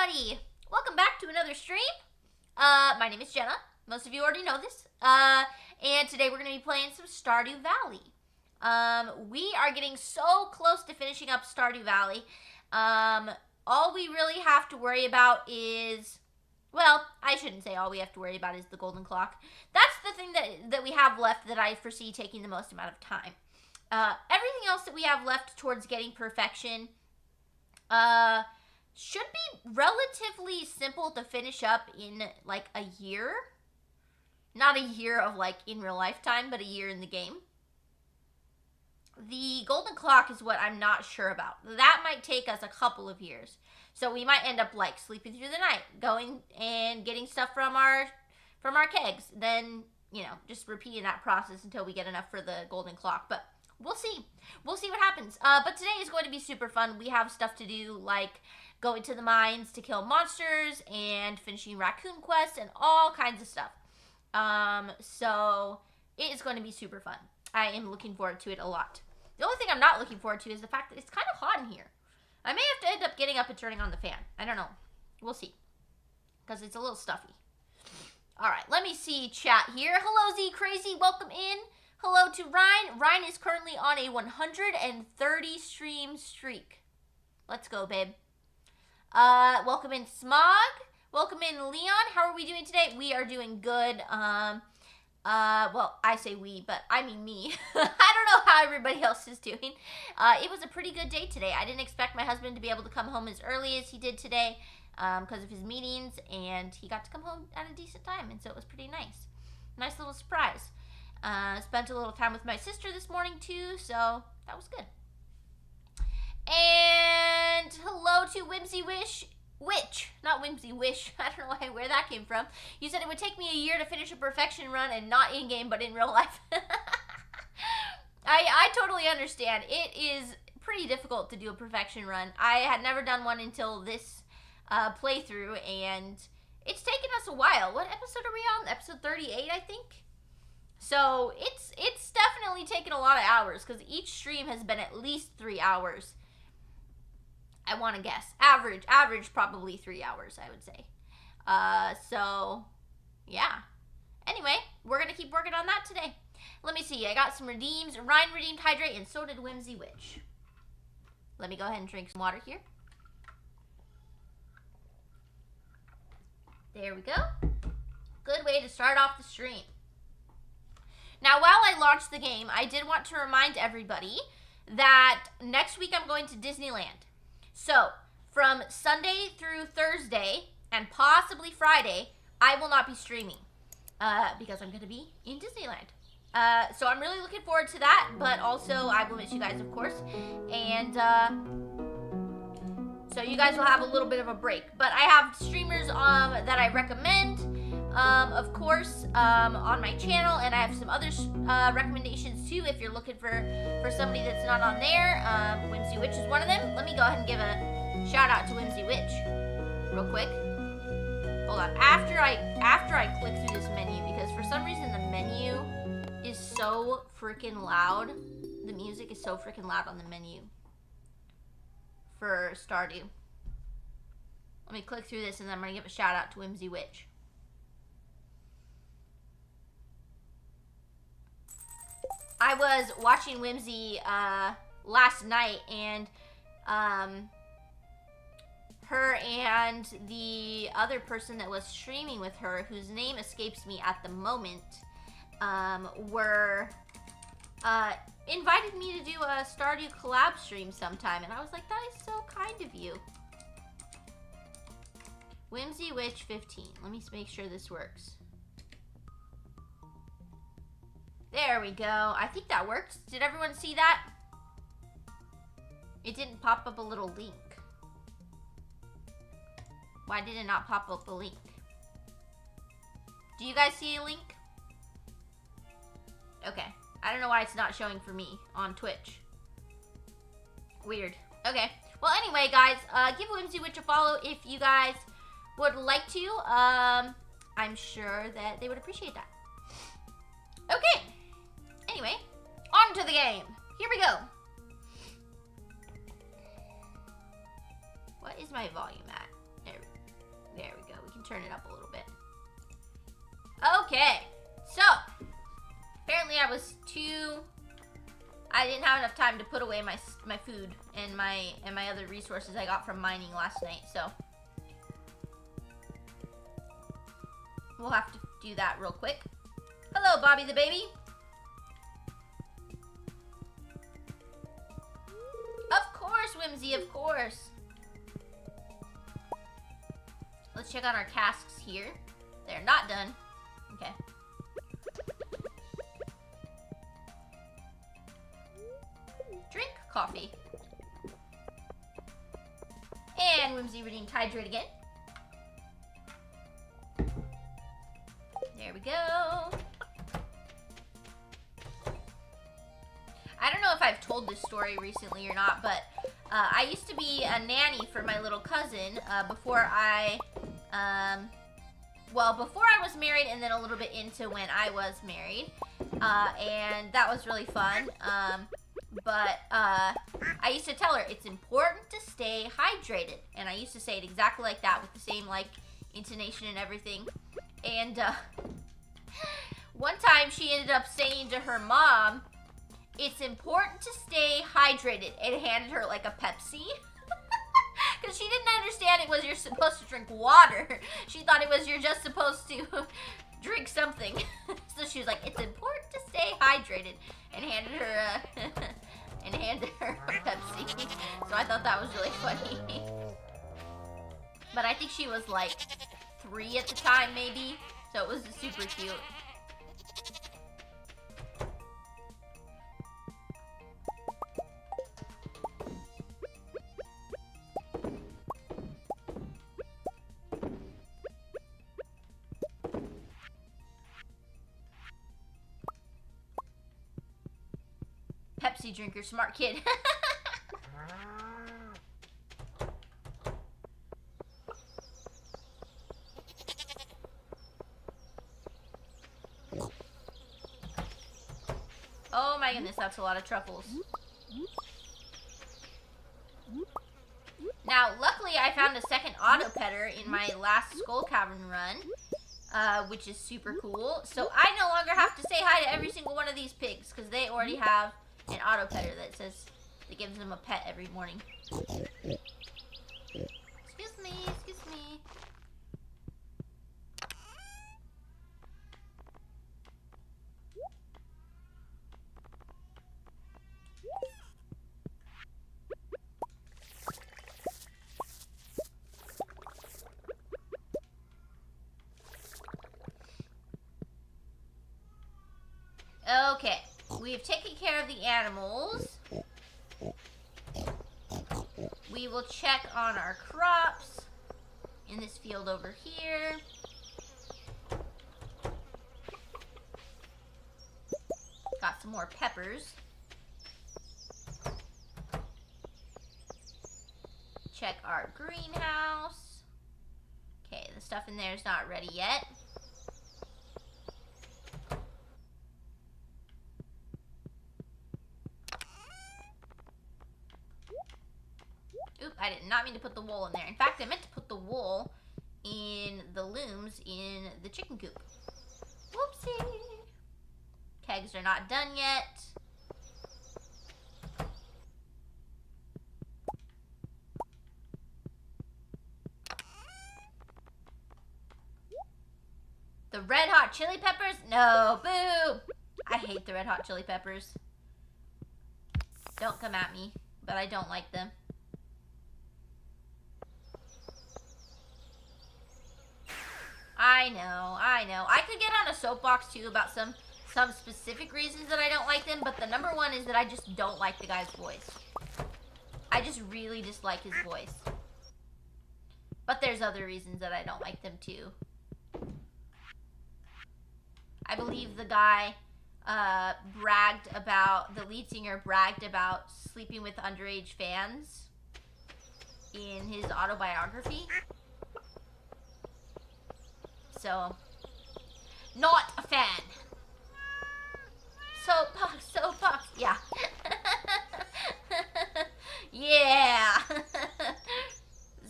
everybody! Welcome back to another stream. My name is Jenna. Most of you already know this. And today we're going to be playing some Stardew Valley. We are getting so close to finishing up Stardew Valley. All we really have to worry about is... Well, I shouldn't say all we have to worry about is the golden clock. That's the thing that we have left that I foresee taking the most amount of time. Everything else that we have left towards getting perfection should be relatively simple to finish up in like a year. Not a year of like in real life time, but a year in the game. The golden clock is what I'm not sure about. That might take us a couple of years. So we might end up like sleeping through the night, going and getting stuff from our kegs. Then, you know, just repeating that process until we get enough for the golden clock. But we'll see. We'll see what happens. But today is going to be super fun. We have stuff to do like going to the mines to kill monsters and finishing raccoon quests and all kinds of stuff. So it is going to be super fun. I am looking forward to it a lot. The only thing I'm not looking forward to is the fact that it's kind of hot in here. I may have to end up getting up and turning on the fan. I don't know. We'll see. Because it's a little stuffy. Alright, let me see chat here. Hello, Z Crazy. Welcome in. Hello to Ryan. Ryan is currently on a 130 stream streak. Let's go, babe. Welcome in Smog. Welcome in Leon. How are we doing today? We are doing good. Well, I say we, but I mean me. I don't know how everybody else is doing. It was a pretty good day today. I didn't expect my husband to be able to come home as early as he did today because of his meetings, and he got to come home at a decent time, and so it was pretty nice. Nice little surprise. Spent a little time with my sister this morning, too, so that was good. And hello to Whimsy Witch, not Whimsy Wish. I don't know where that came from. You said it would take me a year to finish a perfection run, and not in game, but in real life. I totally understand. It is pretty difficult to do a perfection run. I had never done one until this playthrough, and it's taken us a while. What episode are we on? Episode 38, I think. So it's definitely taken a lot of hours, because each stream has been at least 3 hours. I want to guess. Average probably 3 hours, I would say. So, yeah. Anyway, we're going to keep working on that today. Let me see. I got some redeems. Ryan redeemed Hydrate, and so did Whimsy Witch. Let me go ahead and drink some water here. There we go. Good way to start off the stream. Now, while I launch the game, I did want to remind everybody that next week I'm going to Disneyland. So, from Sunday through Thursday, and possibly Friday, I will not be streaming. Because I'm going to be in Disneyland. So I'm really looking forward to that, but also I will miss you guys, of course. And, so you guys will have a little bit of a break. But I have streamers that I recommend, of course, on my channel. And I have some other recommendations, too, if you're looking for somebody that's not on there. Whimsy Witch is one of them. Let me go ahead and give a shout-out to Whimsy Witch real quick. Hold on. After I click through this menu, because for some reason the menu is so freaking loud. The music is so freaking loud on the menu for Stardew. Let me click through this, and then I'm going to give a shout out to Whimsy Witch. I was watching Whimsy last night, and her and the other person that was streaming with her, whose name escapes me at the moment, were invited me to do a Stardew collab stream sometime, and I was like, that is so kind of you. Whimsy Witch 15. Let me make sure this works. There we go. I think that worked. Did everyone see that? It didn't pop up a little link. Why did it not pop up a link? Do you guys see a link? Okay. I don't know why it's not showing for me on Twitch. Weird. Okay. Well, anyway, guys, give Whimsy Witch a follow if you guys would like to. I'm sure that they would appreciate that. Okay. Anyway, on to the game. Here we go. What is my volume at? There we go. We can turn it up a little bit. Okay. So, apparently I didn't have enough time to put away my food and my other resources I got from mining last night, so we'll have to do that real quick. Hello, Bobby the baby. Of course, Whimsy, of course. Let's check out our casks here. They're not done. Okay. Drink coffee. And Whimsy redeemed Hydrate again. There we go. I don't know if I've told this story recently or not, but I used to be a nanny for my little cousin before I was married, and then a little bit into when I was married. And that was really fun. But I used to tell her it's important to stay hydrated. And I used to say it exactly like that with the same like intonation and everything. And one time she ended up saying to her mom, it's important to stay hydrated, and handed her like a Pepsi. Because she didn't understand it was you're supposed to drink water. She thought it was you're just supposed to drink something. So she was like, it's important to stay hydrated, and handed her a Pepsi. So I thought that was really funny. But I think she was like 3 at the time, maybe. So it was super cute. Pepsi drinker, smart kid. Oh my goodness, that's a lot of truffles. Now, luckily I found a second auto petter in my last Skull Cavern run, which is super cool. So I no longer have to say hi to every single one of these pigs, because they already have an auto petter that gives them a pet every morning. Excuse me, excuse me. Okay, we've taken care of the animals. We will check on our crops in this field over here. Got some more peppers. Check our greenhouse. Okay, the stuff in there is not ready yet. Oop, I did not mean to put the wool in there. In fact, I meant to put the wool in the looms in the chicken coop. Whoopsie. Kegs are not done yet. The red hot chili peppers? No, boo! I hate the red hot chili peppers. Don't come at me, but I don't like them. I know. I could get on a soapbox too about some specific reasons that I don't like them, but the number one is that I just don't like the guy's voice. I just really dislike his voice. But there's other reasons that I don't like them too. I believe the guy the lead singer bragged about sleeping with underage fans in his autobiography. So, not a fan. Soapbox, yeah. Yeah.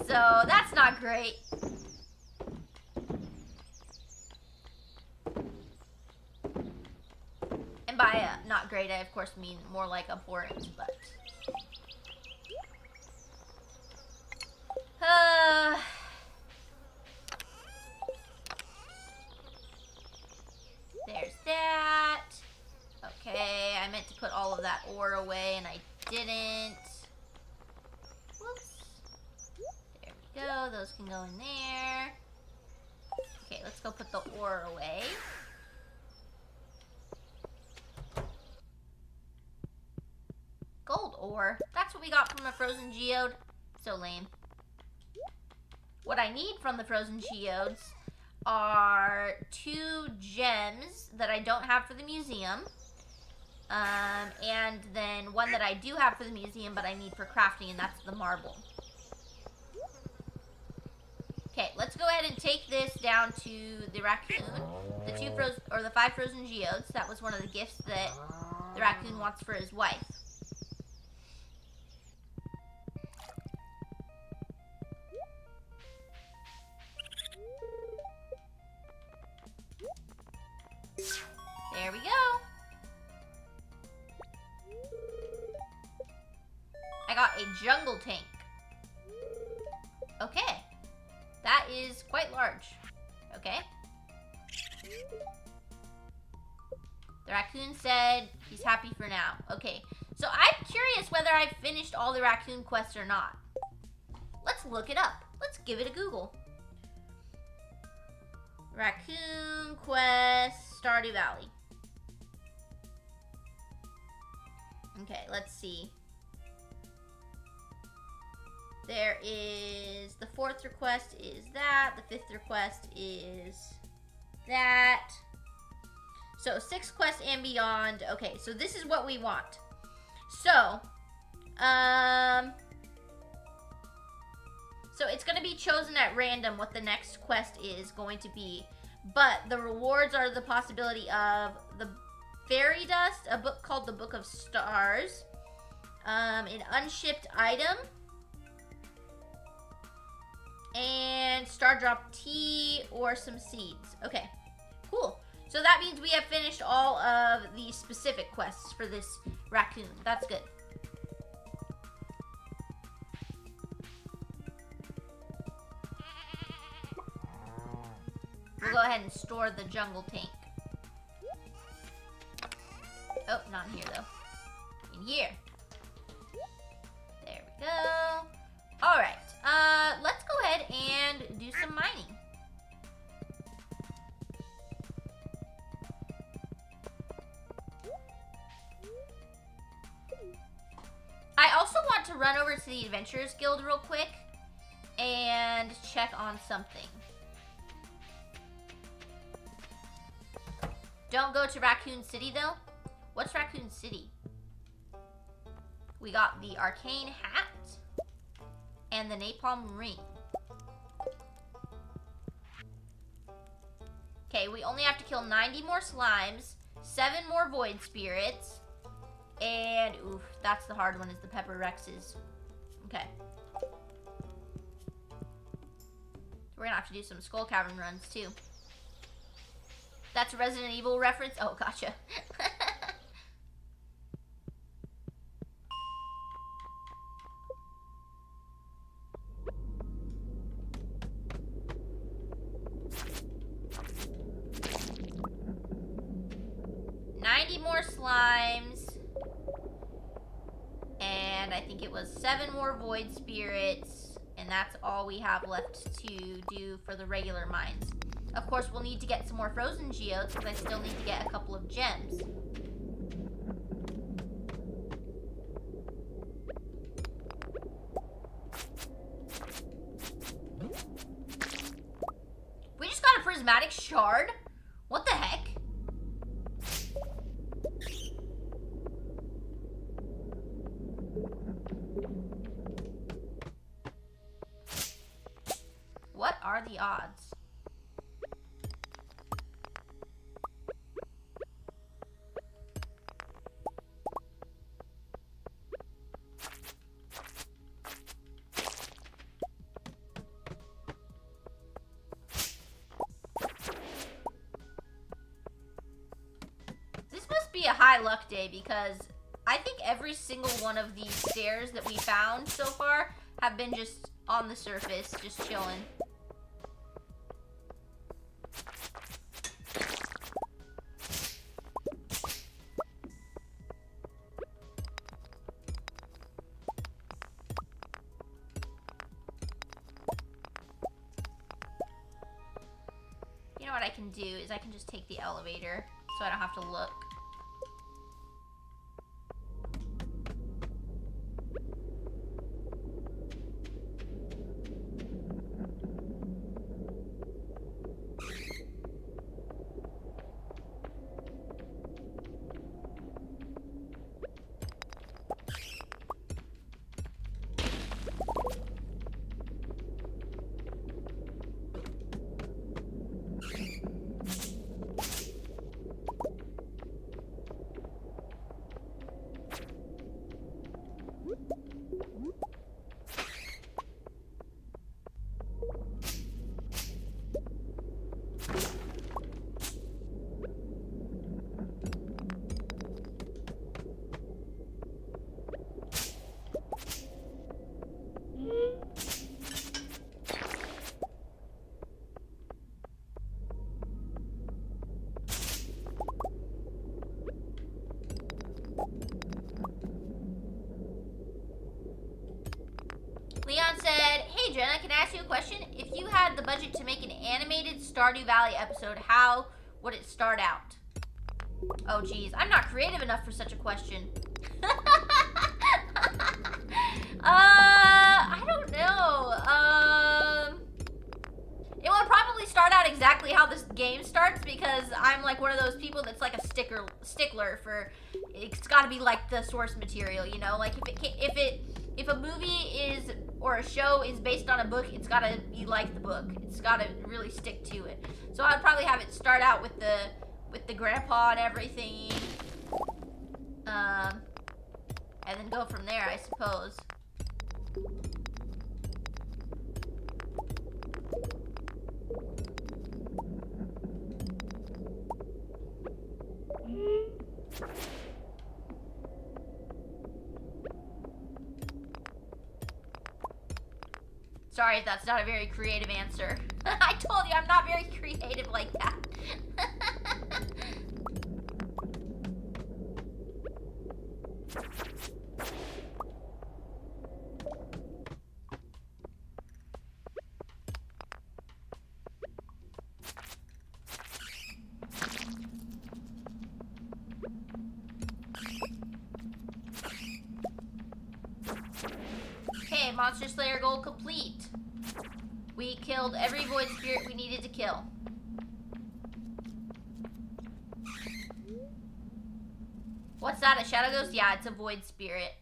So, that's not great. And by not great, I of course mean more like abhorrent, but... There's that. Okay, I meant to put all of that ore away and I didn't. Whoops. There we go. Those can go in there. Okay, let's go put the ore away. Gold ore? That's what we got from a frozen geode? So lame. What I need from the frozen geodes are 2 gems that I don't have for the museum. And then one that I do have for the museum, but I need for crafting, and that's the marble. Okay, let's go ahead and take this down to the raccoon. The 5 frozen geodes. That was one of the gifts that the raccoon wants for his wife. There we go. I got a jungle tank. Okay. That is quite large. Okay. The raccoon said he's happy for now. Okay. So I'm curious whether I've finished all the raccoon quests or not. Let's look it up. Let's give it a Google. Raccoon quest, Stardew Valley. Okay, let's see. There is the 4th request is that. The 5th request is that. So 6th quest and beyond. Okay, so this is what we want. So, so it's going to be chosen at random what the next quest is going to be. But the rewards are the possibility of the fairy dust, a book called the Book of Stars, an unshipped item, and star drop tea or some seeds. Okay, cool. So that means we have finished all of the specific quests for this raccoon. That's good. We'll go ahead and store the jungle tank. Oh, not in here though. In here. There we go. All right. Let's go ahead and do some mining. I also want to run over to the Adventurers Guild real quick and check on something. Don't go to Raccoon City though. What's Raccoon City? We got the arcane hat and the napalm ring. Okay, we only have to kill 90 more slimes, 7 more void spirits, and oof, that's the hard one, is the pepper rexes. Okay. We're gonna have to do some skull cavern runs too. That's a Resident Evil reference? Oh, gotcha. 90 more slimes. And I think it was 7 more void spirits. And that's all we have left to do for the regular mines. Of course, we'll need to get some more frozen geodes because I still need to get a couple of gems. We just got a prismatic shard? What the heck? What are the odds? This must be a high luck day because I think every single one of these stairs that we found so far have been just on the surface, just chilling. You know what I can do is I can just take the elevator so I don't have to look. Leon said, hey Jenna, can I ask you a question? If you had the budget to make an animated Stardew Valley episode, how would it start out? Oh geez, I'm not creative enough for such a question. I don't know. It would probably start out exactly how this game starts because I'm like one of those people that's like a stickler for it's got to be like the source material, you know? Like if a movie is or a show is based on a book, it's got to be like the book. It's got to really stick to it. So I'd probably have it start out with the grandpa and everything. And then go from there, I suppose. Sorry if that's not a very creative answer. I told you I'm not very creative like that. Okay, Monster Slayer goal complete. We killed every void spirit we needed to kill. What's that, a shadow ghost? Yeah, it's a void spirit.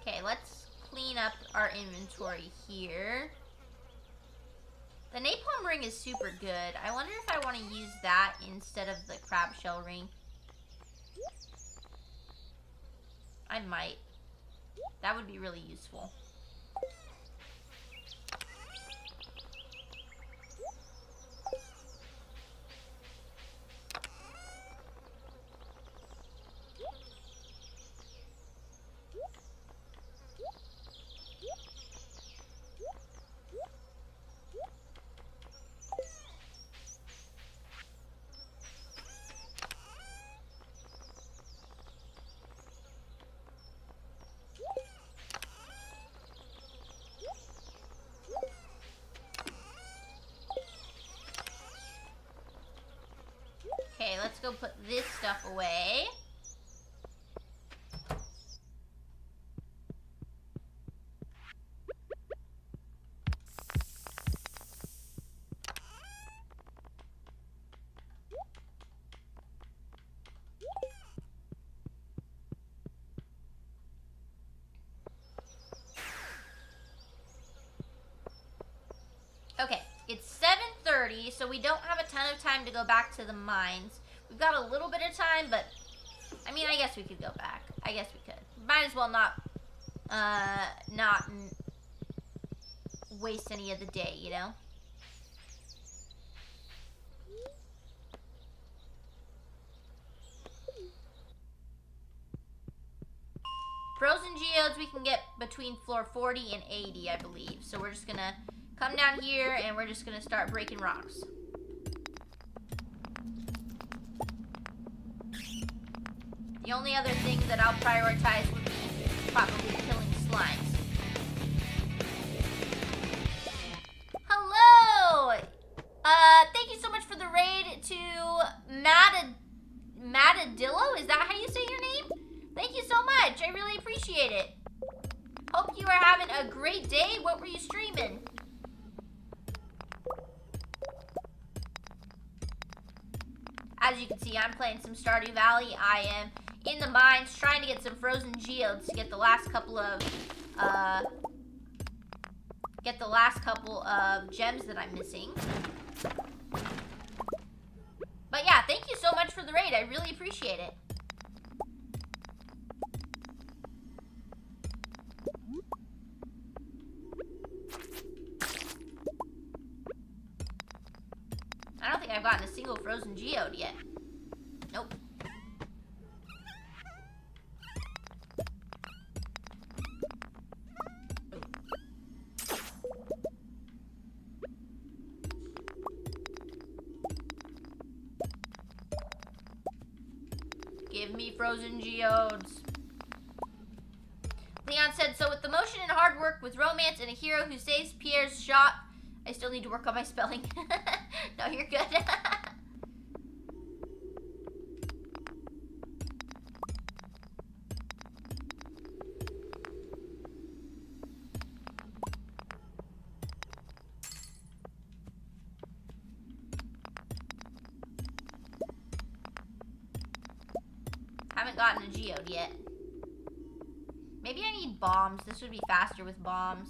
Okay, let's clean up our inventory here. The napalm ring is super good. I wonder if I want to use that instead of the crab shell ring. I might. That would be really useful. Okay, let's go put this stuff away. Okay, it's 7:30, so we don't have a ton of time to go back to the mines. We've got a little bit of time, but I mean, I guess we could go back. I guess we could. Might as well not waste any of the day, you know? Frozen geodes we can get between floor 40 and 80, I believe. So we're just gonna come down here and we're just gonna start breaking rocks. The only other thing that I'll prioritize would be probably killing slimes. Hello! Thank you so much for the raid to Matadillo. Is that how you say your name? Thank you so much. I really appreciate it. Hope you are having a great day. What were you streaming? As you can see, I'm playing some Stardew Valley. I am in the mines trying to get some frozen geodes to get the last couple of gems that I'm missing. But yeah, thank you so much for the raid. I really appreciate it. I don't think I've gotten a single frozen geode yet. Nope. Give me frozen geodes. Leon said, so with the motion and hard work with romance and a hero who saves Pierre's shot, I still need to work on my spelling. No, you're good. haven't gotten a geode yet. Maybe I need bombs. This would be faster with bombs.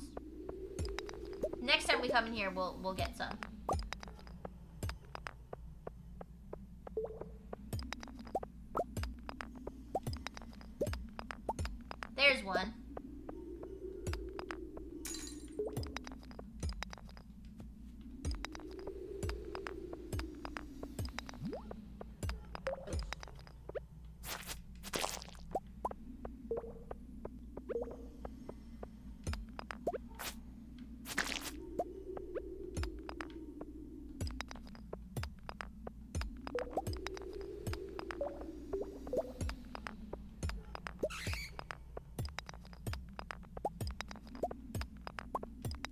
Next time we come in here, we'll get some. There's one.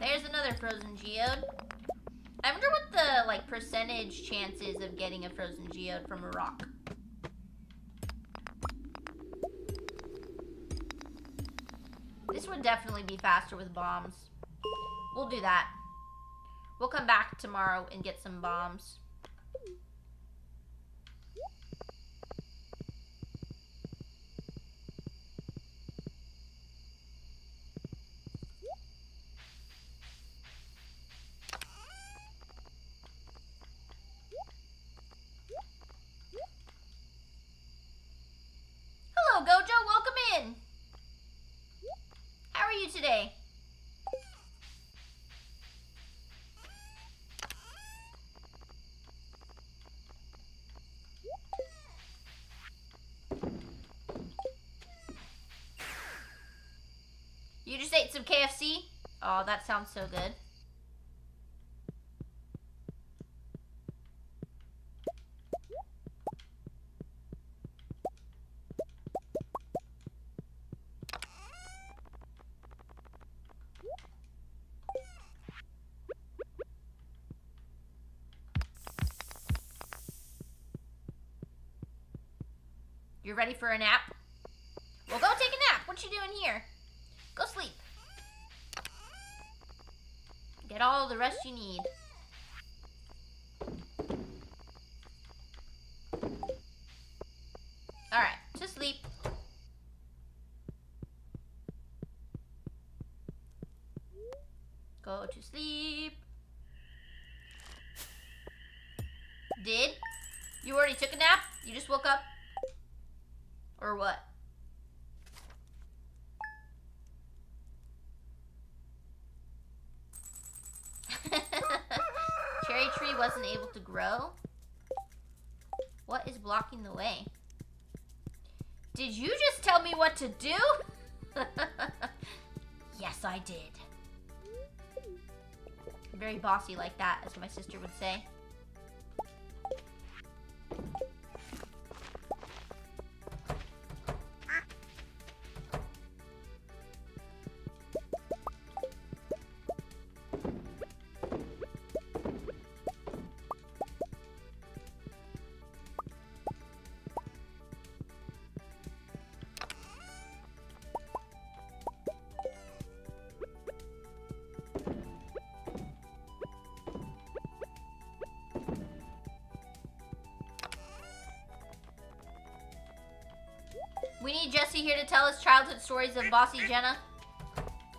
There's another frozen geode. I wonder what the like percentage chance is of getting a frozen geode from a rock. This would definitely be faster with bombs. We'll do that. We'll come back tomorrow and get some bombs. Hello, Gojo. Welcome in. How are you today? You just ate some KFC? Oh, that sounds so good. You're ready for a nap? Well, go take a nap. What you doing here? Go sleep. Get all the rest you need. Alright, to sleep. Go to sleep. Did? You already took a nap? You just woke up? Or what? Cherry tree wasn't able to grow? What is blocking the way? Did you just tell me what to do? Yes, I did. Very bossy like that, as my sister would say. We need Jessie here to tell us childhood stories of Bossy Jenna.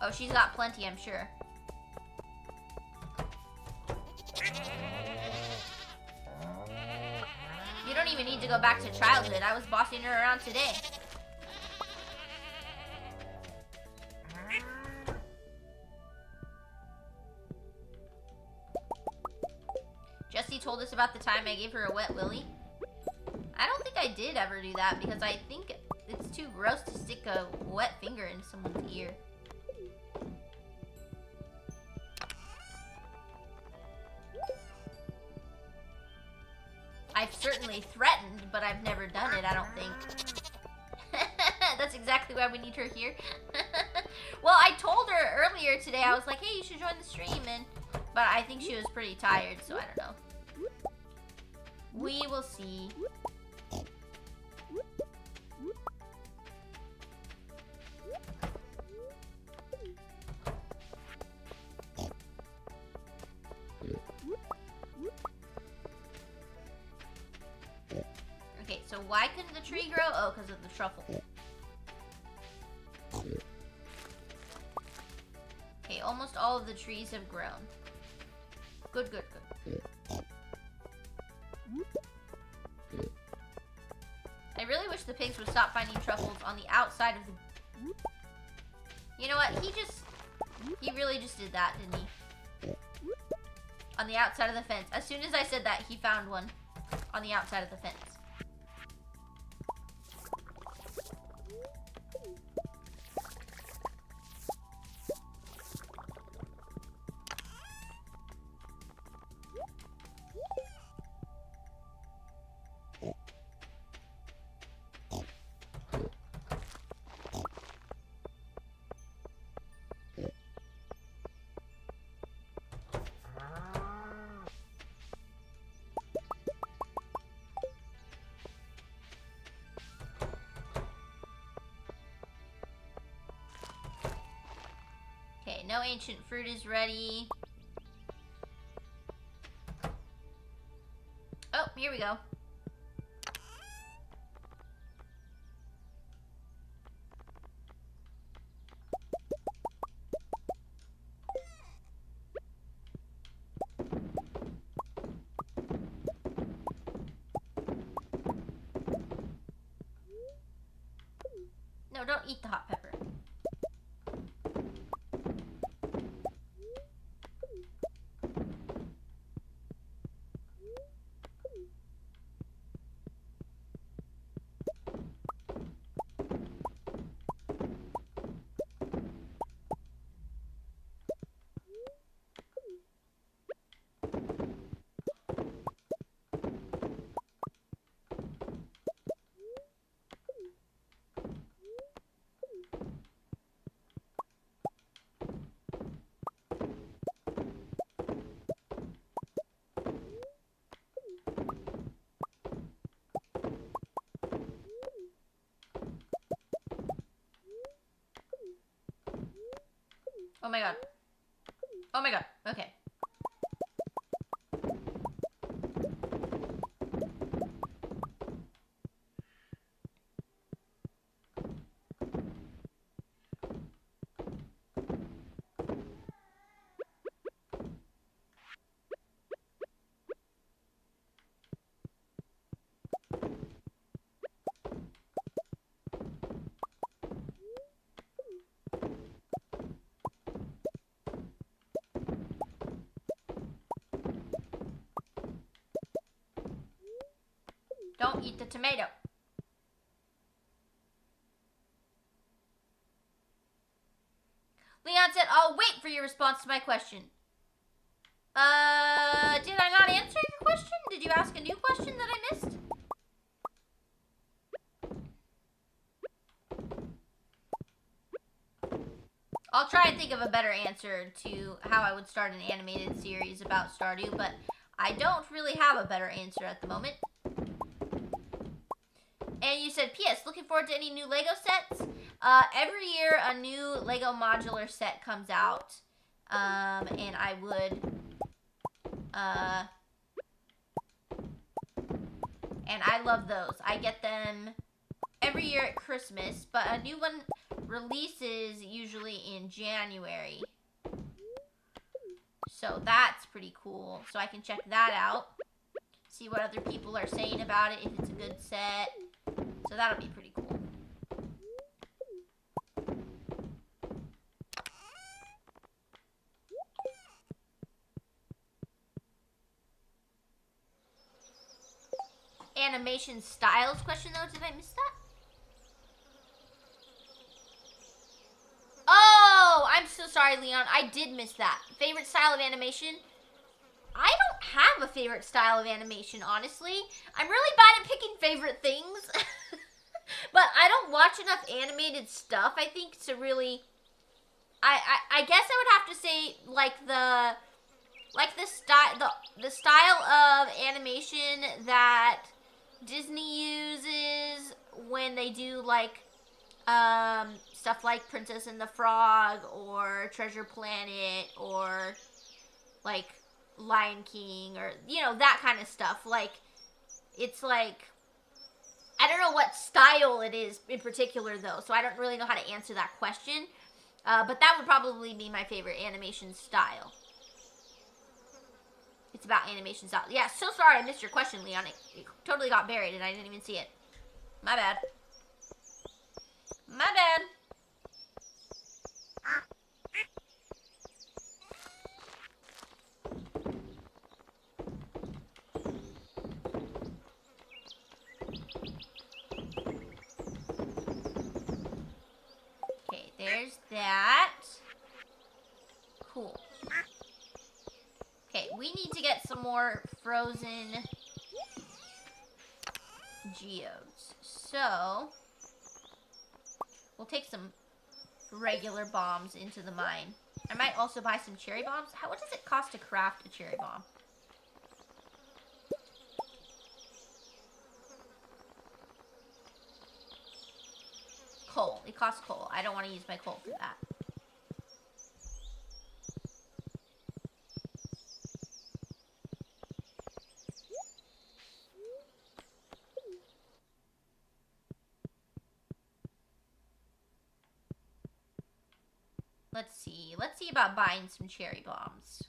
Oh, she's got plenty, I'm sure. You don't even need to go back to childhood. I was bossing her around today. Jessie told us about the time I gave her a wet willy. I don't think I did ever do that because I think it's too gross to stick a wet finger in someone's ear. I've certainly threatened, but I've never done it, I don't think. That's exactly why we need her here. Well, I told her earlier today, I was like, hey, you should join the stream, but I think she was pretty tired, so I don't know. We will see. Okay, so why couldn't the tree grow? Oh, because of the truffle. Okay, almost all of the trees have grown. Good, good, good. I really wish the pigs would stop finding truffles on the outside of the... You know what? He really just did that, didn't he? On the outside of the fence. As soon as I said that, he found one on the outside of the fence. Okay, no ancient fruit is ready. Oh, here we go. No, don't eat the hot pepper. Oh my god. Oh my god. Okay. Don't eat the tomato. Leon said, I'll wait for your response to my question. Did I not answer your question? Did you ask a new question that I missed? I'll try and think of a better answer to how I would start an animated series about Stardew, but I don't really have a better answer at the moment. And you said, P.S. Looking forward to any new Lego sets? Every year a new Lego modular set comes out. And I would... and I love those. I get them every year at Christmas, but a new one releases usually in January. So that's pretty cool. So I can check that out. See what other people are saying about it, if it's a good set. So that'll be pretty cool. Animation styles question though, did I miss that? Oh, I'm so sorry, Leon. I did miss that. Favorite style of animation? I don't have a favorite style of animation, honestly. I'm really bad at picking favorite things. But I don't watch enough animated stuff, I think, to really... I guess I would have to say, the style of animation that Disney uses when they do, like, stuff like Princess and the Frog or Treasure Planet or, like, Lion King or, you know, that kind of stuff. Like, it's like, I don't know what style it is in particular, though, so I don't really know how to answer that question. But that would probably be my favorite animation style. It's about animation style. Yeah, so sorry I missed your question, Leon. It totally got buried and I didn't even see it. My bad. My bad. Okay, there's that. Cool. Okay, we need to get some more frozen geodes. So, we'll take some regular bombs into the mine. I might also buy some cherry bombs. What does it cost to craft a cherry bomb? Coal. It costs coal. I don't want to use my coal for that. Let's see. Let's see about buying some cherry bombs.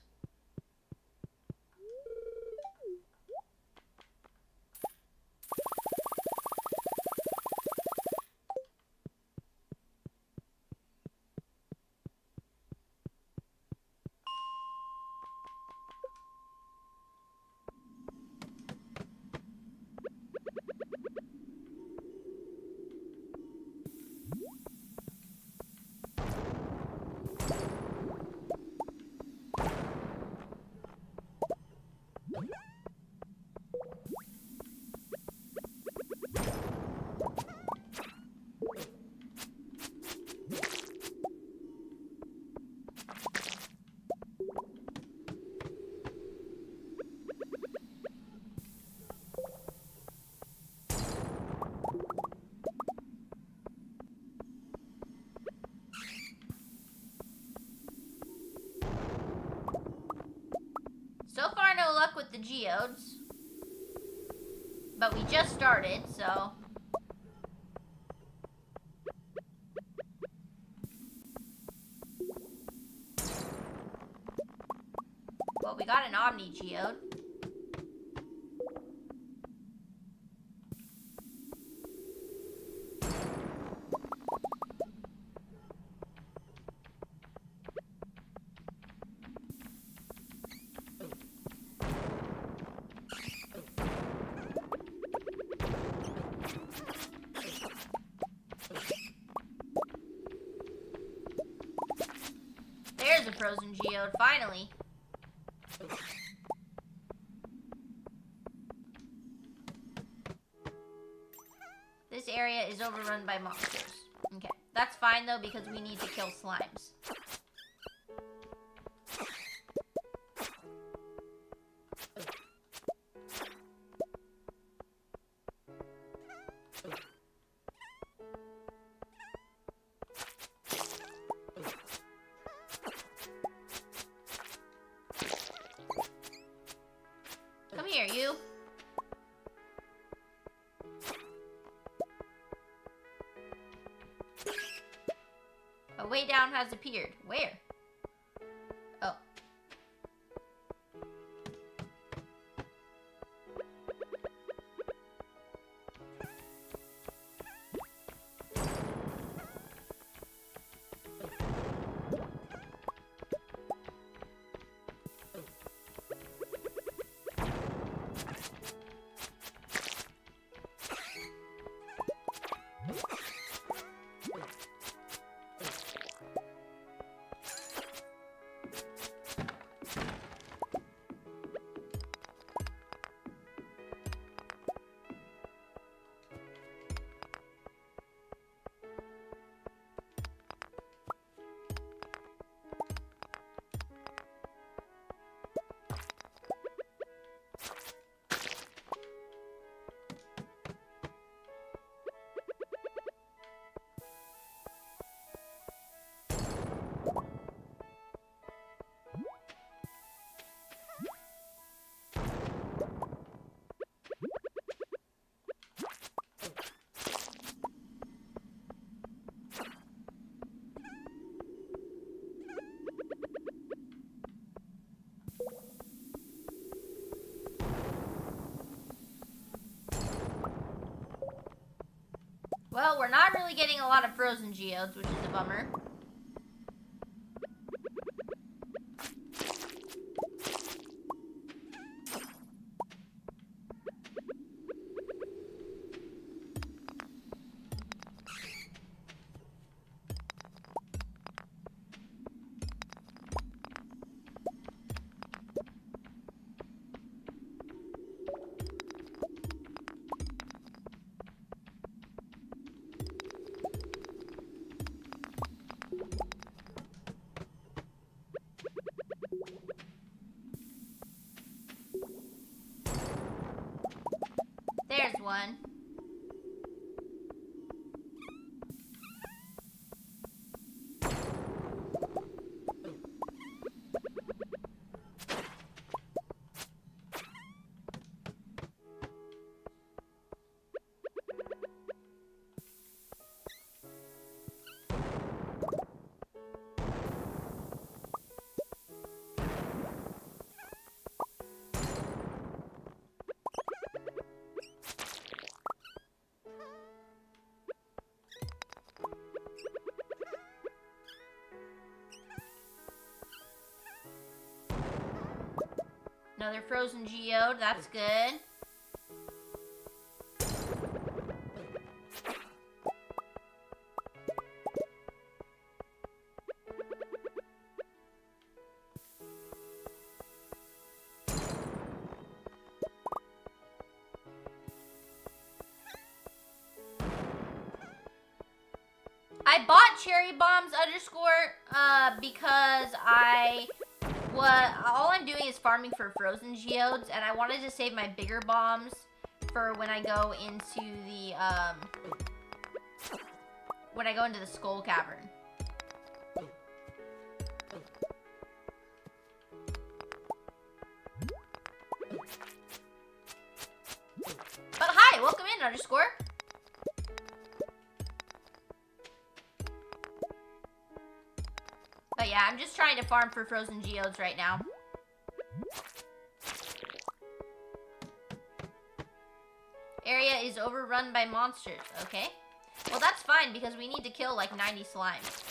So far, no luck with the geodes. But we just started, so... Well, we got an Omni geode. There's a frozen geode, finally. This area is overrun by monsters. Okay, that's fine though because we need to kill slimes. Come here, you. A way down has appeared. Where? Oh. Well, we're not really getting a lot of frozen geodes, which is a bummer. There's one. Another frozen geode, that's good. I bought cherry bombs _ because all I'm doing is farming for frozen geodes, and I wanted to save my bigger bombs for when I go into the skull cavern. But hi, welcome in _ But yeah, I'm just trying to farm for frozen geodes right now. Area is overrun by monsters. Okay. Well, that's fine because we need to kill like 90 slimes.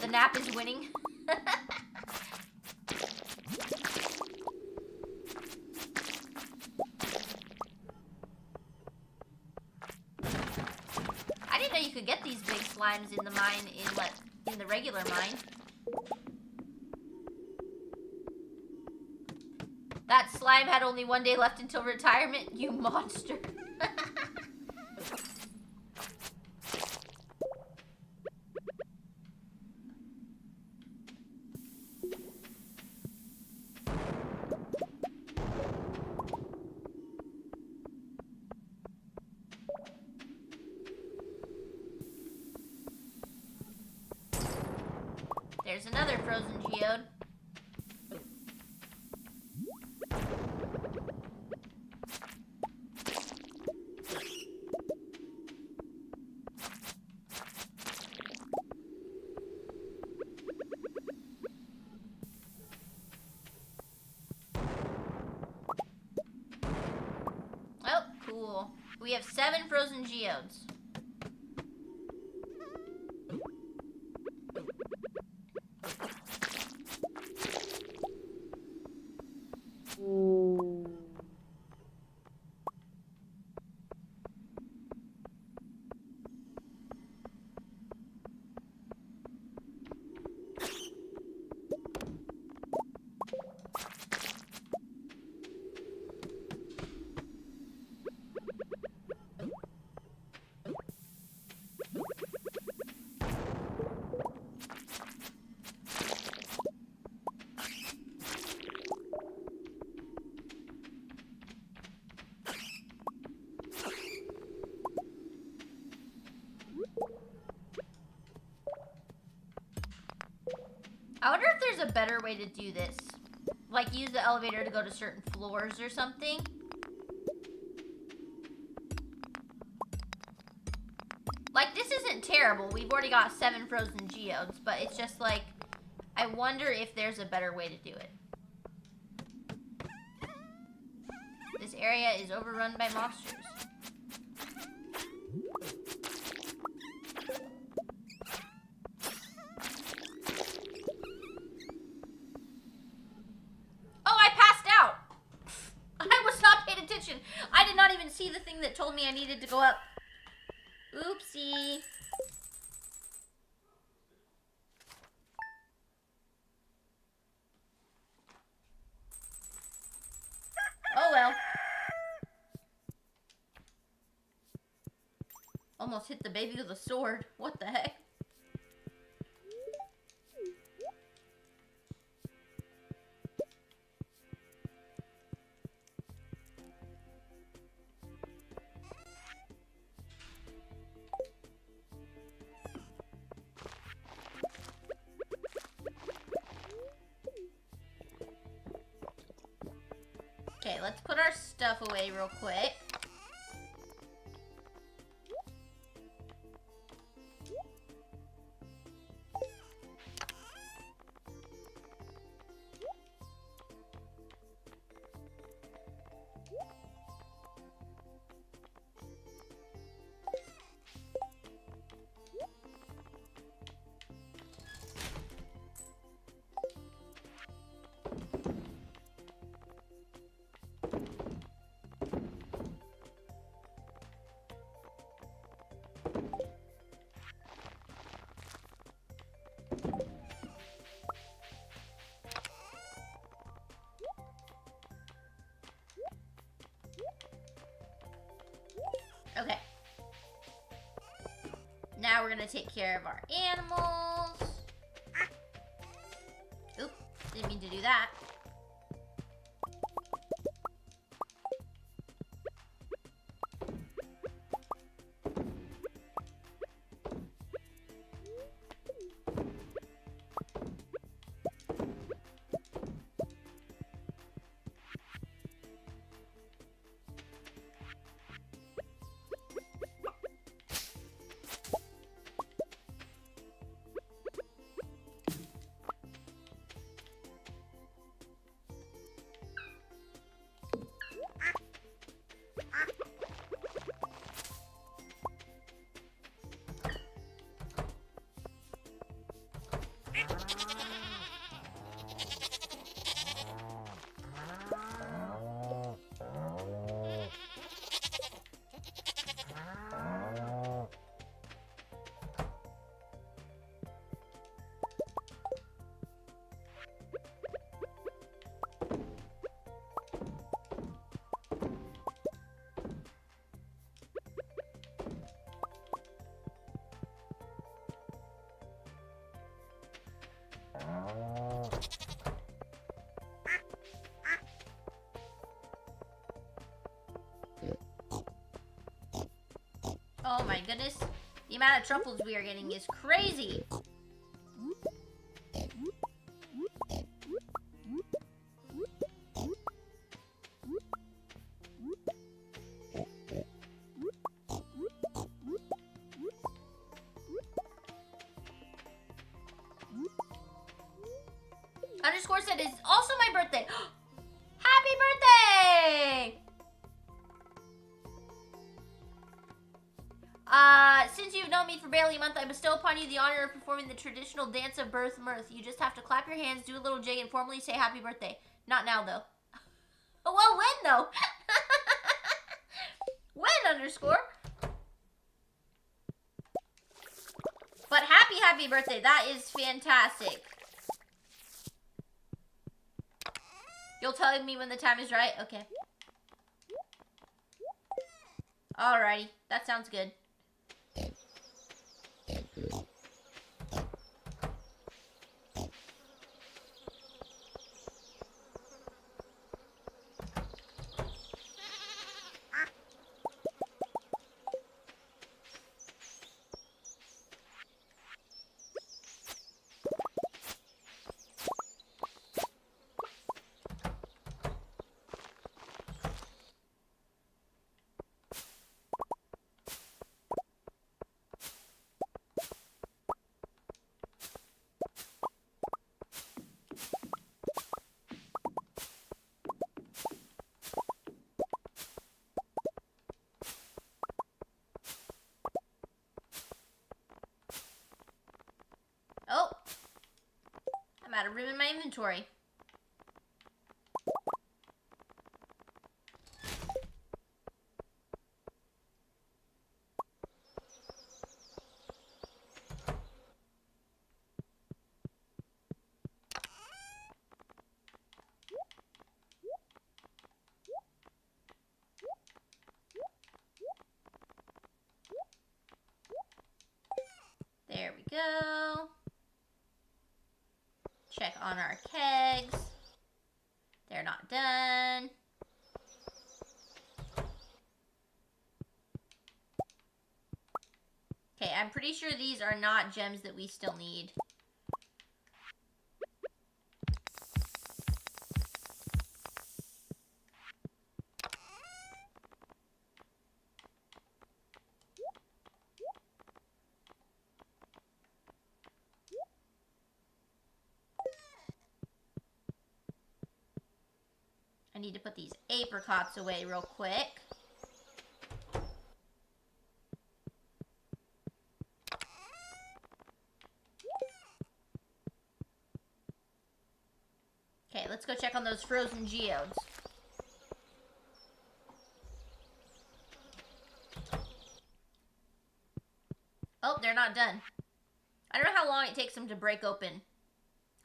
The nap is winning. I didn't know you could get these big slimes in the mine in the regular mine. That slime had only 1 day left until retirement, you monster. There's another frozen geode. Oh, cool. We have 7 frozen geodes. I wonder if there's a better way to do this. Like use the elevator to go to certain floors or something. Like this isn't isn't terrible. We've already got 7 frozen geodes, but it's just like, I wonder if there's a better way to do it. This area is overrun by monsters. Oh, I passed out! I was not paying attention. I did not even see the thing that told me I needed to go up. Oopsie. Oh well. Almost hit the baby with a sword. What the heck? Okay, let's put our stuff away real quick. Okay. Now we're gonna take care of our animals. Oop, didn't mean to do that. Oh my goodness. The amount of truffles we are getting is crazy. Underscore said it's also my birthday. Happy birthday! Since you've known me for barely a month, I bestow upon you the honor of performing the traditional dance of birth mirth. You just have to clap your hands, do a little jig, and formally say happy birthday. Not now, though. Well, when, though? When, underscore? But happy birthday. That is fantastic. You'll tell me when the time is right? Okay. Alrighty. That sounds good. out of room in my inventory. There we go. Check on our kegs. They're not done. Okay, I'm pretty sure these are not gems that we still need. I need to put these apricots away real quick. Okay, let's go check on those frozen geodes. Oh, they're not done. I don't know how long it takes them to break open.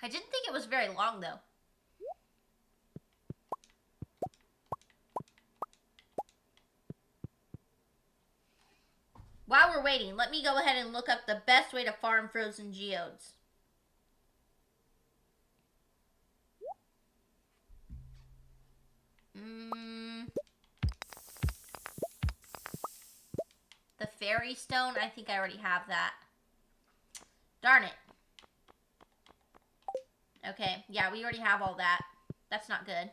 I didn't think it was very long, though. While we're waiting, let me go ahead and look up the best way to farm frozen geodes. The fairy stone, I think I already have that. Darn it. Okay, yeah, we already have all that. That's not good.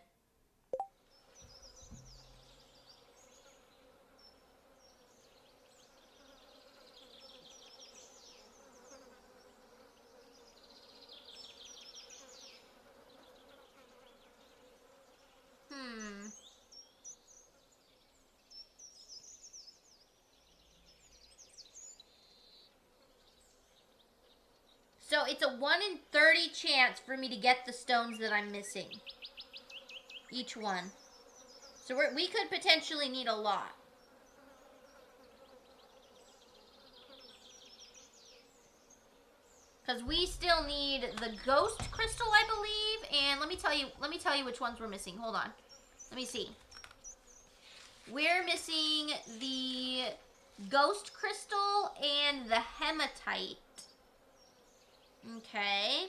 So it's a 1 in 30 chance for me to get the stones that I'm missing. Each one. So we could potentially need a lot. Because we still need the ghost crystal, I believe. And let me tell you which ones we're missing. Hold on. Let me see. We're missing the ghost crystal and the hematite. Okay.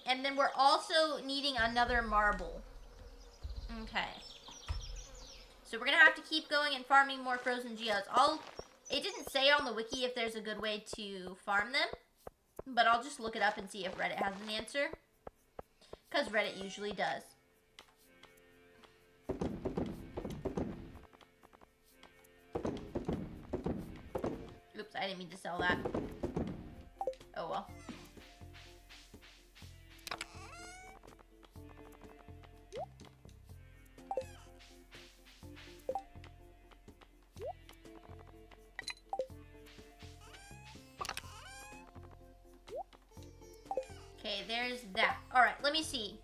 And then we're also needing another marble. Okay. So we're going to have to keep going and farming more frozen geodes. It didn't say on the wiki if there's a good way to farm them. But I'll just look it up and see if Reddit has an answer. Because Reddit usually does. Oops, I didn't mean to sell that. Oh well. Okay, there's that. Alright, let me see.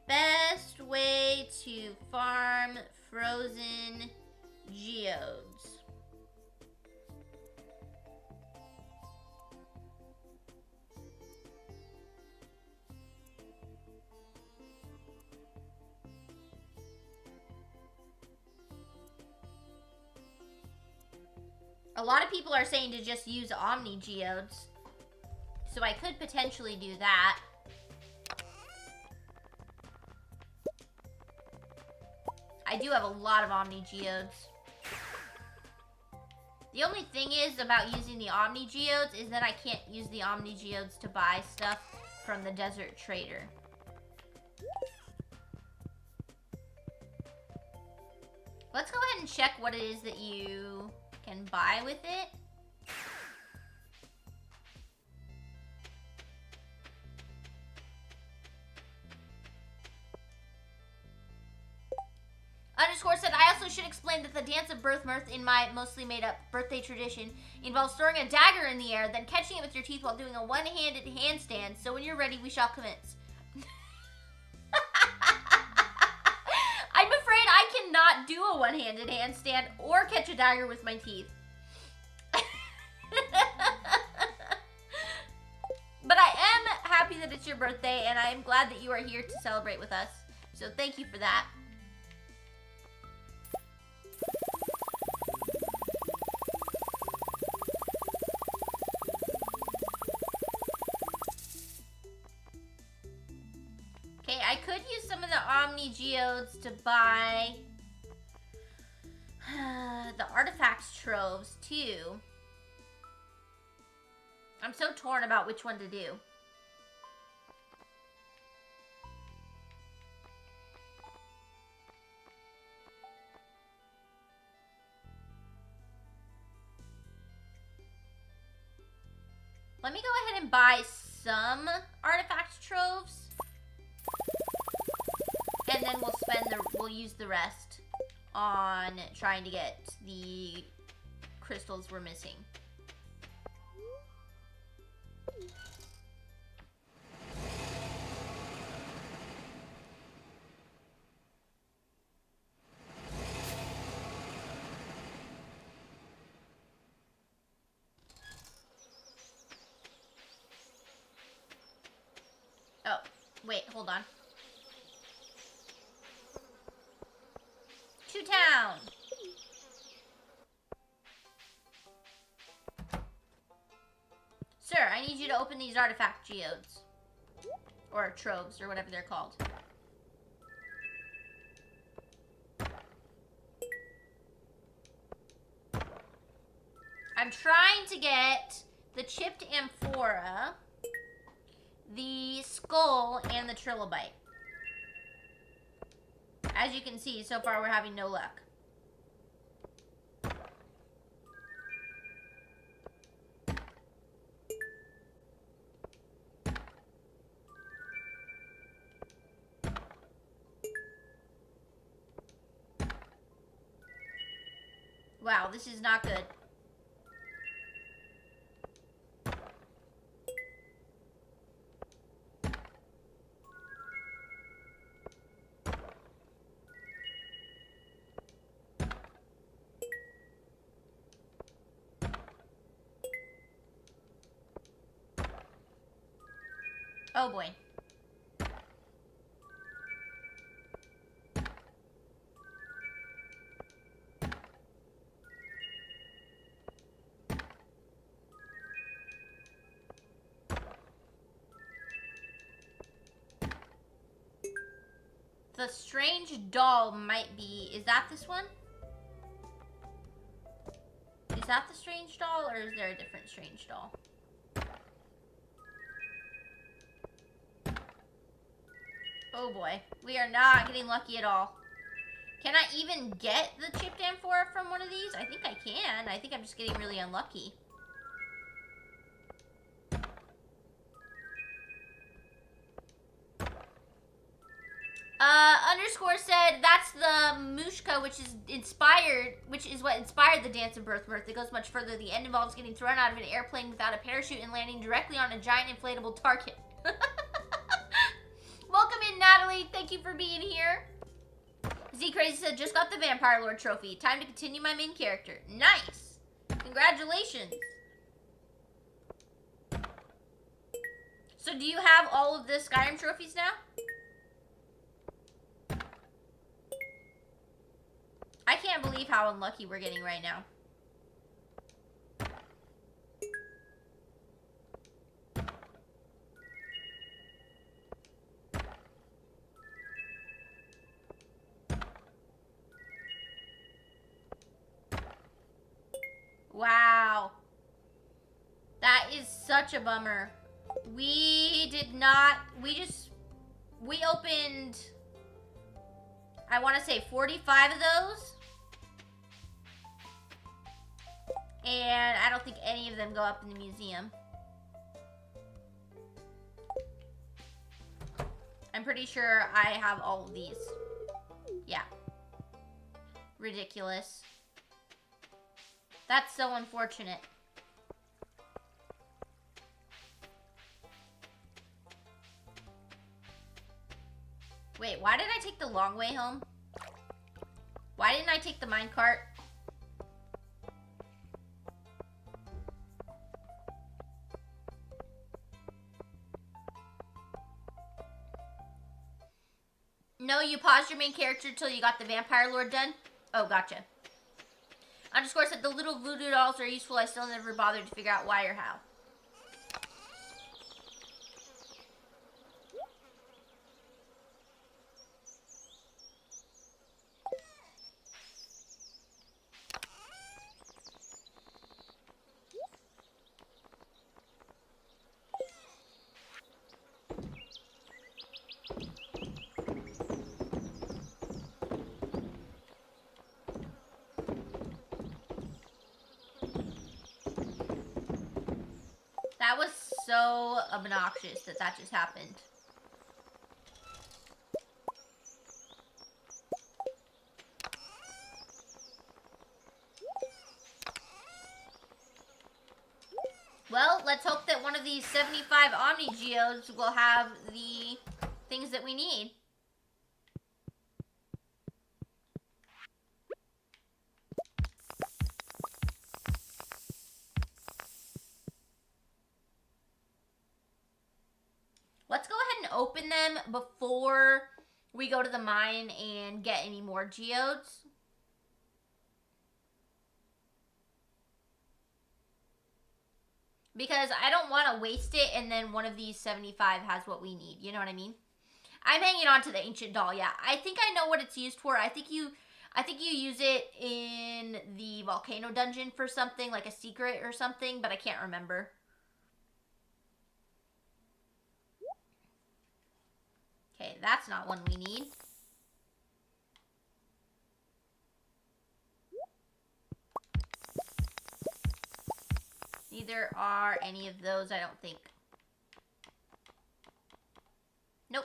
Best way to farm frozen geodes. A lot of people are saying to just use Omni geodes. So I could potentially do that. I do have a lot of Omni geodes. The only thing is about using the Omni geodes is that I can't use the Omni geodes to buy stuff from the desert trader. Let's go ahead and check what it is that you can buy with it. Underscore said, I also should explain that the dance of birth mirth in my mostly made up birthday tradition involves throwing a dagger in the air, then catching it with your teeth while doing a one-handed handstand. So when you're ready, we shall commence. I'm afraid I cannot do a one-handed handstand or catch a dagger with my teeth. But I am happy that it's your birthday, and I am glad that you are here to celebrate with us. So thank you for that. Okay, I could use some of the Omni Geodes to buy the artifacts troves too. I'm so torn about which one to do. Let me go ahead and buy some artifacts troves. And then we'll use the rest on trying to get the crystals we're missing. Oh, wait, hold on. To town. Sir, I need you to open these artifact geodes. Or troves, or whatever they're called. I'm trying to get the chipped amphora, the skull, and the trilobite. As you can see, so far we're having no luck. Wow, this is not good. Oh boy. The strange doll might be... Is that this one? Is that the strange doll, or is there a different strange doll? Oh boy. We are not getting lucky at all. Can I even get the chipped amphora from one of these? I think I can. I think I'm just getting really unlucky. Underscore said that's the Mushka, which is what inspired the Dance of Birth Mirth. It goes much further. The end involves getting thrown out of an airplane without a parachute and landing directly on a giant inflatable target. Welcome in, Natalie. Thank you for being here. Z Crazy said, just got the Vampire Lord trophy. Time to continue my main character. Nice. Congratulations. So do you have all of the Skyrim trophies now? I can't believe how unlucky we're getting right now. Wow. That is such a bummer. We opened, I want to say 45 of those. And I don't think any of them go up in the museum. I'm pretty sure I have all of these. Yeah. Ridiculous. That's so unfortunate. Wait, why did I take the long way home? Why didn't I take the minecart? No, you paused your main character until you got the vampire lord done? Oh, gotcha. Underscore said the little voodoo dolls are useful. I still never bothered to figure out why or how. That was so obnoxious that that just happened. Well, let's hope that one of these 75 Omni Geodes will have the things that we need. Let's go ahead and open them before we go to the mine and get any more geodes. Because I don't want to waste it and then one of these 75 has what we need. You know what I mean? I'm hanging on to the ancient doll. Yeah, I think I know what it's used for. I think you use it in the volcano dungeon for something, like a secret or something, but I can't remember. Okay, that's not one we need. Neither are any of those, I don't think. Nope.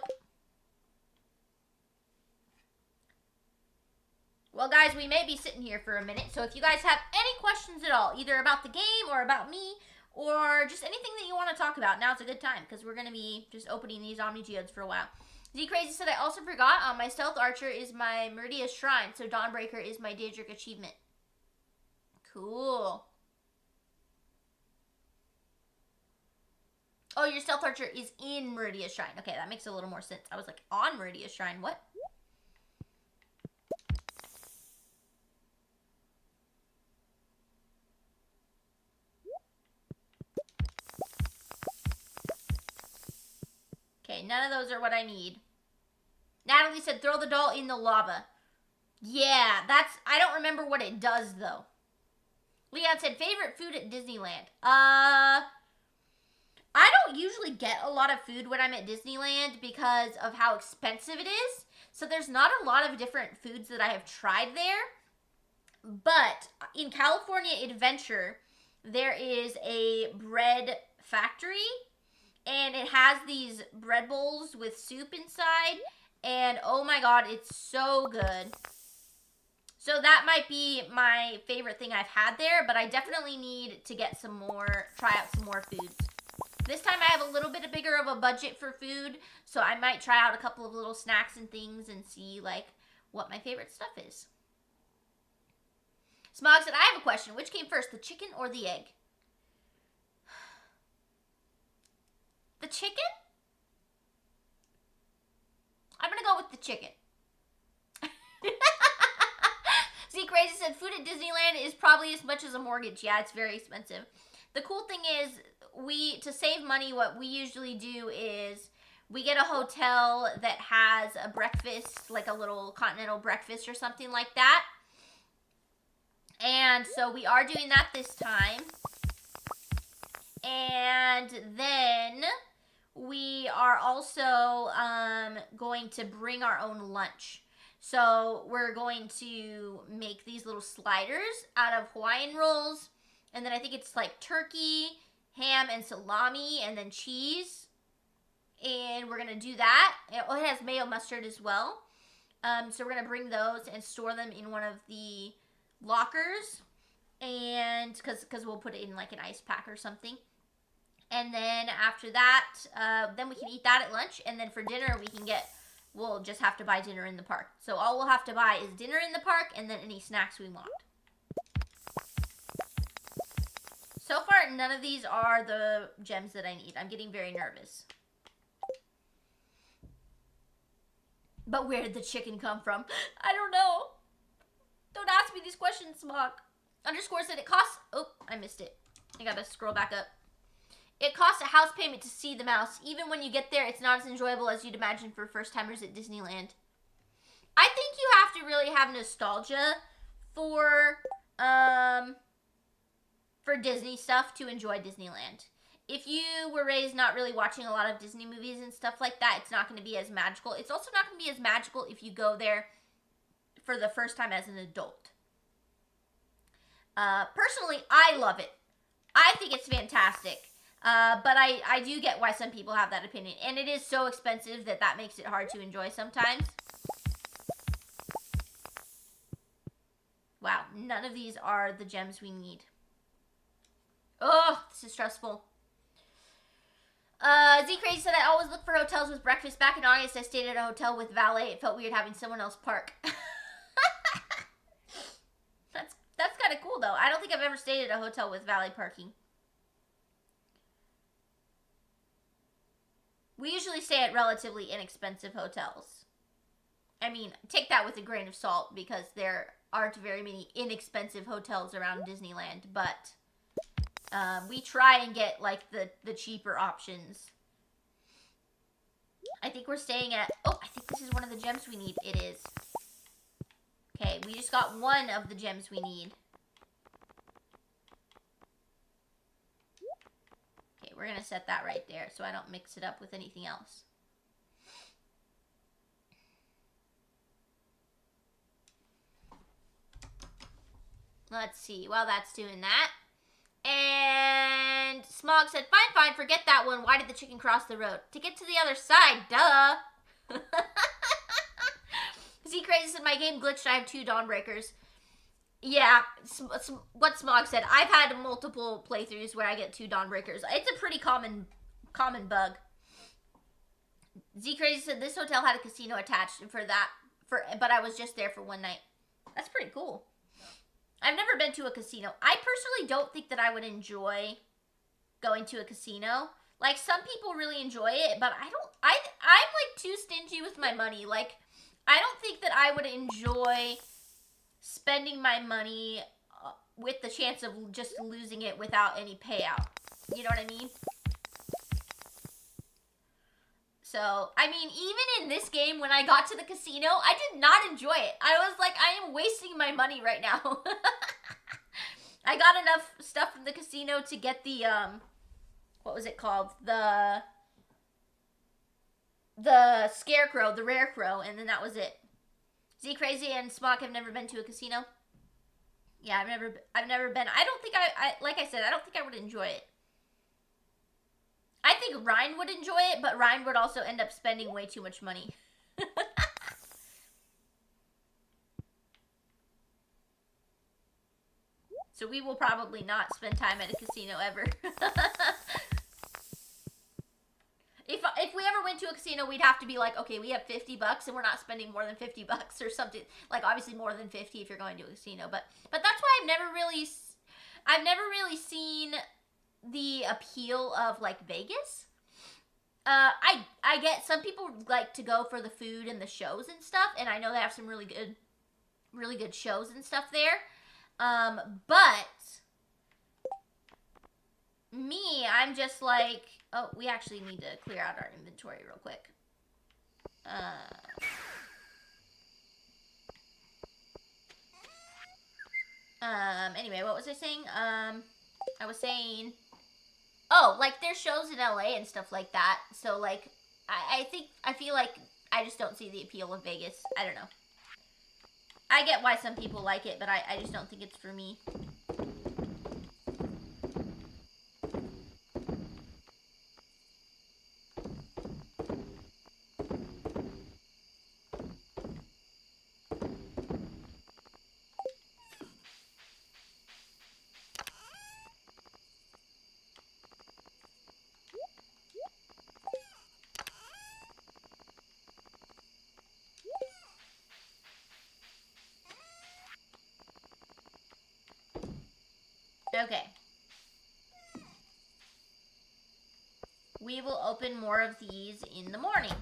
Well, guys, we may be sitting here for a minute, so if you guys have any questions at all, either about the game or about me, or just anything that you want to talk about, now's a good time, because we're going to be just opening these Omni Geodes for a while. Z Crazy said, I also forgot, my Stealth Archer is my Meridia's Shrine, so Dawnbreaker is my Daedric achievement. Cool. Oh, your Stealth Archer is in Meridia's Shrine. Okay, that makes a little more sense. I was like, on Meridia's Shrine, what? Okay, none of those are what I need. Natalie said, throw the doll in the lava. Yeah, I don't remember what it does, though. Leon said, favorite food at Disneyland? I don't usually get a lot of food when I'm at Disneyland because of how expensive it is. So there's not a lot of different foods that I have tried there. But in California Adventure, there is a bread factory. And it has these bread bowls with soup inside. And oh my god, it's so good. So that might be my favorite thing I've had there. But I definitely need to get some more, try out some more foods. This time I have a little bit bigger of a budget for food. So I might try out a couple of little snacks and things and see like what my favorite stuff is. Smog said, I have a question. Which came first, the chicken or the egg? The chicken? I'm going to go with the chicken. See, Crazy said, food at Disneyland is probably as much as a mortgage. Yeah, it's very expensive. The cool thing is, to save money, what we usually do is we get a hotel that has a breakfast, like a little continental breakfast or something like that. And so we are doing that this time. And then we are also going to bring our own lunch. So we're going to make these little sliders out of Hawaiian rolls. And then I think it's like turkey, ham, and salami, and then cheese. And we're going to do that. It has mayo mustard as well. So we're gonna bring those and store them in one of the lockers, and because we'll put it in like an ice pack or something. And then after that, then we can eat that at lunch, and then for dinner we'll just have to buy dinner in the park. So all we'll have to buy is dinner in the park and then any snacks we want. So far, none of these are the gems that I need. I'm getting very nervous. But where did the chicken come from? I don't know. Don't ask me these questions, Smog. Underscore said it costs... Oh, I missed it. I gotta scroll back up. It costs a house payment to see the mouse. Even when you get there, it's not as enjoyable as you'd imagine for first-timers at Disneyland. I think you have to really have nostalgia for Disney stuff to enjoy Disneyland. If you were raised not really watching a lot of Disney movies and stuff like that, it's not going to be as magical. It's also not going to be as magical if you go there for the first time as an adult. Personally, I love it. I think it's fantastic. But I do get why some people have that opinion. And it is so expensive that makes it hard to enjoy sometimes. Wow, none of these are the gems we need. Oh, this is stressful. Z Crazy said, I always look for hotels with breakfast. Back in August, I stayed at a hotel with valet. It felt weird having someone else park. That's kind of cool, though. I don't think I've ever stayed at a hotel with valet parking. We usually stay at relatively inexpensive hotels. I mean, take that with a grain of salt because there aren't very many inexpensive hotels around Disneyland, but we try and get like the cheaper options. I think we're staying at... Oh, I think this is one of the gems we need. It is. Okay, we just got one of the gems we need. Okay, we're going to set that right there so I don't mix it up with anything else. Let's see. While that's doing that. And Smog said, fine, forget that one. Why did the chicken cross the road? To get to the other side, duh. Z Crazy said, my game glitched. I have 2 Dawnbreakers. Yeah, what Smog said. I've had multiple playthroughs where I get 2 Dawnbreakers. It's a pretty common bug. Z Crazy said, this hotel had a casino attached but I was just there for one night. That's pretty cool. I've never been to a casino. I personally don't think that I would enjoy going to a casino. Like, some people really enjoy it, but I'm like too stingy with my money. Like, I don't think that I would enjoy spending my money with the chance of just losing it without any payout. You know what I mean? So, I mean, even in this game, when I got to the casino, I did not enjoy it. I was like, I am wasting my money right now. I got enough stuff from the casino to get the, what was it called? The scarecrow, the rare crow, and then that was it. Z Crazy and Smock have never been to a casino. Yeah, I've never been. I don't think like I said, I don't think I would enjoy it. I think Ryan would enjoy it, but Ryan would also end up spending way too much money. So we will probably not spend time at a casino ever. If we ever went to a casino, we'd have to be like, okay, we have $50 and we're not spending more than $50 or something. Like, obviously more than 50 if you're going to a casino, but that's why I've never really seen the appeal of like Vegas. I get some people like to go for the food and the shows and stuff, and I know they have some really good shows and stuff there. But me, I'm just like, oh, we actually need to clear out our inventory real quick. Anyway, what was I saying? I was saying, oh, like there's shows in LA and stuff like that. So like, I feel like I just don't see the appeal of Vegas. I don't know. I get why some people like it, but I just don't think it's for me. Okay. We will open more of these in the morning.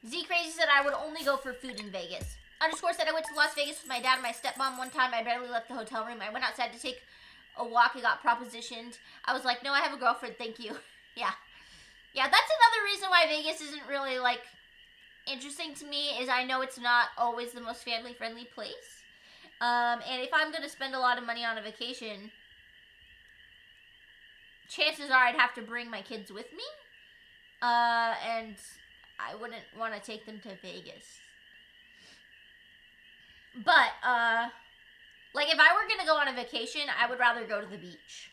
Z Crazy said I would only go for food in Vegas. Underscore said I went to Las Vegas with my dad and my stepmom one time. I barely left the hotel room. I went outside to take a walk. I got propositioned. I was like, no, I have a girlfriend. Thank you. Yeah. Yeah, that's another reason why Vegas isn't really, like, interesting to me, is I know it's not always the most family-friendly place. And if I'm going to spend a lot of money on a vacation, chances are I'd have to bring my kids with me. And I wouldn't want to take them to Vegas. But, like, if I were going to go on a vacation, I would rather go to the beach.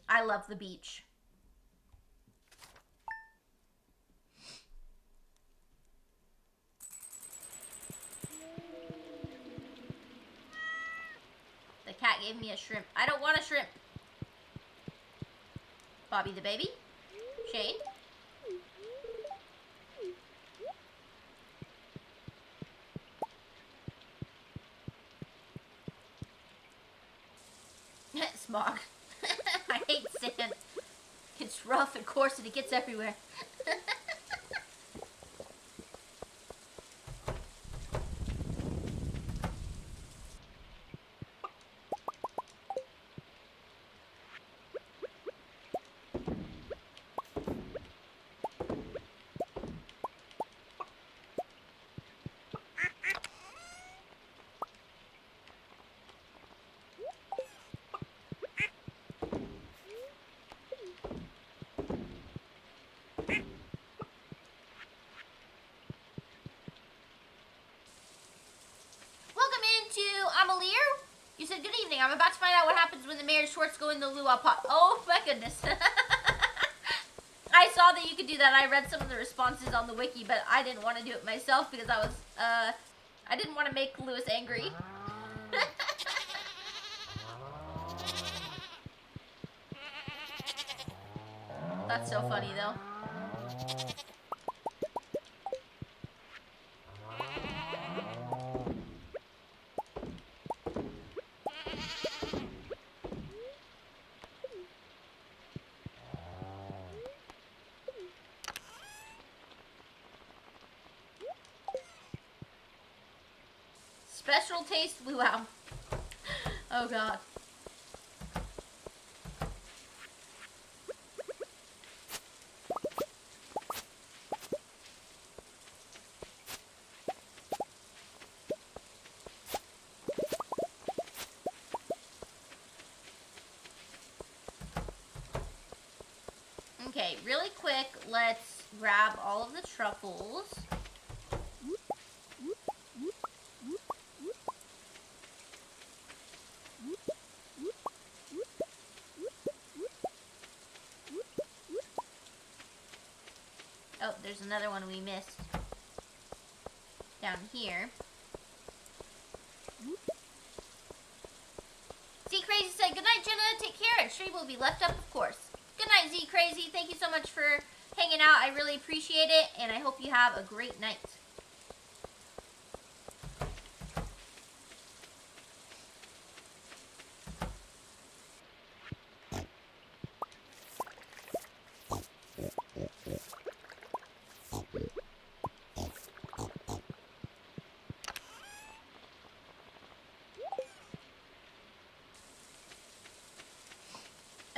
I love the beach. The cat gave me a shrimp. I don't want a shrimp. Bobby the baby. Shane. Smog. I hate sand. It's rough and coarse and it gets everywhere. You said, good evening. I'm about to find out what happens when the mayor's shorts go in the luau pot. Oh, my goodness. I saw that you could do that. I read some of the responses on the wiki, but I didn't want to do it myself because I was, I didn't want to make Lewis angry. That's so funny, though. Special taste luau. Oh, God. Okay, really quick, let's grab all of the truffles. Oh, there's another one we missed down here. Z Crazy said, good night, Jenna. Take care. Stream will be left up, of course. Good night, Z Crazy. Thank you so much for hanging out. I really appreciate it, and I hope you have a great night.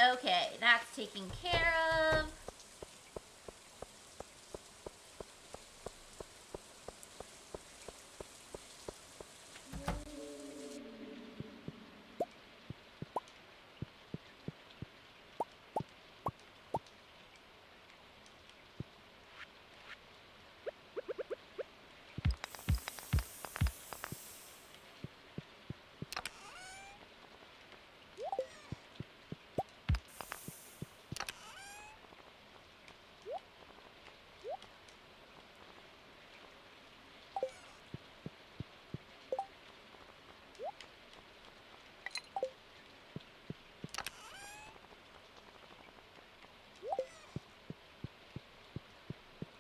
Okay, that's taken care of.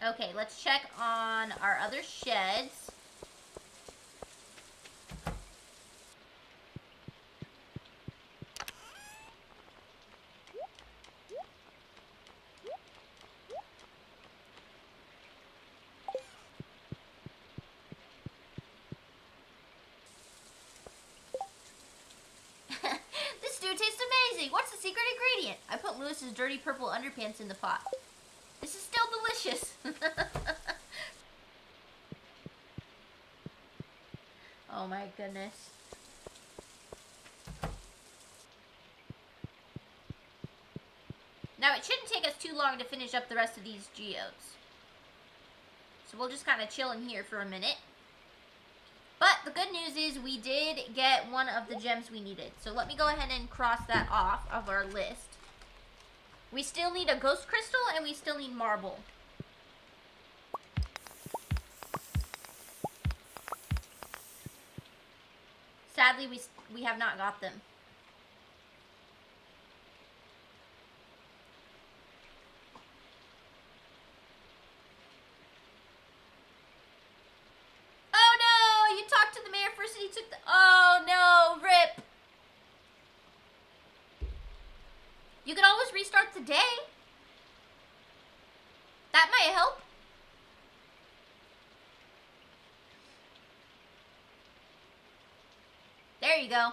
Okay, let's check on our other sheds. What's the secret ingredient? I put Lewis's dirty purple underpants in the pot. This is still delicious. Oh my goodness. Now it shouldn't take us too long to finish up the rest of these geodes. So we'll just kind of chill in here for a minute. But the good news is we did get one of the gems we needed. So let me go ahead and cross that off of our list. We still need a ghost crystal and we still need marble. Sadly, we have not got them. Oh no! You talked to the mayor first and he took the... Oh no! Rip! You can always restart the day. That might help. There you go.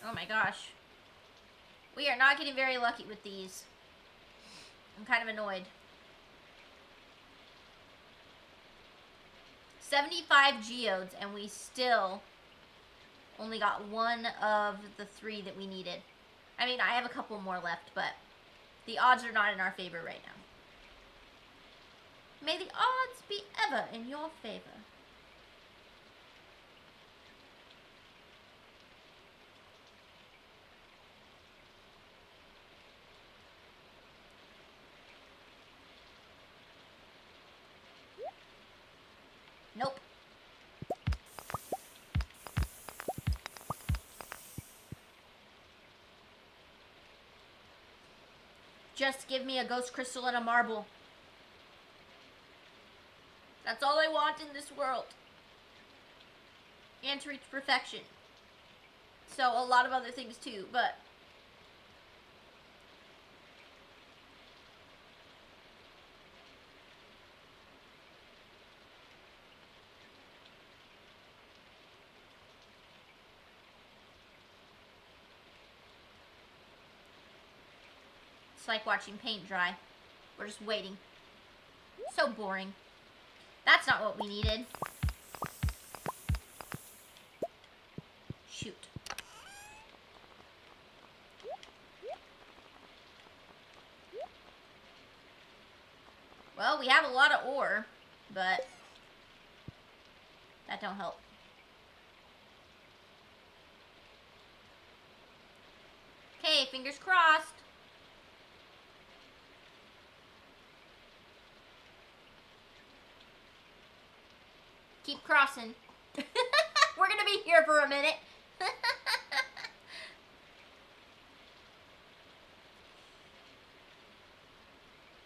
Oh my gosh. We are not getting very lucky with these. I'm kind of annoyed. 75 geodes and we still only got one of the 3 that we needed. I mean, I have a couple more left, but the odds are not in our favor right now. May the odds be ever in your favor. Nope. Just give me a ghost crystal and a marble. That's all I want in this world. And to reach perfection. So a lot of other things too, but... It's like watching paint dry. We're just waiting. So boring. That's not what we needed. Shoot. Well, we have a lot of ore, but that don't help. Okay, fingers crossed. Keep crossing. We're gonna be here for a minute.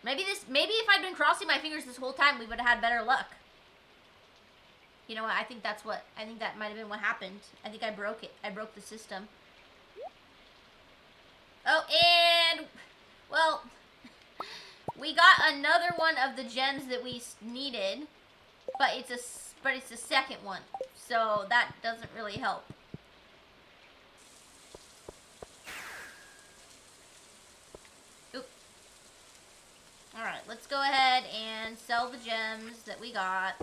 Maybe if I'd been crossing my fingers this whole time, we would have had better luck. You know what? I think that might have been what happened. I think I broke it. I broke the system. Oh, and well, we got another one of the gems that we needed, but it's the second one, so that doesn't really help. Oop. Alright, let's go ahead and sell the gems that we got.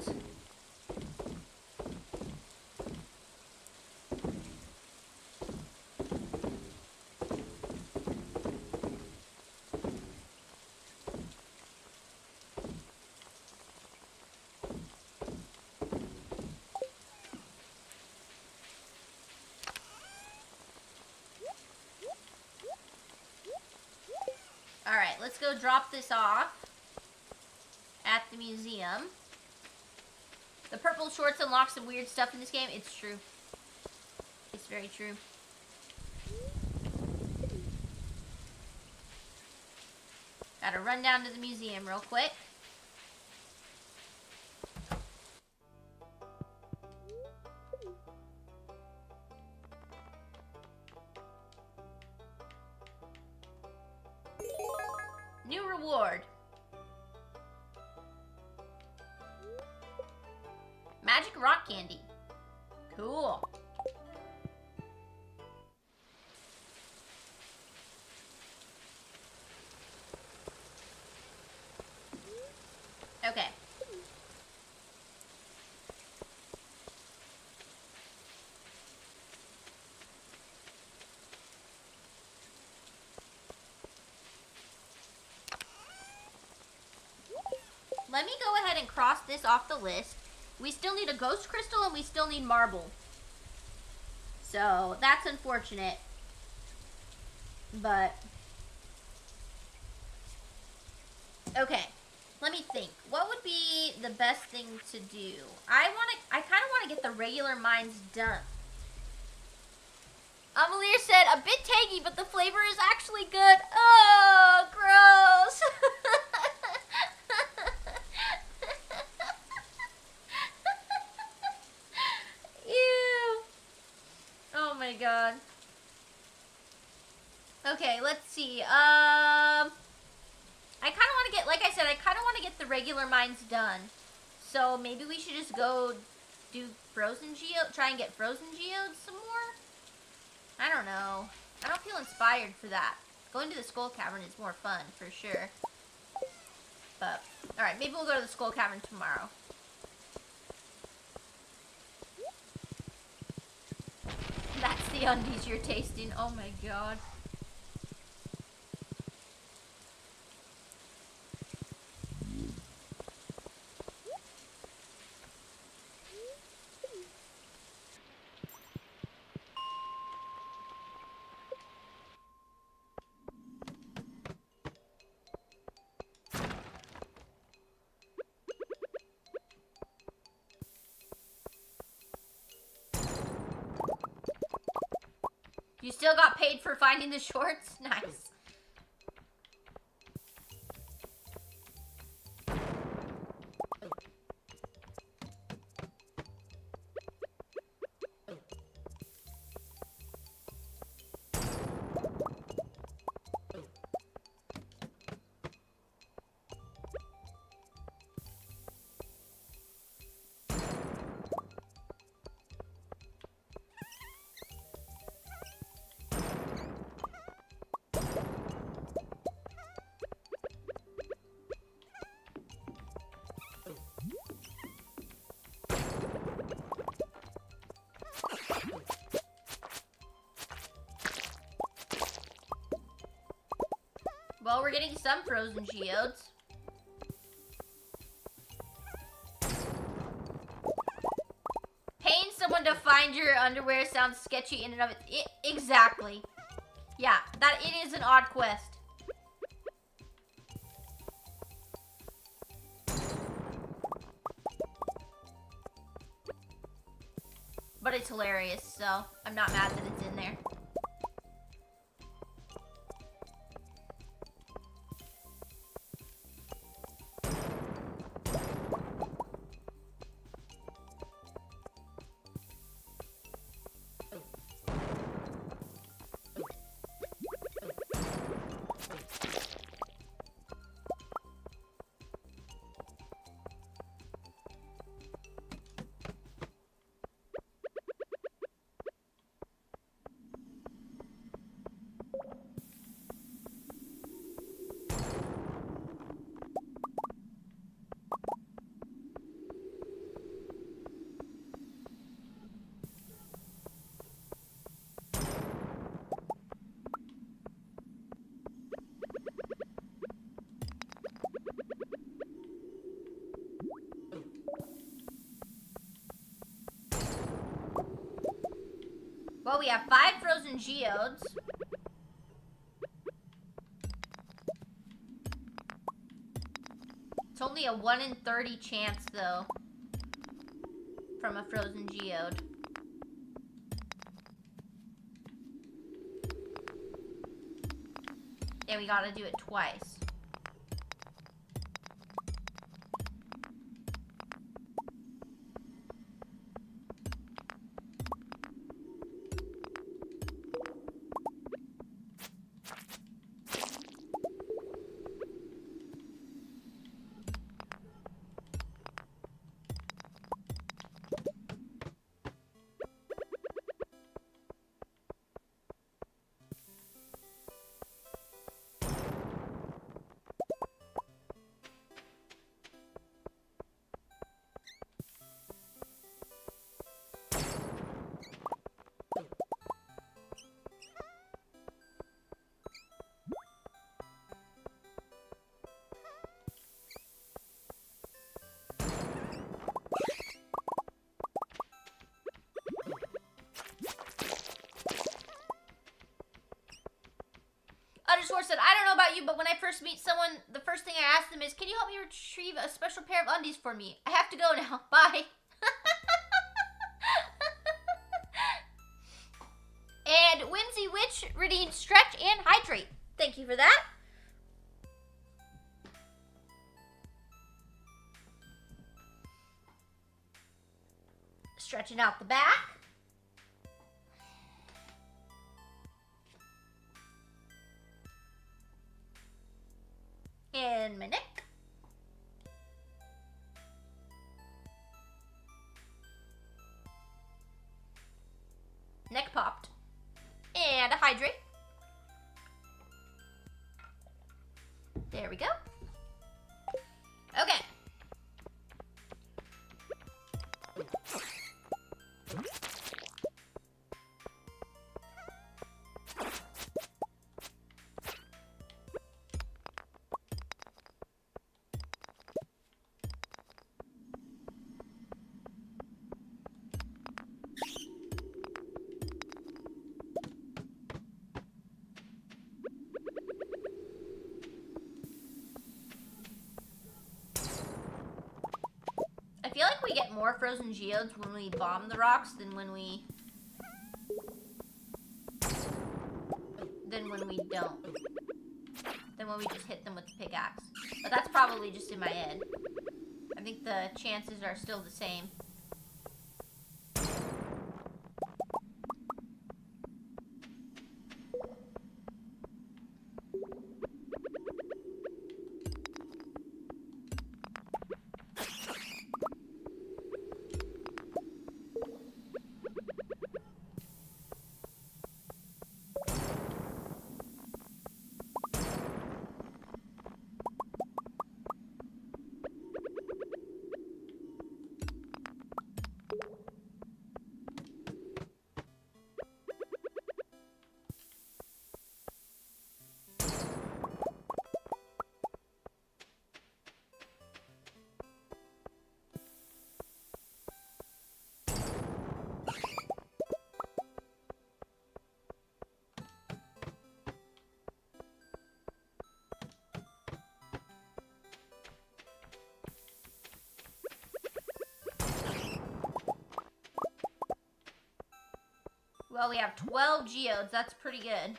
Alright, let's go drop this off at the museum. The purple shorts unlock some weird stuff in this game. It's true. It's very true. Gotta run down to the museum real quick. New reward. magic rock candy. Cool. Okay. Let me go ahead and cross this off the list. We still need a ghost crystal and we still need marble. So, that's unfortunate. But, okay. Let me think. What would be the best thing to do? I kind of want to get the regular mines done. Amalir said, a bit tangy, but the flavor is actually good. Oh, gross. Ew. Oh my god. Okay, let's see. I kind of want to get, like I said, I kind of want to get the regular mines done. So maybe we should just go do frozen geode, try and get frozen geodes some more? I don't know. I don't feel inspired for that. Going to the Skull Cavern is more fun, for sure. But, alright, maybe we'll go to the Skull Cavern tomorrow. That's the undies you're tasting. Oh my god. You still got paid for finding the shorts? Nice. Well, we're getting some frozen geodes. Paying someone to find your underwear sounds sketchy in and of it. Exactly. Yeah, that it is an odd quest. But it's hilarious, so I'm not mad that it's in there. Well, we have 5 frozen geodes. It's only a 1 in 30 chance, though, from a frozen geode. Yeah, we gotta do it twice. Thor said, I don't know about you, but when I first meet someone, the first thing I ask them is, can you help me retrieve a special pair of undies for me? I have to go now. Bye. And Whimsy Witch redeemed stretch and hydrate. Thank you for that. Stretching out the back. And my neck. Neck popped. And a hydrate. There we go. Okay. I feel like we get more frozen geodes when we bomb the rocks than when we don't. Than when we just hit them with the pickaxe. But that's probably just in my head. I think the chances are still the same. Well, we have 12 geodes. That's pretty good.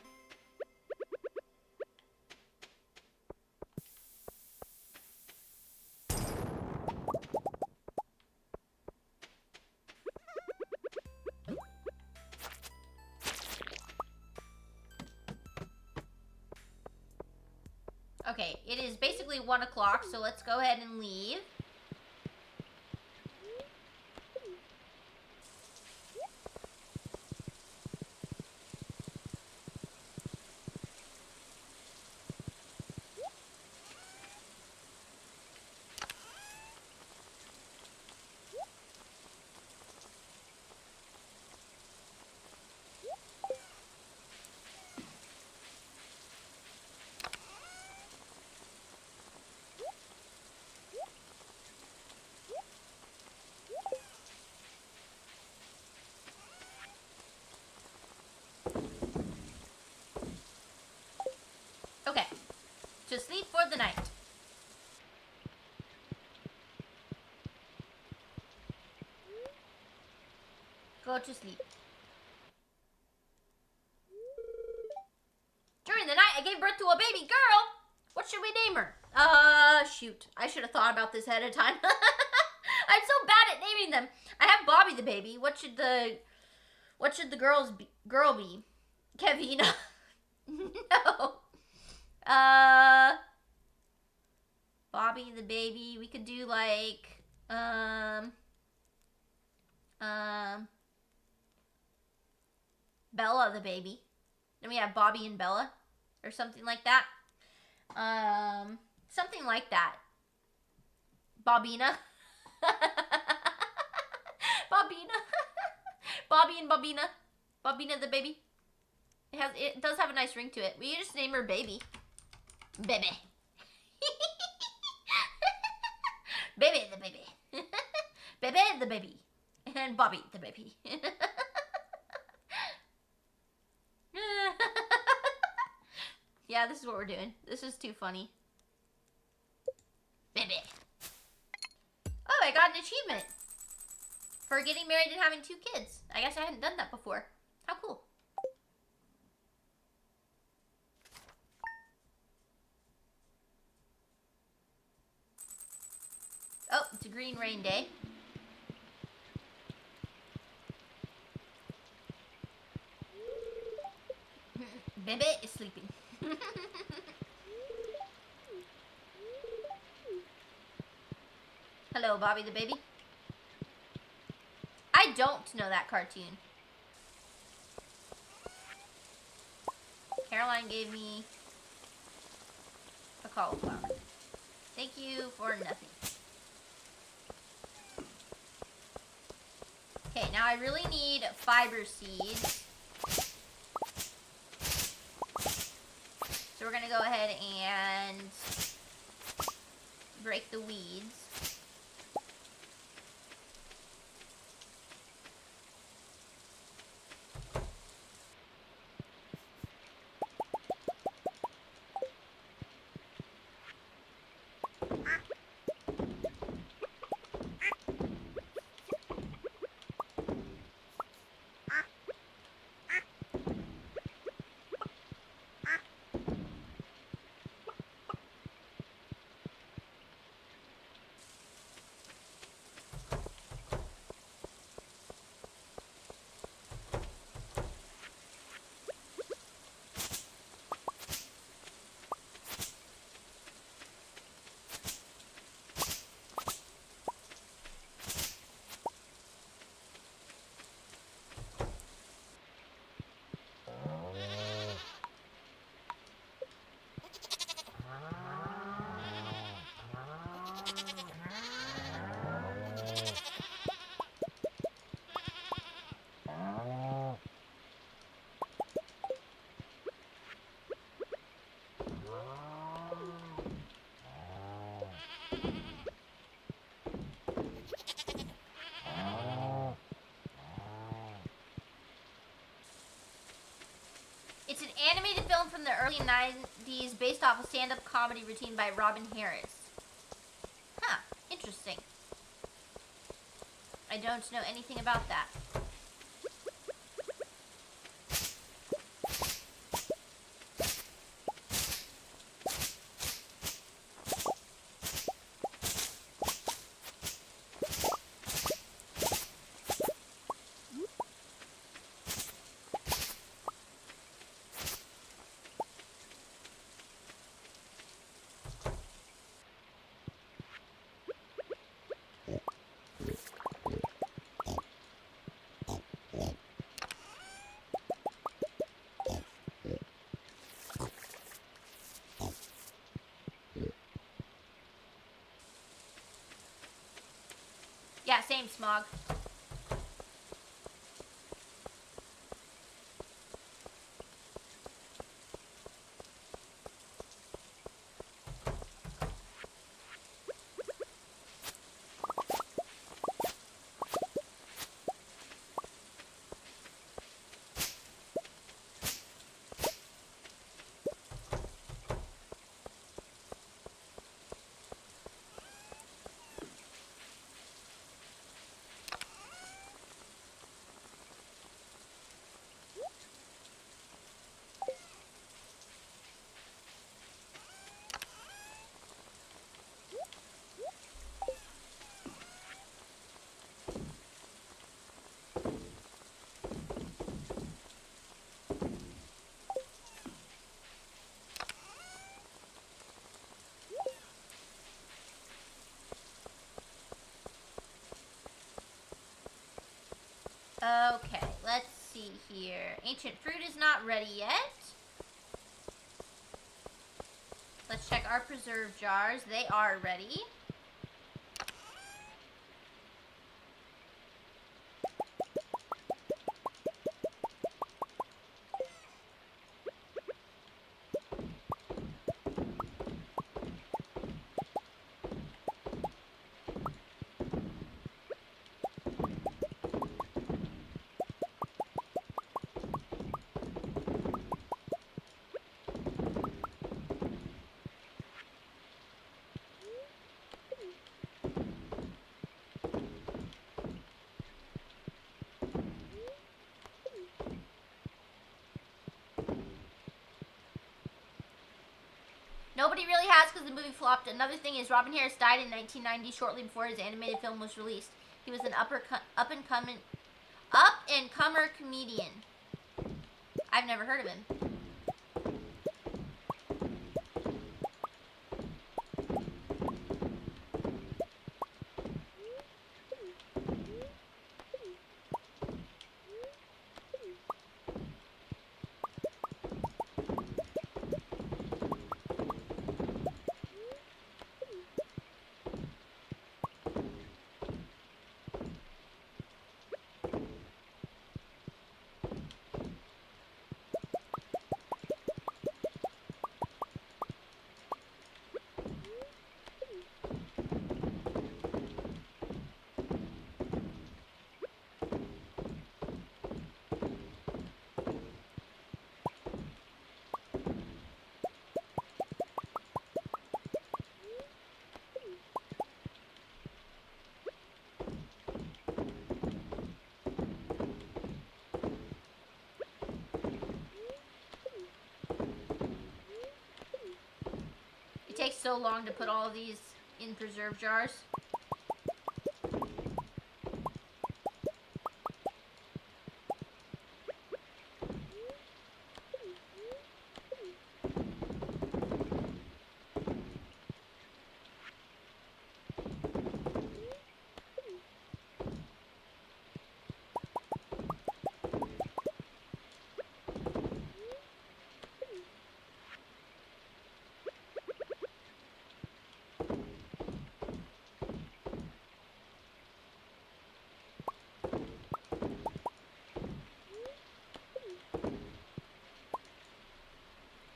Okay, it is basically 1 o'clock, so let's go ahead and leave. Okay, to sleep for the night. Go to sleep. During the night, I gave birth to a baby girl. What should we name her? Shoot. I should have thought about this ahead of time. I'm so bad at naming them. I have Bobby the baby. What should the girl be? Kevina. No. Bobby the baby. We could do like, Bella the baby. Then we have Bobby and Bella, or something like that. Something like that. Bobina. Bobina. Bobby and Bobina. Bobina the baby. It does have a nice ring to it. We just name her Baby. Baby. Baby the baby. Baby the baby. And Bobby the baby. Yeah, this is what we're doing. This is too funny. Baby. Oh, I got an achievement for getting married and having 2 kids. I guess I hadn't done that before. How cool. Oh, it's a green rain day. Bebe is sleeping. Hello, Bobby the baby. I don't know that cartoon. Caroline gave me a cauliflower. Thank you for nothing. Okay, now I really need fiber seeds. So we're gonna go ahead and break the weeds. It's an animated film from the early 90s based off a stand-up comedy routine by Robin Harris. Huh, interesting. I don't know anything about that. Yeah, same, Smog. Okay, let's see here. Ancient fruit is not ready yet. Let's check our preserve jars. They are ready. nobody really has because the movie flopped. Another thing is Robin Harris died in 1990, shortly before his animated film was released. He was an up-and-comer comedian. I've never heard of him. It takes so long to put all of these in preserve jars.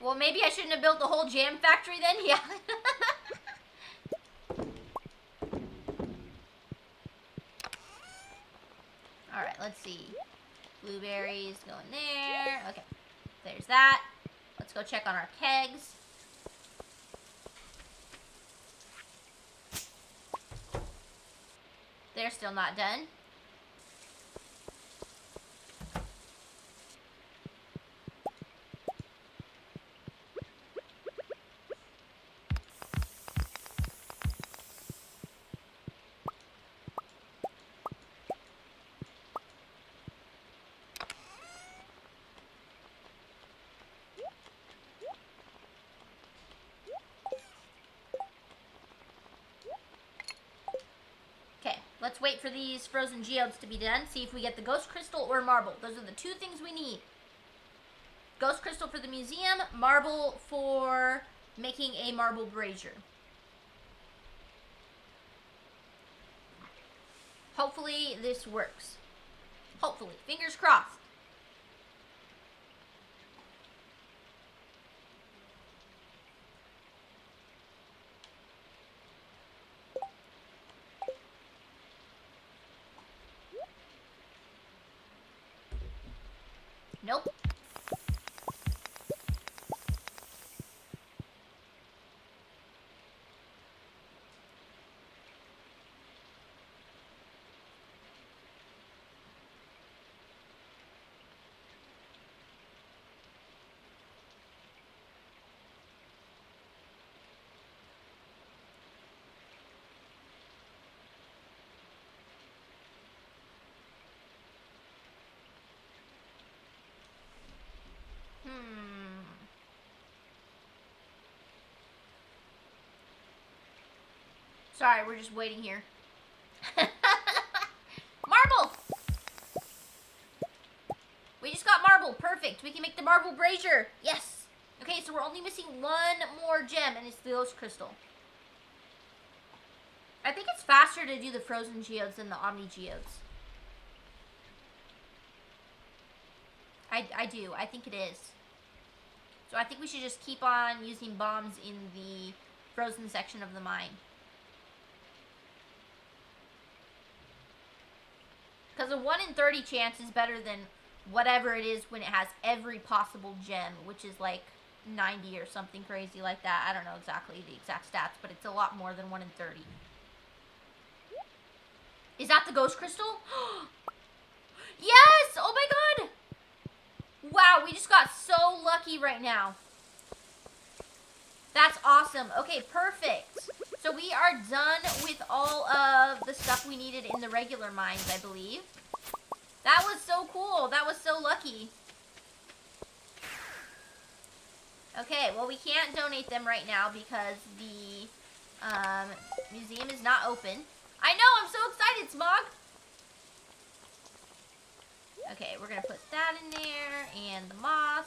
Well, maybe I shouldn't have built the whole jam factory then? Yeah. Alright, let's see. Blueberries go in there. Okay, there's that. Let's go check on our kegs. They're still not done. Let's wait for these frozen geodes to be done. See if we get the ghost crystal or marble. Those are the two things we need. Ghost crystal for the museum, marble for making a marble brazier. Hopefully this works. Hopefully. Fingers crossed. Nope. Sorry, we're just waiting here. Marble! We just got marble. Perfect. We can make the marble brazier. Yes. Okay, so we're only missing one more gem, and it's the ghost crystal. I think it's faster to do the frozen geodes than the omni geodes. I do. I think it is. So I think we should just keep on using bombs in the frozen section of the mine. Because a 1 in 30 chance is better than whatever it is when it has every possible gem, which is like 90 or something crazy like that. I don't know exactly the exact stats, but it's a lot more than 1 in 30. Is that the ghost crystal? Yes! Oh my god! Wow, we just got so lucky right now. That's awesome. Okay, perfect. So we are done with all of the stuff we needed in the regular mines, I believe. That was so cool. That was so lucky. Okay, well, we can't donate them right now because the museum is not open. I know, I'm so excited, Smog. Okay, we're going to put that in there and the moss.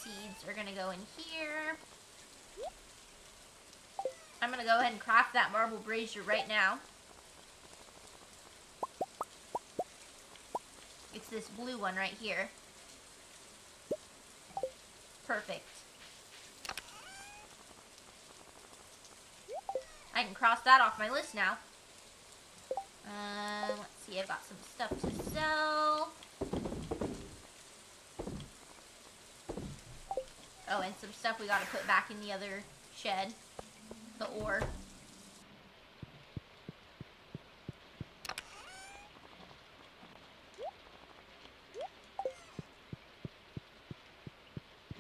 Seeds are going to go in here. I'm going to go ahead and craft that marble brazier right now. It's this blue one right here. Perfect. I can cross that off my list now. Let's see, I've got some stuff to sell. Oh, and some stuff we gotta put back in the other shed. The ore.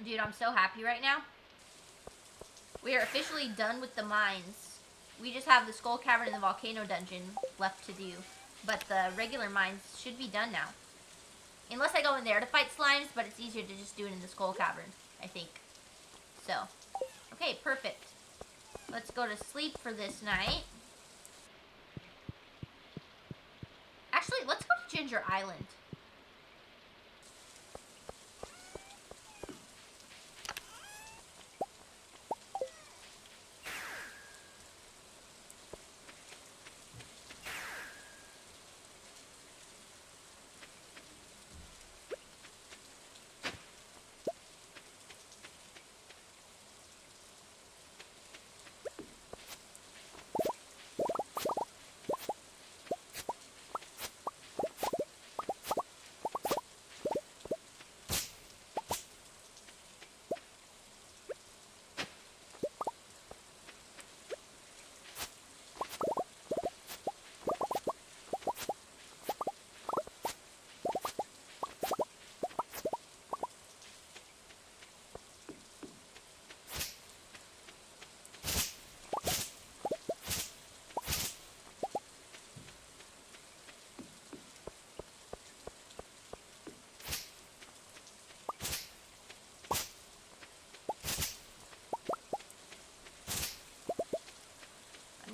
Dude, I'm so happy right now. We are officially done with the mines. We just have the Skull Cavern and the Volcano Dungeon left to do. But the regular mines should be done now. Unless I go in there to fight slimes, but it's easier to just do it in the Skull Cavern, I think. So, okay, perfect. Let's go to sleep for this night. Actually, let's go to Ginger Island.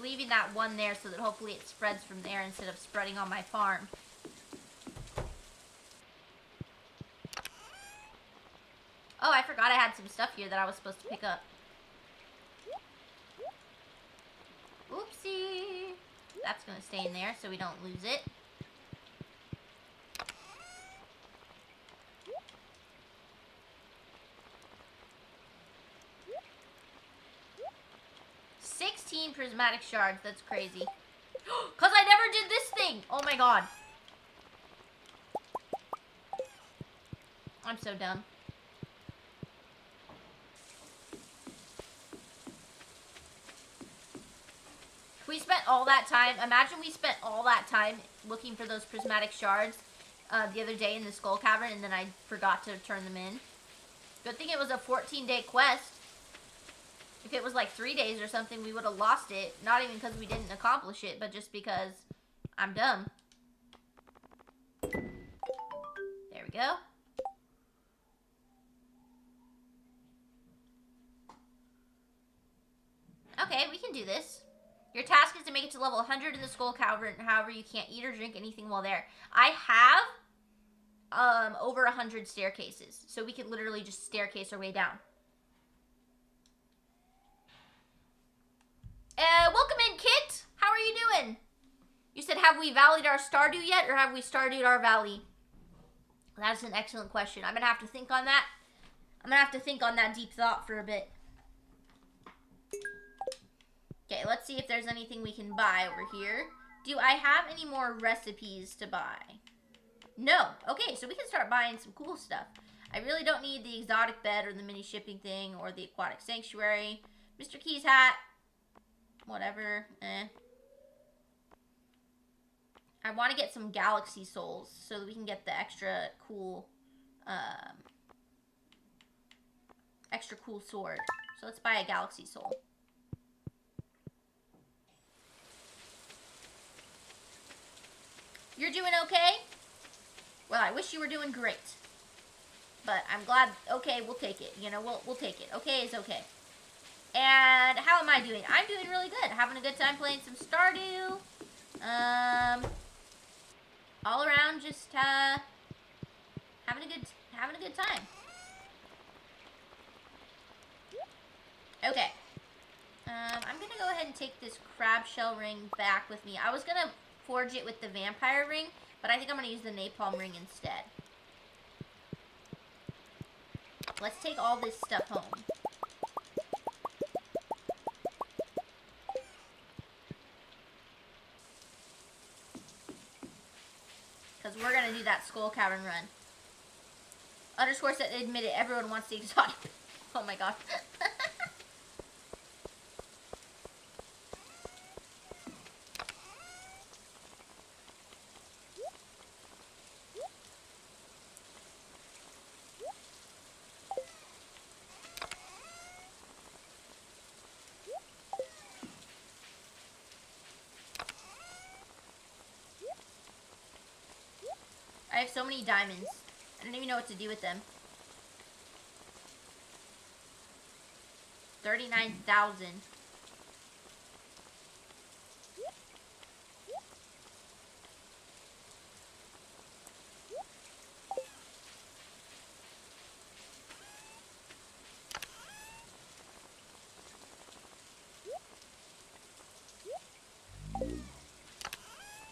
Leaving that one there so that hopefully it spreads from there instead of spreading on my farm. Oh, I forgot I had some stuff here that I was supposed to pick up. Oopsie. That's going to stay in there so we don't lose it. Prismatic shards. That's crazy. Because I never did this thing. Oh my god. I'm so dumb. We spent all that time. Imagine we spent all that time looking for those prismatic shards the other day in the Skull Cavern and then I forgot to turn them in. Good thing it was a 14-day quest. If it was like 3 days or something, we would have lost it. Not even because we didn't accomplish it, but just because I'm dumb. There we go. Okay, we can do this. Your task is to make it to level 100 in the Skull Cavern. However, you can't eat or drink anything while there. I have over 100 staircases. So we can literally just staircase our way down. Welcome in, Kit. How are you doing? You said, have we valleyed our Stardew yet, or have we Stardewed our valley? That's an excellent question. I'm going to have to think on that. I'm going to have to think on that deep thought for a bit. Okay, let's see if there's anything we can buy over here. Do I have any more recipes to buy? No. Okay, so we can start buying some cool stuff. I really don't need the exotic bed or the mini shipping thing or the aquatic sanctuary. Mr. Key's hat. Whatever. I want to get some galaxy souls so that we can get the extra cool extra cool sword. So let's buy a galaxy soul. You're doing okay? Well, I wish you were doing great. But I'm glad. Okay, we'll take it. You know, we'll take it. Okay is okay. And how am I doing? I'm doing really good. Having a good time playing some Stardew. All around, just having a good time. Okay. I'm gonna go ahead and take this crab shell ring back with me. I was gonna forge it with the vampire ring, but I think I'm gonna use the napalm ring instead. Let's take all this stuff home. Because we're going to do that skull cavern run. Underscore said, admit it, everyone wants the exotic. Oh my god. I have so many diamonds. I don't even know what to do with them. 39,000.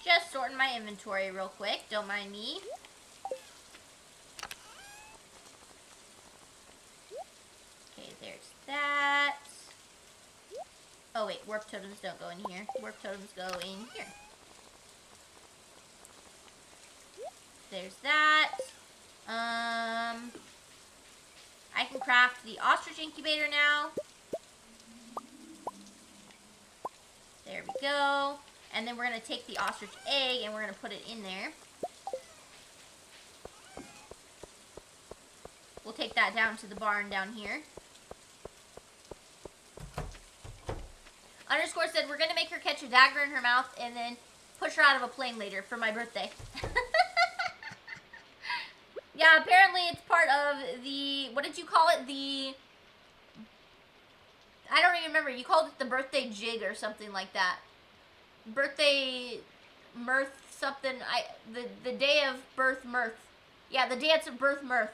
Just sorting my inventory real quick. Don't mind me. Okay, there's that. Oh wait, warp totems don't go in here. Warp totems go in here. There's that. I can craft the ostrich incubator now. There we go. And then we're going to take the ostrich egg and we're going to put it in there. We'll take that down to the barn down here. Underscore said, we're going to make her catch a dagger in her mouth and then push her out of a plane later for my birthday. Yeah, apparently it's part of the, what did you call it? I don't even remember. You called it the birthday jig or something like that. Birthday mirth something. The day of birth mirth. Yeah, the dance of birth mirth.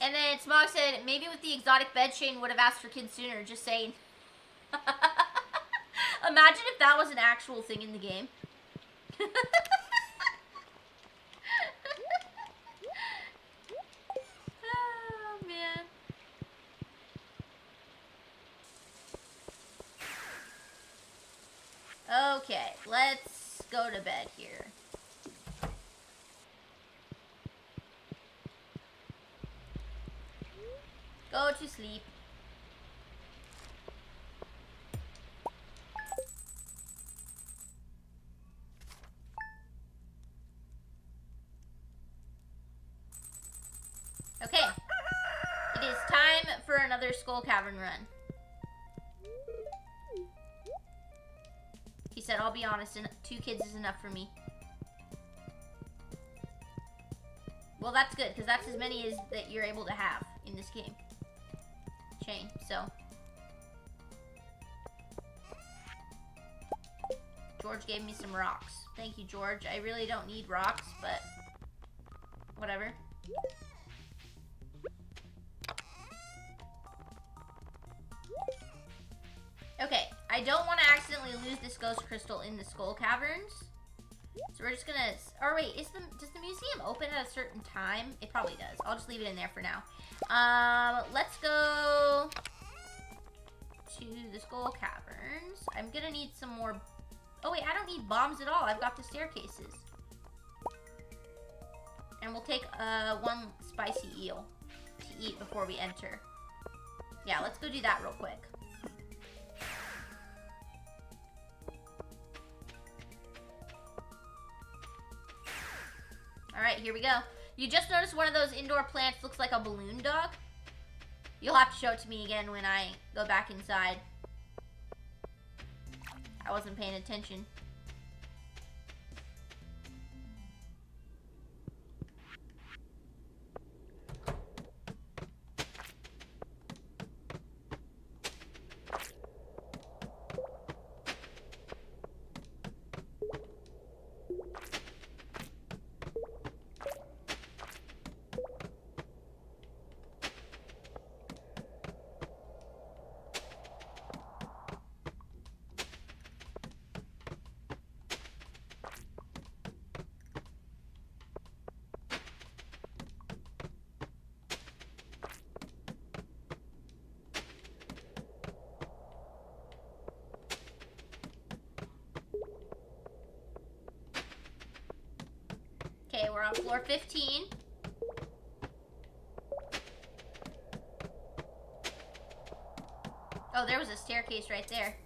And then Smog said, maybe with the exotic bed Shane would have asked for kids sooner, just saying. Imagine if that was an actual thing in the game. Oh, man. Okay, let's go to bed here. Go to sleep. Okay. It is time for another skull cavern run. He said, I'll be honest, 2 kids is enough for me. Well, that's good, because that's as many as that you're able to have in this game. Shane, so. George gave me some rocks. Thank you, George. I really don't need rocks, but whatever. Okay, I don't want to accidentally lose this ghost crystal in the skull caverns. So we're just gonna, or wait, does the museum open at a certain time? It probably does. I'll just leave it in there for now. Let's go to the skull caverns. I'm gonna need some more Oh wait, I don't need bombs at all. I've got the staircases. And we'll take one spicy eel to eat before we enter. Yeah, let's go do that real quick. Alright, here we go. You just noticed one of those indoor plants looks like a balloon dog? You'll have to show it to me again when I go back inside. I wasn't paying attention. Okay, we're on floor 15. Oh, there was a staircase right there.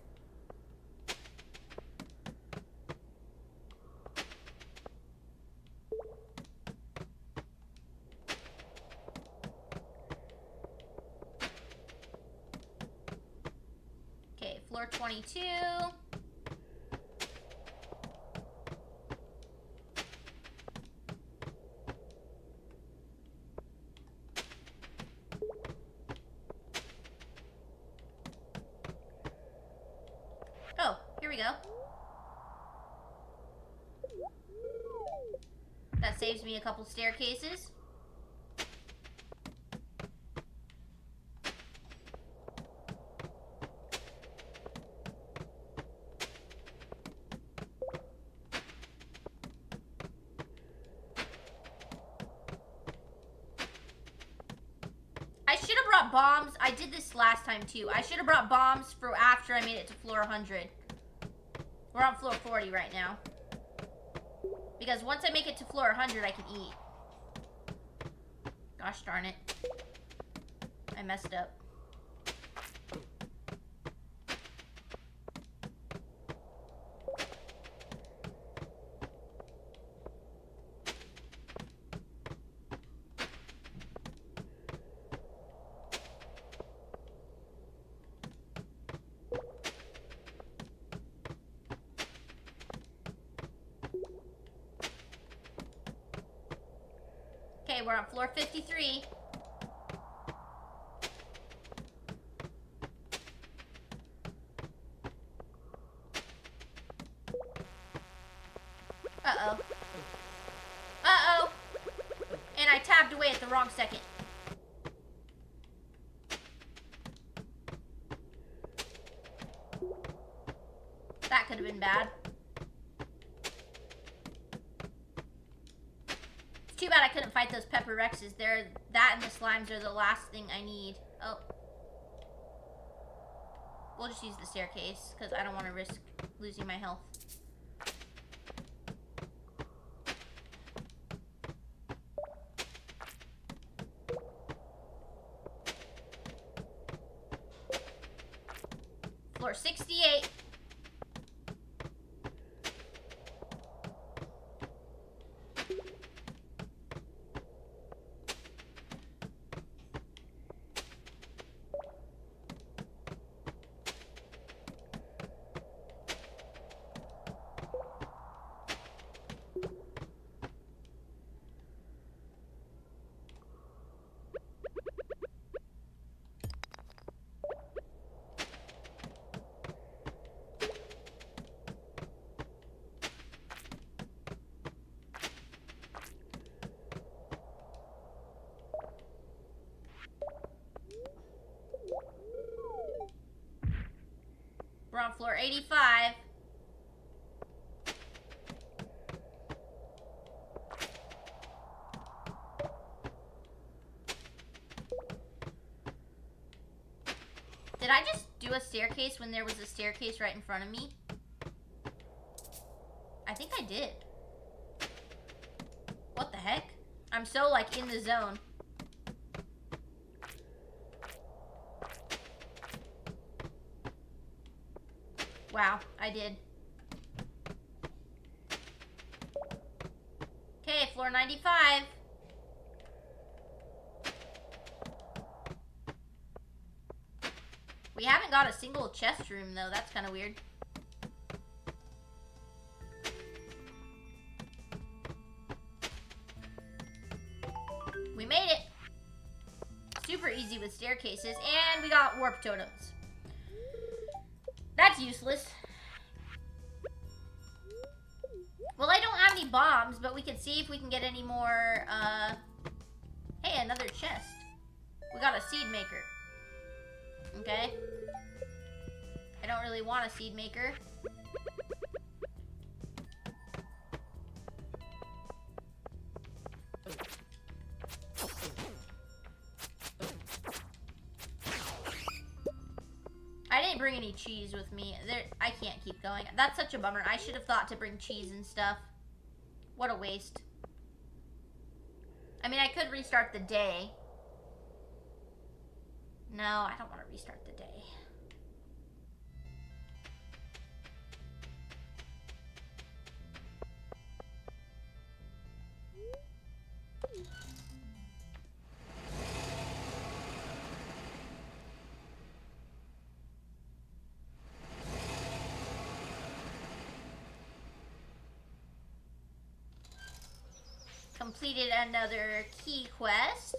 Okay, floor 22. Oh, here we go. That saves me a couple staircases. I should have brought bombs. I did this last time too. I should have brought bombs for after I made it to floor 100. We're on floor 40 right now. Because once I make it to floor 100, I can eat. Gosh darn it. I messed up. Okay, we're on floor 53. Uh-oh. Uh-oh. And I tabbed away at the wrong second. That could have been bad. It's too bad I couldn't fight those pepper rexes. That and the slimes are the last thing I need. Oh. We'll just use the staircase because I don't want to risk losing my health. Floor 68. We're on floor 85. Did I just do a staircase when there was a staircase right in front of me? I think I did. What the heck? I'm so, like, in the zone. Wow, I did. Okay, floor 95. We haven't got a single chest room, though. That's kind of weird. We made it. Super easy with staircases. And we got warp totems. That's useless. Well, I don't have any bombs, but we can see if we can get any more, Hey, another chest. We got a seed maker. Okay. I don't really want a seed maker. I didn't bring any cheese with me. I can't keep going. That's such a bummer. I should have thought to bring cheese and stuff. What a waste. I mean, I could restart the day. No, I don't want to restart the day. Completed another key quest.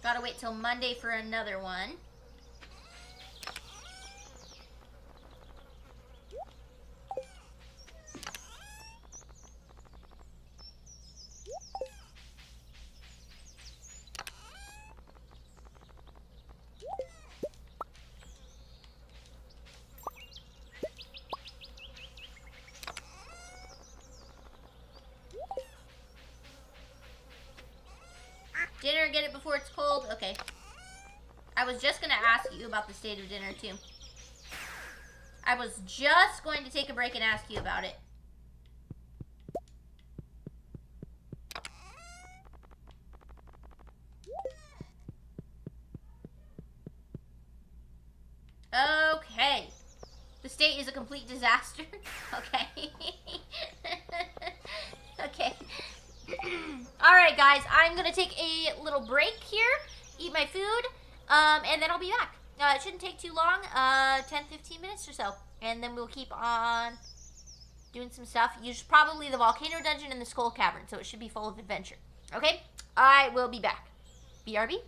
Gotta wait till Monday for another one. Dinner, get it before it's cold? Okay. I was just gonna ask you about the state of dinner, too. I was just going to take a break and ask you about it. Okay. The state is a complete disaster. Okay. Okay. Alright, guys. I'm going to take a little break here. Eat my food. And then I'll be back. It shouldn't take too long. 10-15 minutes or so. And then we'll keep on doing some stuff. Use probably the volcano dungeon and the skull cavern. So it should be full of adventure. Okay? I will be back. BRB.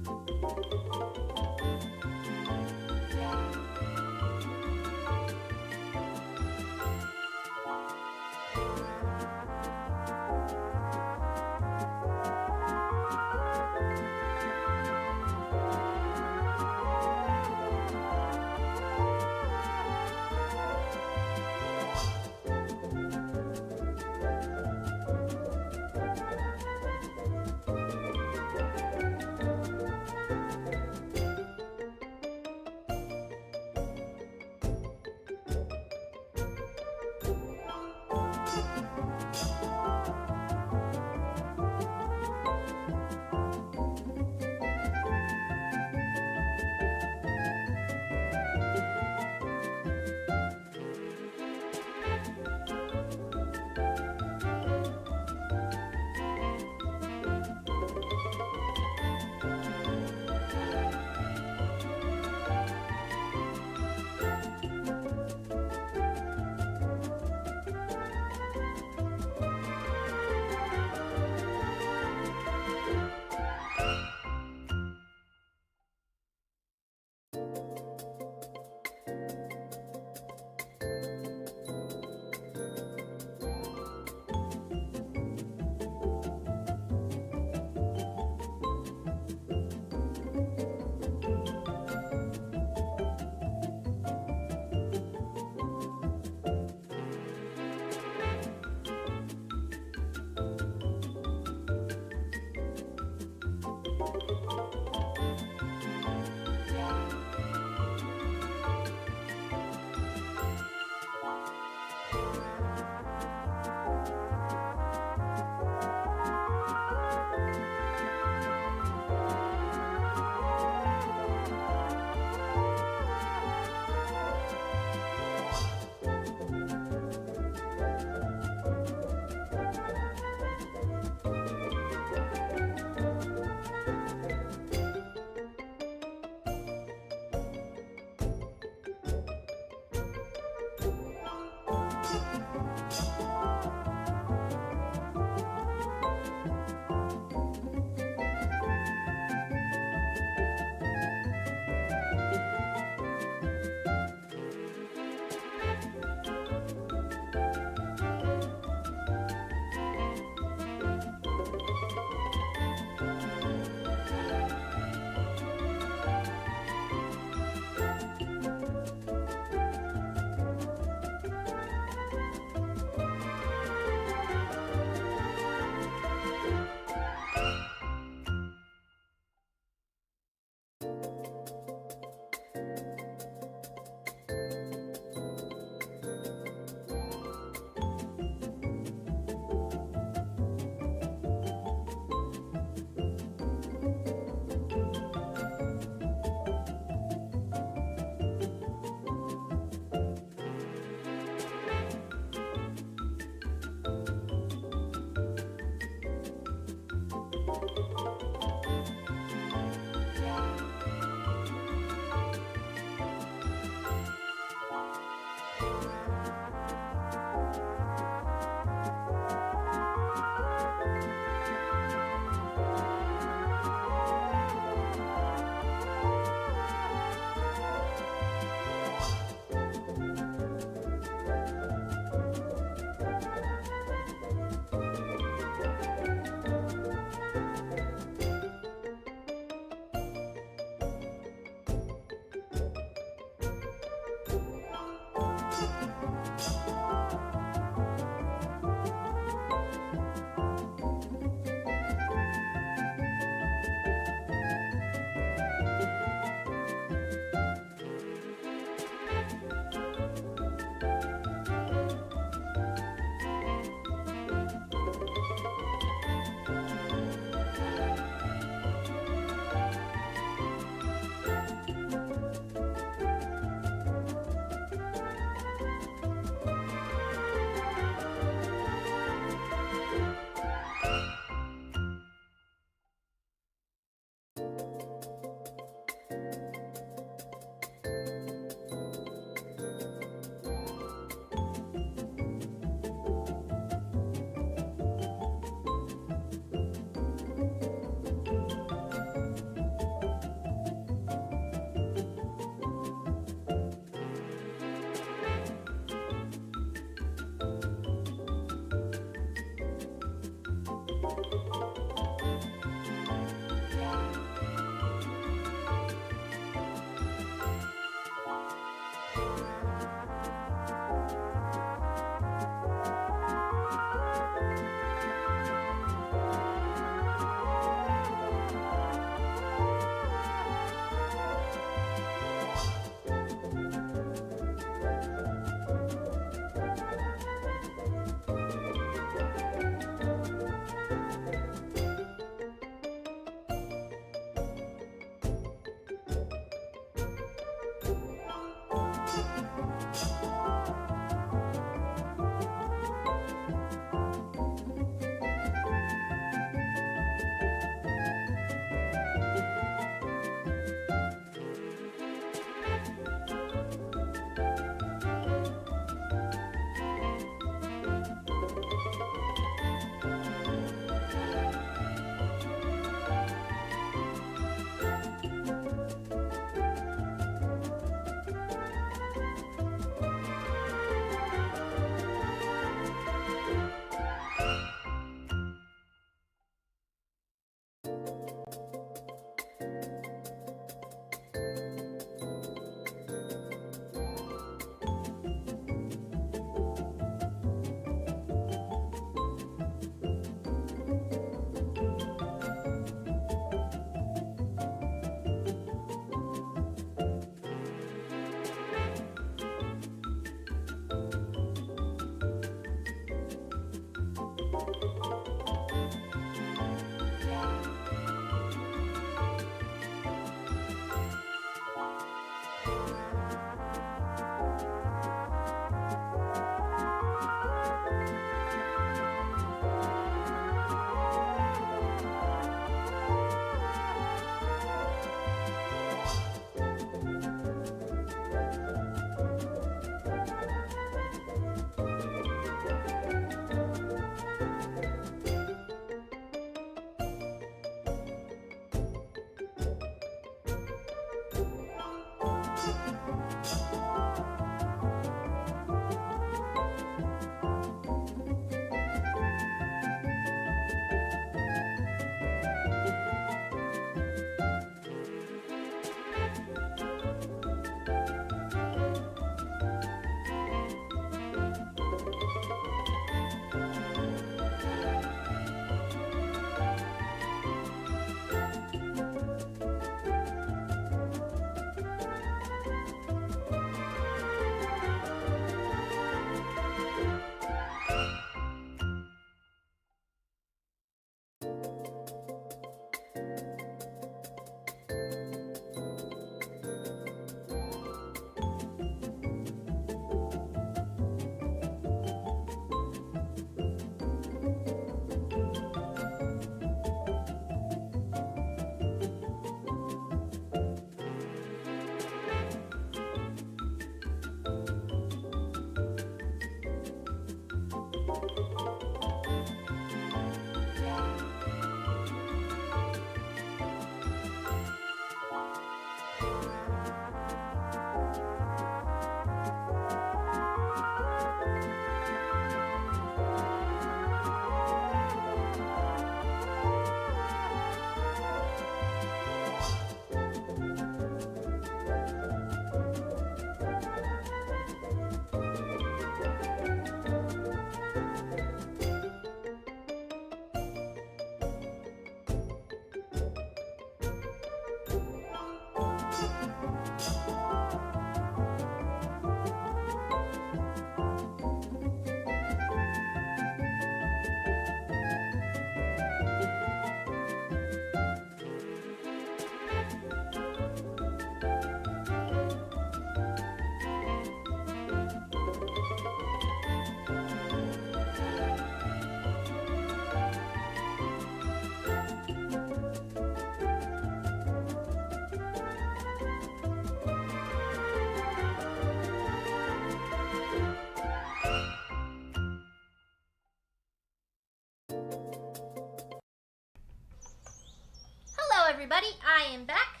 everybody. I am back.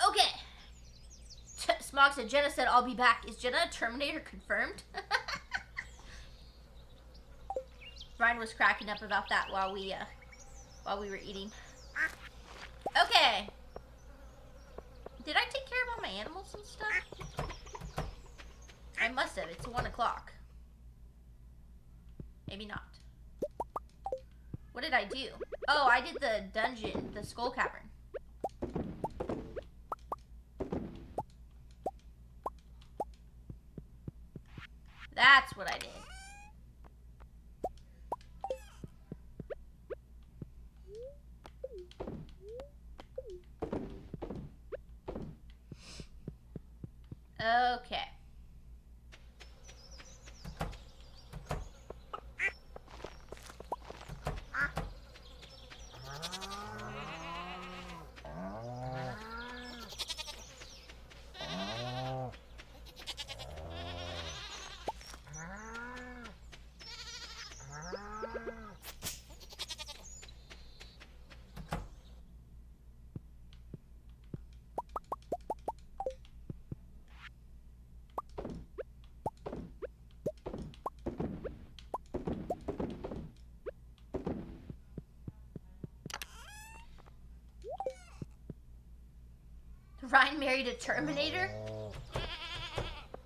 Okay. Smog said, Jenna said, I'll be back. Is Jenna a Terminator confirmed? Ryan was cracking up about that while we were eating. Okay. Did I take care of all my animals and stuff? I must have. It's 1 o'clock. Maybe not. What did I do? Oh, I did the dungeon, the skull cavern. That's what I did. Okay. Ryan married a Terminator?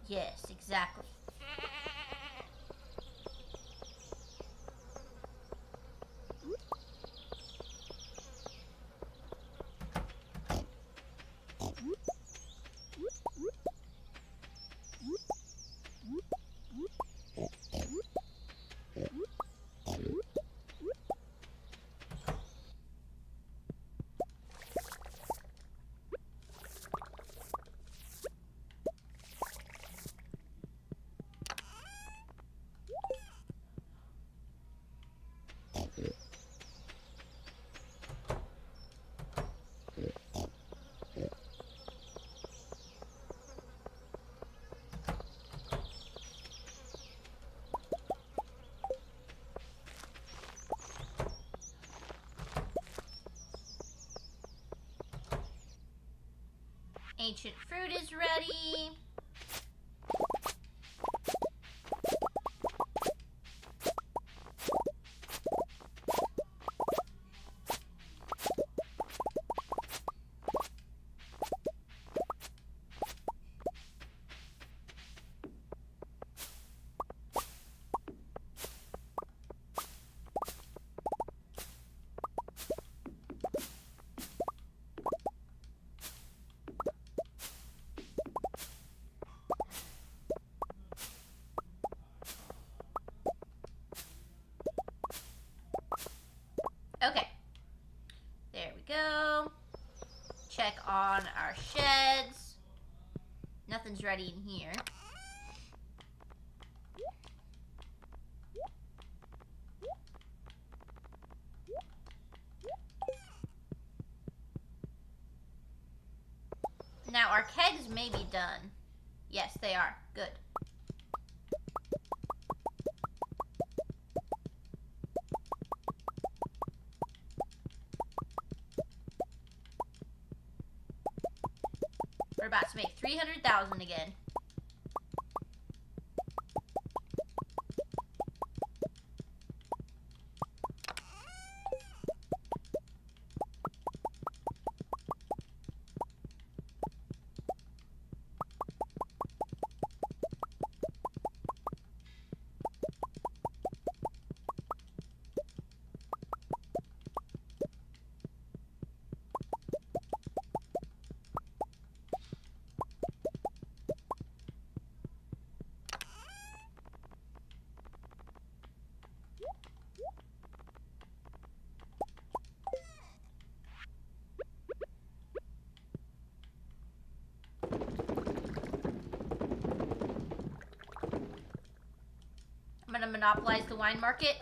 Yes, exactly. Ancient fruit is ready. Okay. There we go. Check on our sheds. Nothing's ready in here. Now our kegs may be done. Yes, they are. Good. We're about to make 300,000 again. I'm gonna monopolize the wine market.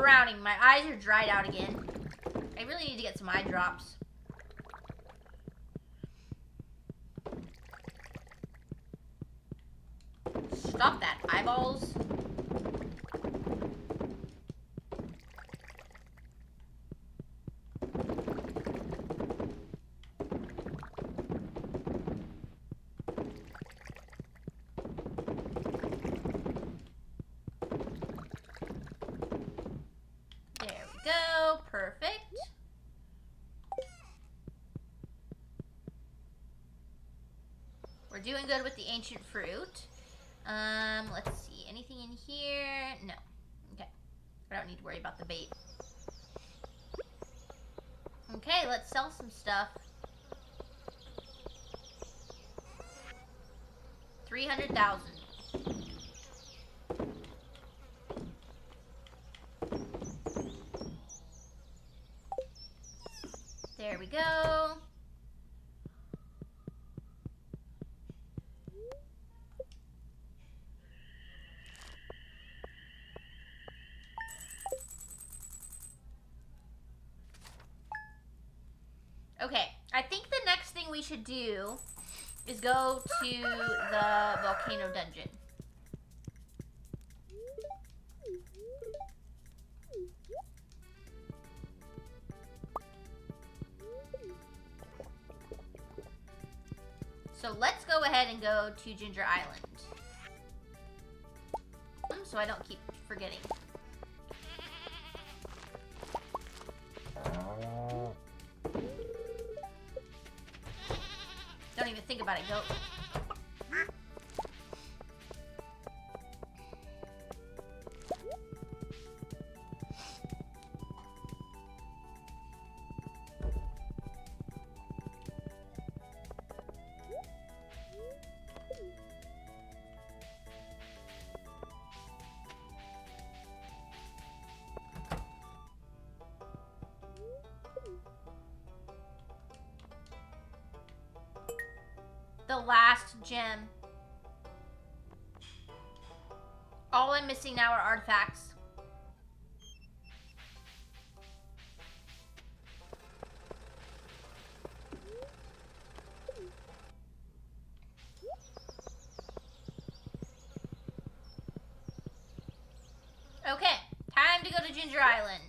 browning. My eyes are dried out again. I really need to get some eye drops. Stop that, eyeballs. We're doing good with the ancient fruit. Let's see. Anything in here? No. Okay. I don't need to worry about the bait. Okay, let's sell some stuff. 300,000. There we go. Okay, I think the next thing we should do is go to the volcano dungeon. So let's go ahead and go to Ginger Island. So I don't keep forgetting. Don't even think about it, goat. The last gem. All I'm missing now are artifacts. Okay, time to go to Ginger Island.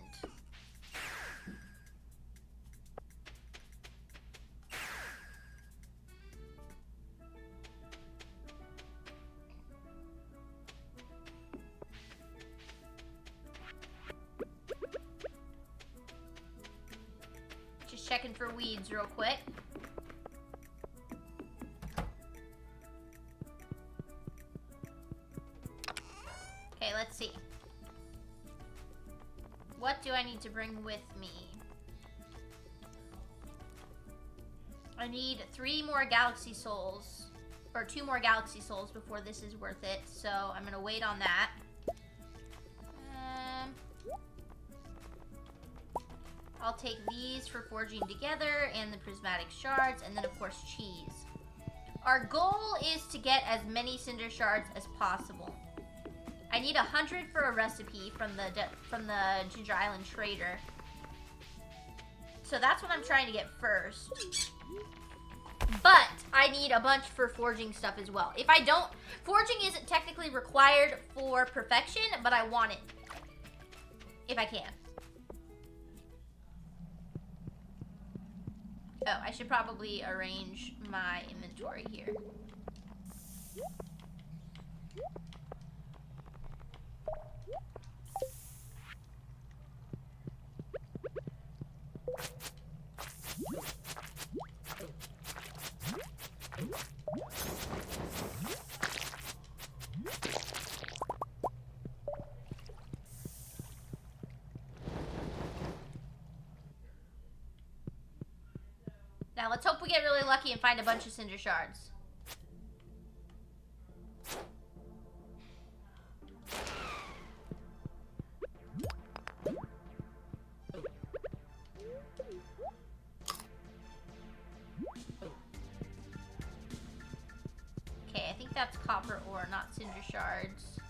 Checking for weeds real quick. Okay, let's see. What do I need to bring with me? I need 3 more galaxy souls, or 2 more galaxy souls before this is worth it, so I'm gonna wait on that. I'll take these for forging together and the prismatic shards, and then of course cheese. Our goal is to get as many cinder shards as possible. I need 100 for a recipe from the Ginger Island trader. So that's what I'm trying to get first. But I need a bunch for forging stuff as well. If I don't, forging isn't technically required for perfection, but I want it if I can. Oh, I should probably arrange my inventory here. Now let's hope we get really lucky and find a bunch of cinder shards. Okay, I think that's copper ore, not cinder shards.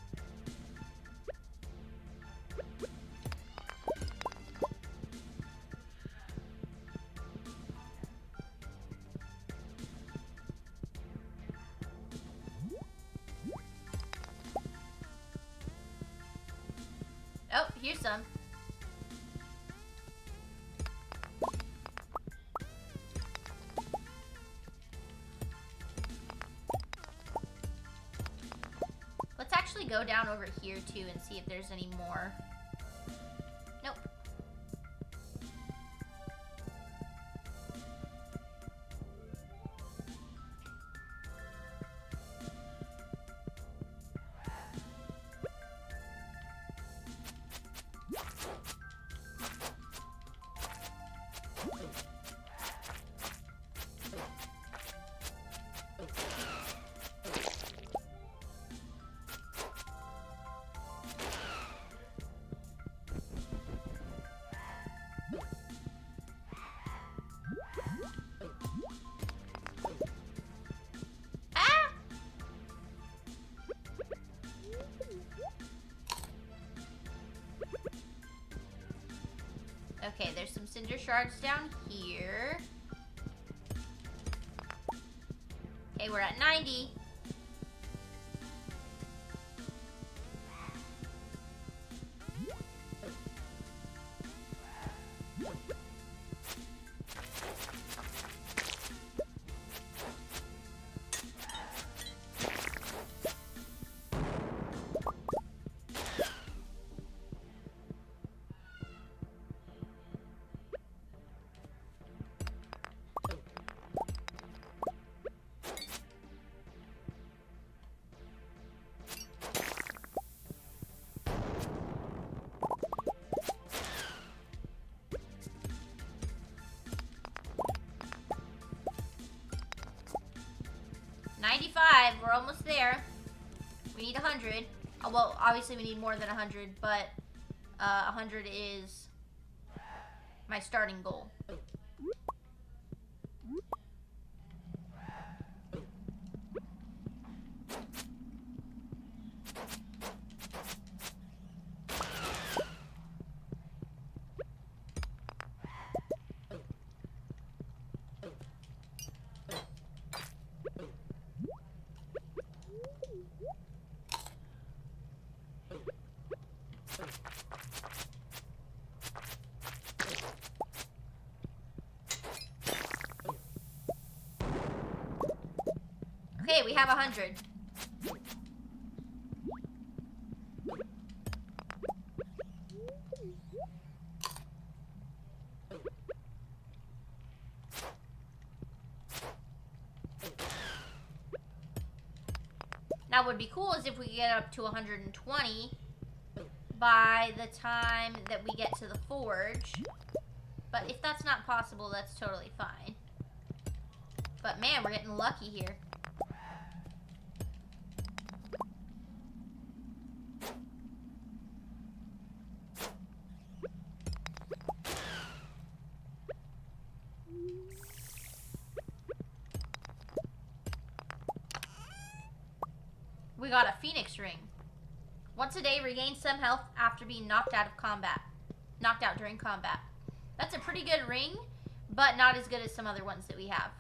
Here's some. Let's actually go down over here too and see if there's any more. Nope. Okay, there's some cinder shards down here. Okay, we're at 90. We're almost there. We need 100. Well, obviously we need more than 100, but 100 is my starting goal. Okay, we have 100. Now, what would be cool is if we get up to 120 by the time that we get to the forge. But if that's not possible, that's totally fine. But man, we're getting lucky here. We got a Phoenix ring. Once a day, regain some health after being knocked out of combat. Knocked out during combat. That's a pretty good ring, but not as good as some other ones that we have.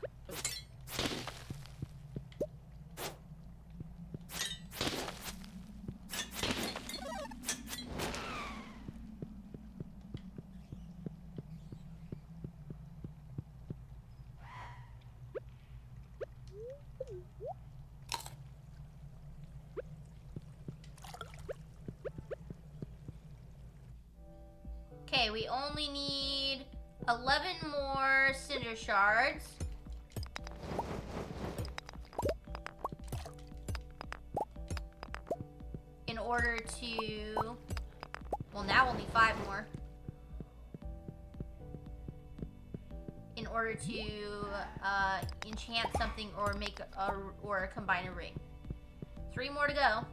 Okay, we only need 11 more cinder shards. In order to... Well, now we'll need 5 more. In order to enchant something or make or combine a ring. 3 more to go.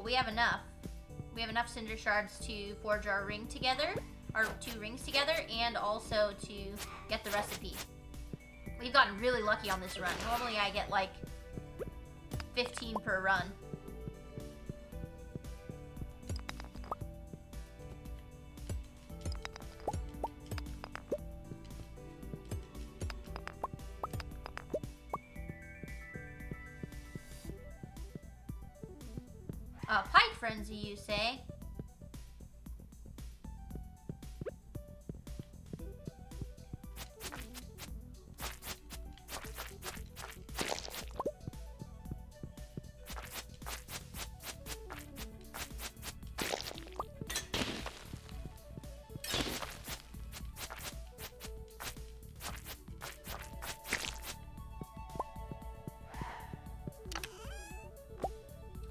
cool. We have enough. We have enough cinder shards to forge our ring together, our 2 rings together, and also to get the recipe. We've gotten really lucky on this run. Normally I get like 15 per run. Pike frenzy, you say?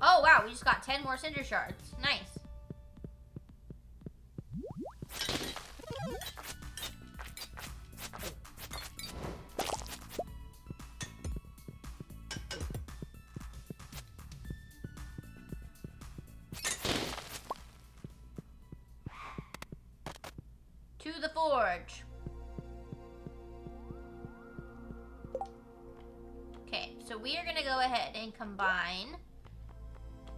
Oh wow, we just got 10 more cinder shards. Nice. To the forge. Okay, so we are gonna go ahead and combine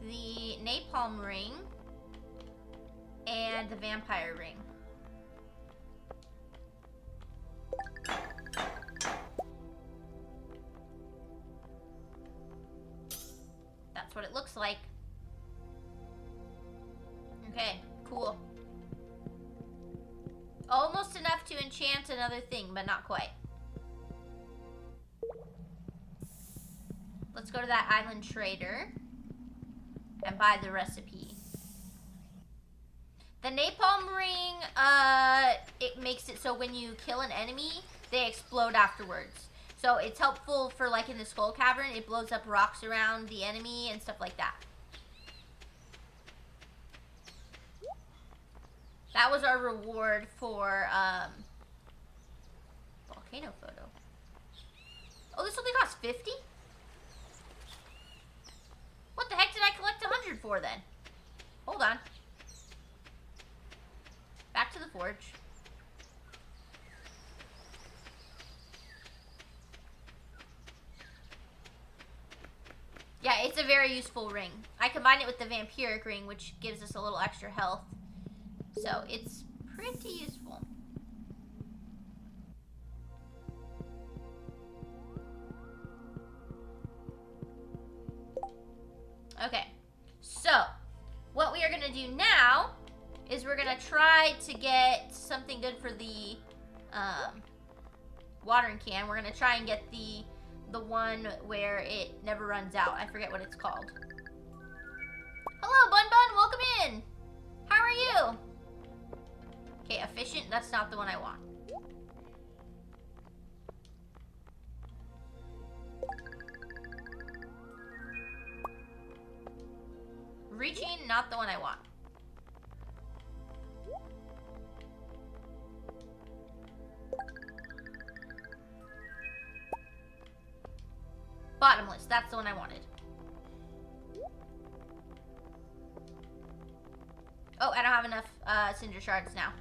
the napalm ring and the vampire ring. That's what it looks like. Okay, cool. Almost enough to enchant another thing, but not quite. Let's go to that island trader and buy the recipe. The napalm ring, it makes it so when you kill an enemy, they explode afterwards. So it's helpful for, like, in the skull cavern, it blows up rocks around the enemy and stuff like that. That was our reward for, volcano photo. Oh, this only costs 50? What the heck did I collect 100 for then? Hold on. Back to the forge. Yeah, it's a very useful ring. I combine it with the vampiric ring, which gives us a little extra health. So it's pretty useful. Okay, so what we are going to do now is we're going to try to get something good for the watering can. We're going to try and get the one where it never runs out. I forget what it's called. Hello, Bun Bun. Welcome in. How are you? Okay, efficient. That's not the one I want. Reaching, not the one I want. Bottomless, that's the one I wanted. Oh, I don't have enough cinder shards now.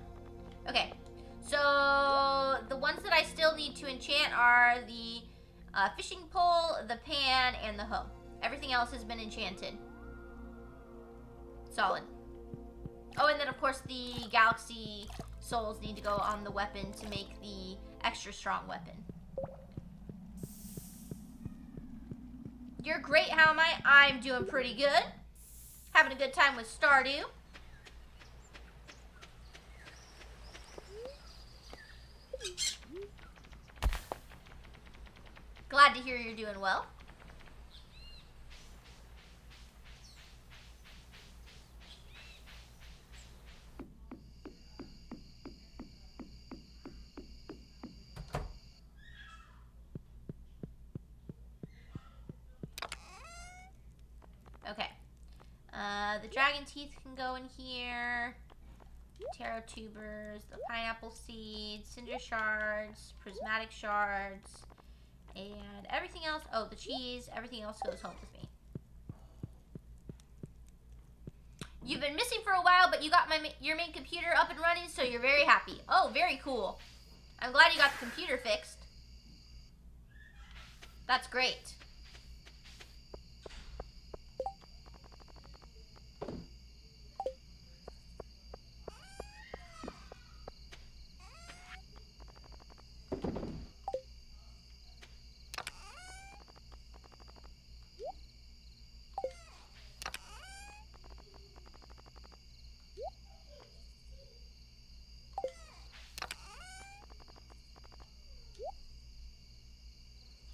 Okay, so the ones that I still need to enchant are the fishing pole, the pan, and the hoe. Everything else has been enchanted. Solid. Oh, and then of course the galaxy souls need to go on the weapon to make the extra strong weapon. You're great, how am I? I'm doing pretty good. Having a good time with Stardew. Glad to hear you're doing well. Okay. The dragon teeth can go in here. Taro tubers, the pineapple seeds, cinder shards, prismatic shards, and everything else. Oh, the cheese. Everything else goes home with me. You've been missing for a while, but you got your main computer up and running, so you're very happy. Oh, very cool. I'm glad you got the computer fixed. That's great.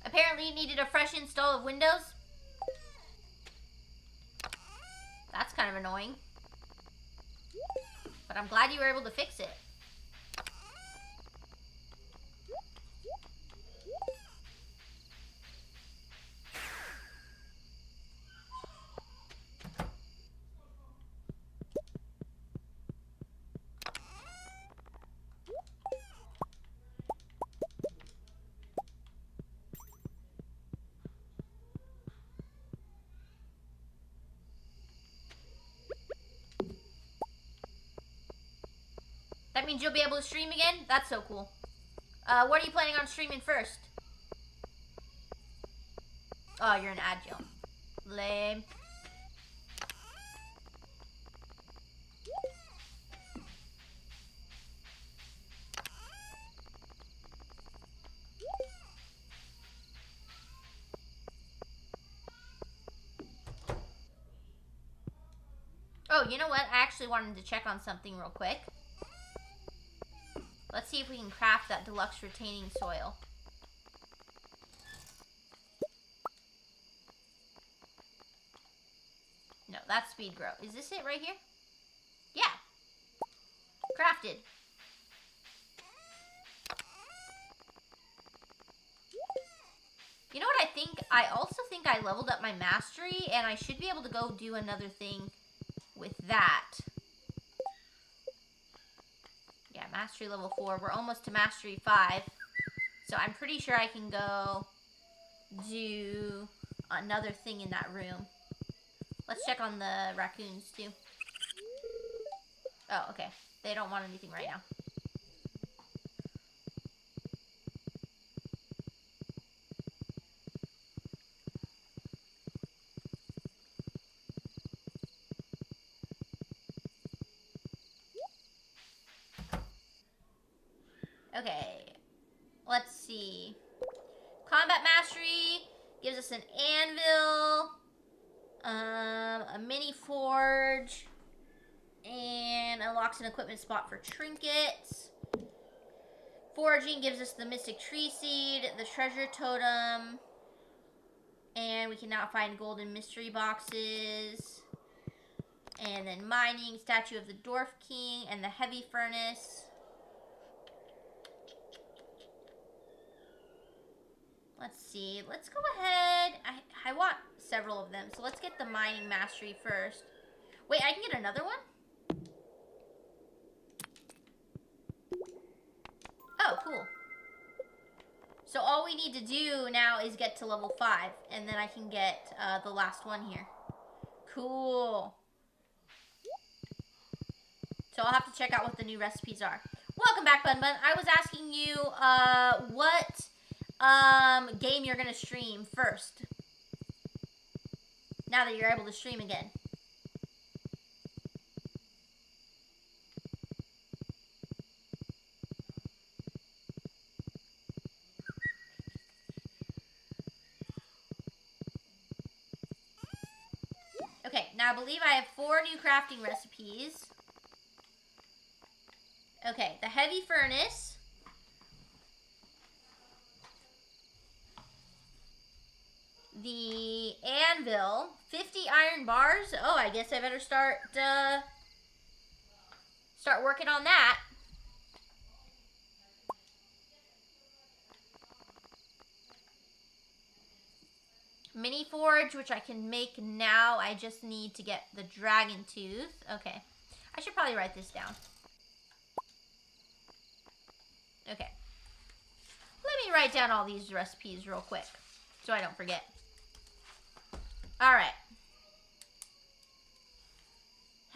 Apparently you needed a fresh install of Windows. That's kind of annoying. But I'm glad you were able to fix it. That means you'll be able to stream again? That's so cool. What are you planning on streaming first? Oh, you're an agile. Lame. Oh, you know what? I actually wanted to check on something real quick. Let's see if we can craft that deluxe retaining soil. No, that's speed grow. Is this it right here? Yeah. Crafted. You know what I think? I also think I leveled up my mastery, and I should be able to go do another thing with that. Yeah, mastery level 4. We're almost to mastery 5. So I'm pretty sure I can go do another thing in that room. Let's check on the raccoons too. Oh, okay. They don't want anything right now. Okay. Let's see. Combat mastery gives us an anvil, a mini forge, and unlocks an equipment spot for trinkets. Foraging gives us the mystic tree seed, the treasure totem, and we can now find golden mystery boxes. And then mining, statue of the dwarf king, and the heavy furnace. Let's see. Let's go ahead. I want several of them, so let's get the mining mastery first. Wait, I can get another one? Oh, cool. So all we need to do now is get to level 5, and then I can get the last one here. Cool. So I'll have to check out what the new recipes are. Welcome back, Bun Bun. I was asking you what game you're going to stream first. Now that you're able to stream again. Okay, now I believe I have 4 new crafting recipes. Okay, the heavy furnace. The anvil. 50 iron bars. Oh, I guess I better start working on that. Mini forge, which I can make now. I just need to get the dragon tooth. Okay. I should probably write this down. Okay. Let me write down all these recipes real quick so I don't forget. Alright.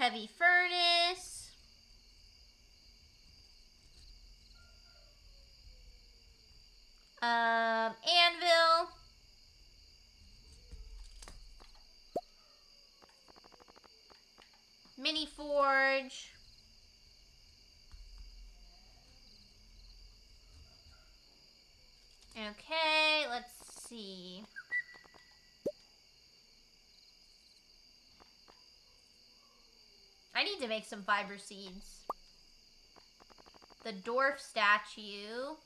Heavy furnace. Anvil. Mini forge. Okay, let's see. I need to make some fiber seeds. The dwarf statue.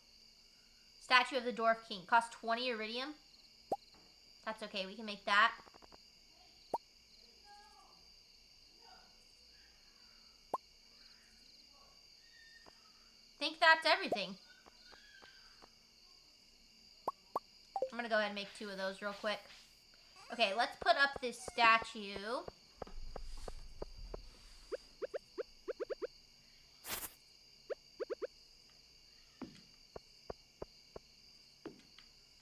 Statue of the dwarf king. Costs 20 iridium. That's okay, we can make that. I think that's everything. I'm gonna go ahead and make 2 of those real quick. Okay, let's put up this statue.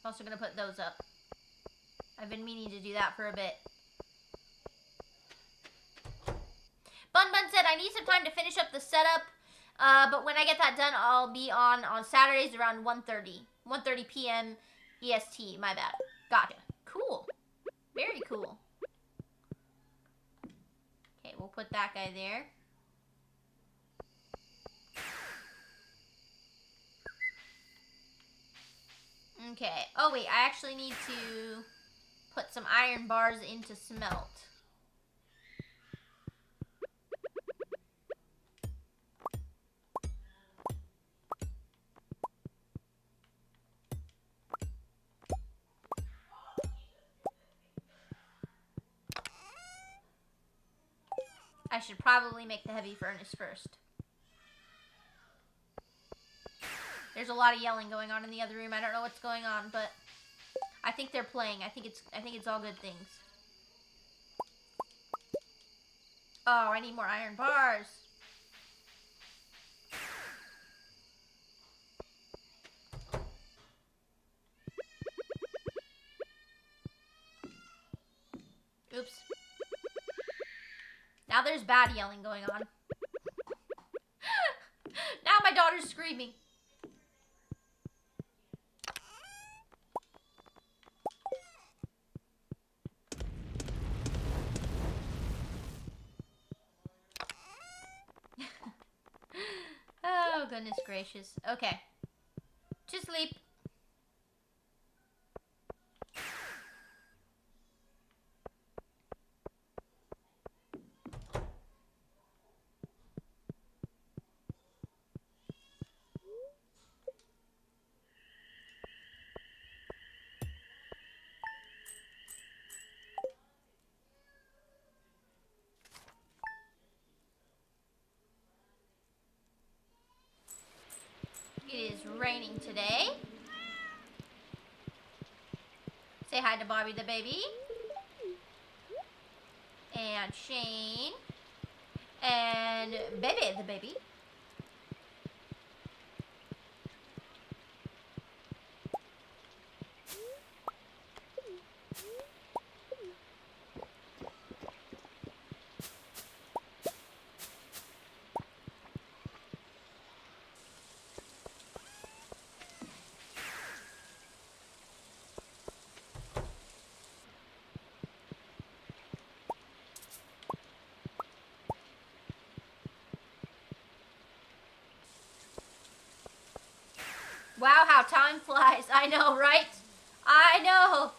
I'm also gonna put those up. I've been meaning to do that for a bit. Bun Bun said, I need some time to finish up the setup, but when I get that done, I'll be on Saturdays around 1:30 p.m. EST. My bad. Gotcha. Cool. Very cool. Okay, we'll put that guy there. Okay. Oh, wait. I actually need to put some iron bars into smelt. I should probably make the heavy furnace first. There's a lot of yelling going on in the other room. I don't know what's going on, but I think they're playing. I think it's all good things. Oh, I need more iron bars. Oops. Now there's bad yelling going on. Now my daughter's screaming. Oh, goodness gracious. Okay. To sleep. It is raining today. Say hi to Bobby the baby. And Shane. And Bebe the baby. Wow, how time flies. I know, right? I know.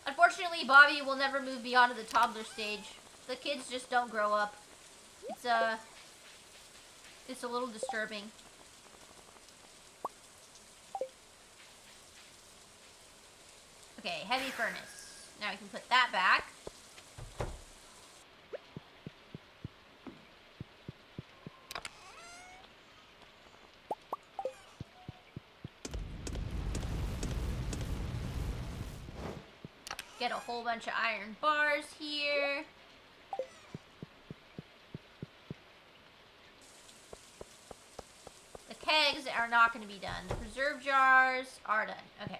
Unfortunately, Bobby will never move beyond the toddler stage. The kids just don't grow up. It's a little disturbing. Okay, heavy furnace. Now we can put that back. Get a whole bunch of iron bars here. The kegs are not going to be done. The preserve jars are done. Okay.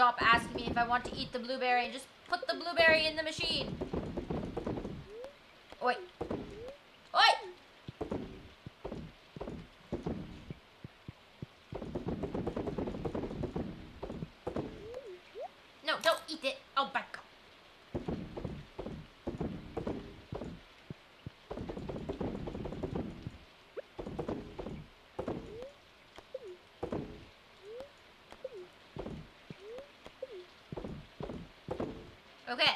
stop asking me if I want to eat the blueberry and just put the blueberry in the machine. Oi. Oi! No, don't eat it. Oh my god. Okay.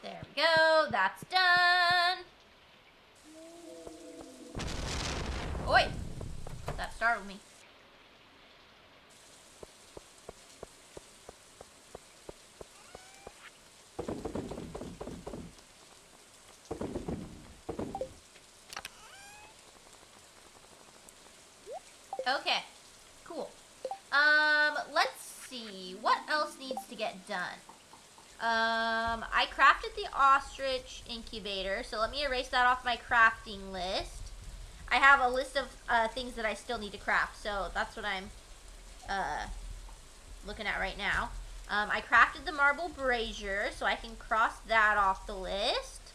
There we go. That's done. Oi! That startled me. Okay. Cool. Let's see. What else needs to get done? I crafted the ostrich incubator, so let me erase that off my crafting list. I have a list of things that I still need to craft, so that's what I'm looking at right now. I crafted the marble brazier, so I can cross that off the list.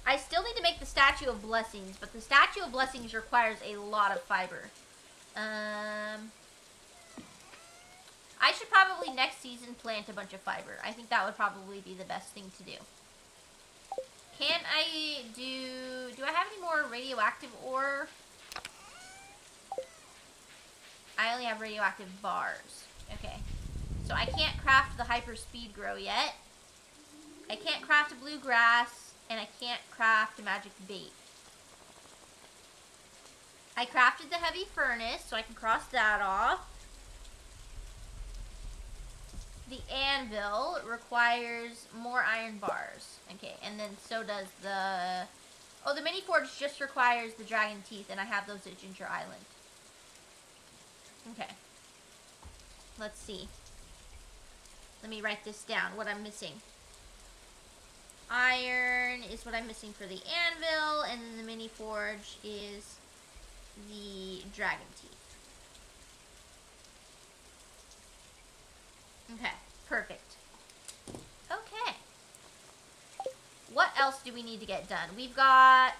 I still need to make the Statue of Blessings, but the Statue of Blessings requires a lot of fiber. I should probably next season plant a bunch of fiber. I think that would probably be the best thing to do. Can I do I have any more radioactive ore? I only have radioactive bars. Okay. So I can't craft the hyper speed grow yet. I can't craft a bluegrass, and I can't craft a magic bait. I crafted the heavy furnace, so I can cross that off. The anvil requires more iron bars. Okay, and then so does the... Oh, the mini forge just requires the dragon teeth, and I have those at Ginger Island. Okay. Let's see. Let me write this down, what I'm missing. Iron is what I'm missing for the anvil, and then the mini forge is the dragon teeth. Okay, perfect. Okay. What else do we need to get done? We've got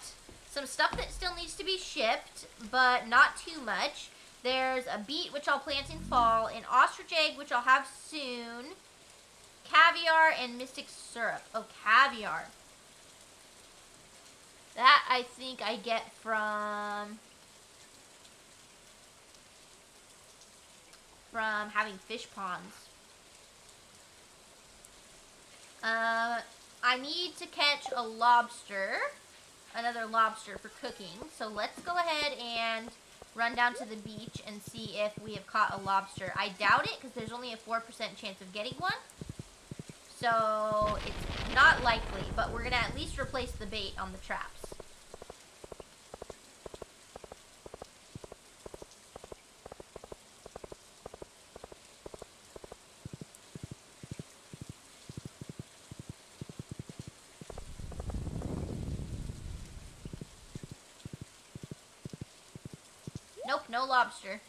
some stuff that still needs to be shipped, but not too much. There's a beet, which I'll plant in fall, an ostrich egg, which I'll have soon, caviar, and mystic syrup. Oh, caviar. That, I think, I get from having fish ponds. I need to catch a lobster, another lobster for cooking. So let's go ahead and run down to the beach and see if we have caught a lobster. I doubt it because there's only a 4% chance of getting one. So it's not likely, but we're going to at least replace the bait on the traps. Nope, no lobster.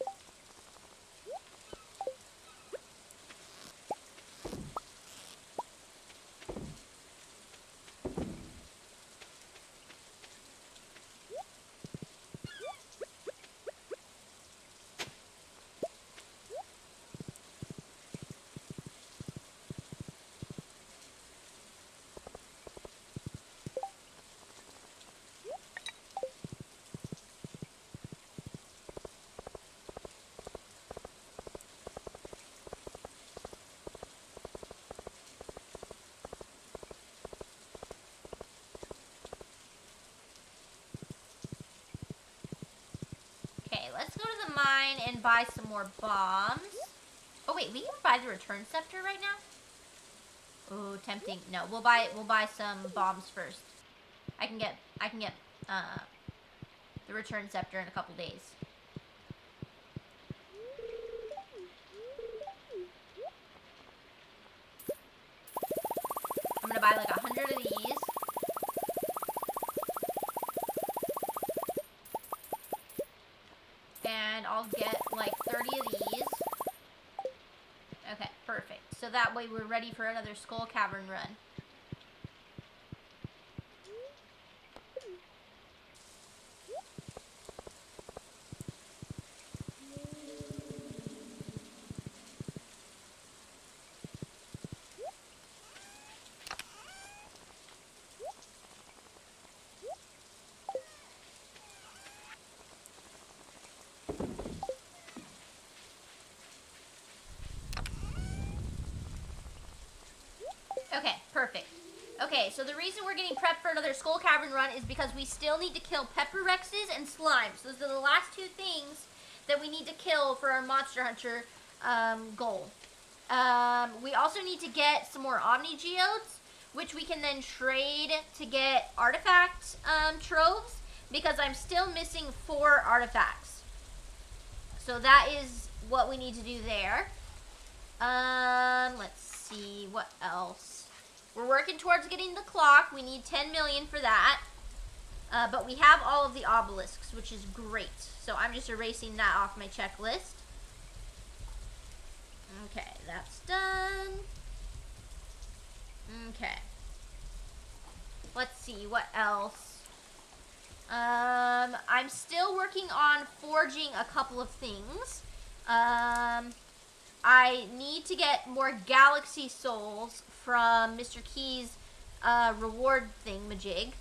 Let's go to the mine and buy some more bombs. Oh wait, we can buy the return scepter right now? Ooh, tempting. No, we'll buy some bombs first. I can get the return scepter in a couple days. I'm gonna buy like 100 of these. I'll get like 30 of these. Okay, perfect. So that way we're ready for another Skull Cavern run. Okay, perfect. Okay, so the reason we're getting prepped for another Skull Cavern run is because we still need to kill Pepper Rexes and Slimes. Those are the last two things that we need to kill for our Monster Hunter goal. We also need to get some more Omni Geodes, which we can then trade to get artifact troves, because I'm still missing 4 artifacts. So that is what we need to do there. Let's see, what else? We're working towards getting the clock. We need 10 million for that. But we have all of the obelisks, which is great. So I'm just erasing that off my checklist. Okay, that's done. Okay. Let's see, what else? I'm still working on forging a couple of things. I need to get more galaxy souls from Mr. Key's reward thingamajig,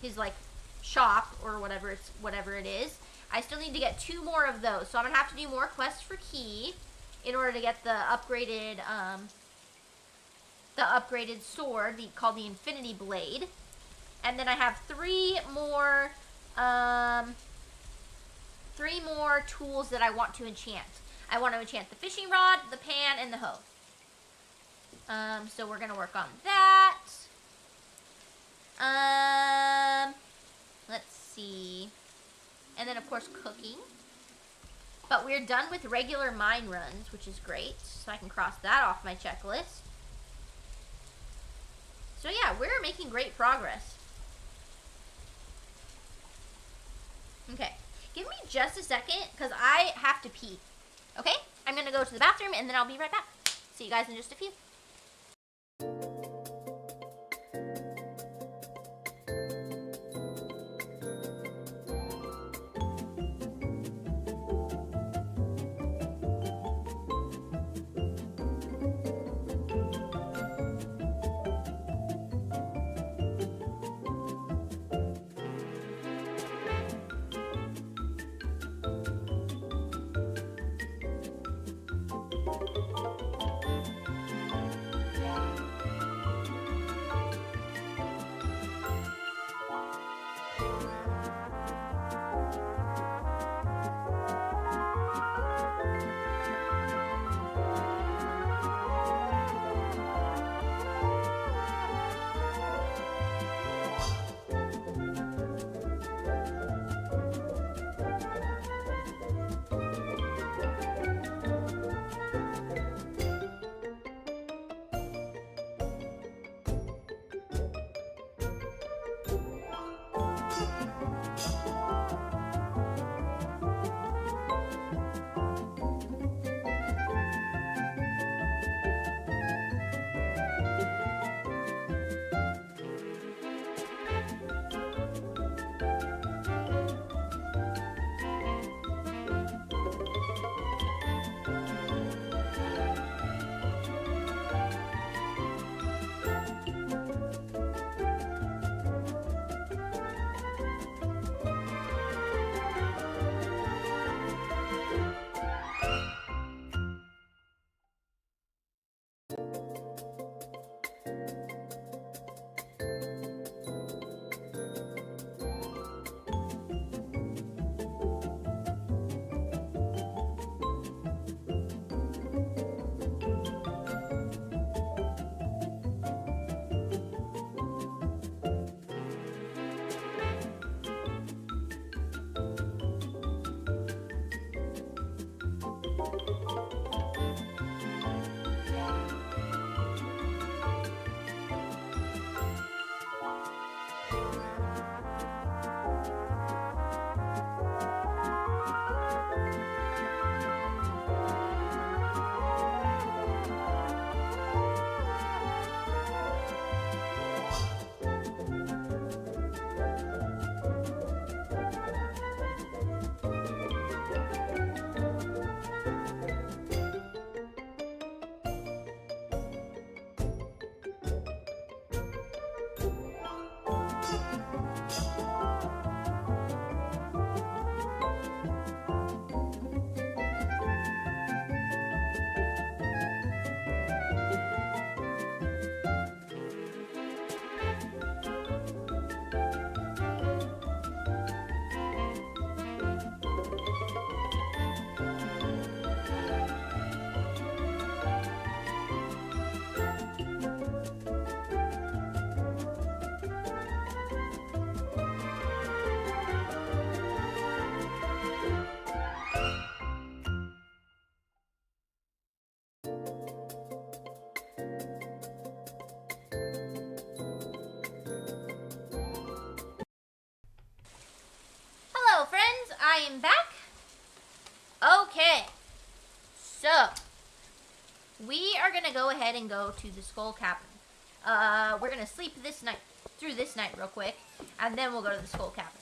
his like shop or whatever it is. I still need to get 2 more of those, so I'm gonna have to do more quests for Key in order to get the upgraded sword called the Infinity Blade. And then I have 3 more tools that I want to enchant. I want to enchant the fishing rod, the pan, and the hoe. So we're gonna work on that. Let's see. And then of course cooking. But we're done with regular mine runs, which is great. So I can cross that off my checklist. So yeah, we're making great progress. Okay, give me just a second, because I have to pee. Okay? I'm going to go to the bathroom, and then I'll be right back. See you guys in just a few. I am back. Okay. So, we are going to go ahead and go to the Skull Cavern. We're going to sleep through this night real quick, and then we'll go to the Skull Cavern.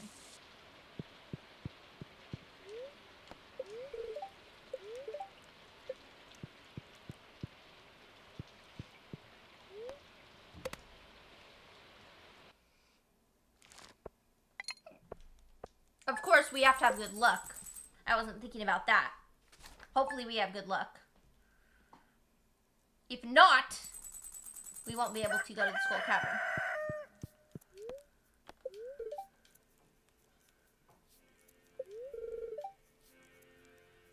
Of course, we have to have good luck. I wasn't thinking about that. Hopefully we have good luck. If not, we won't be able to go to the Skull Cavern.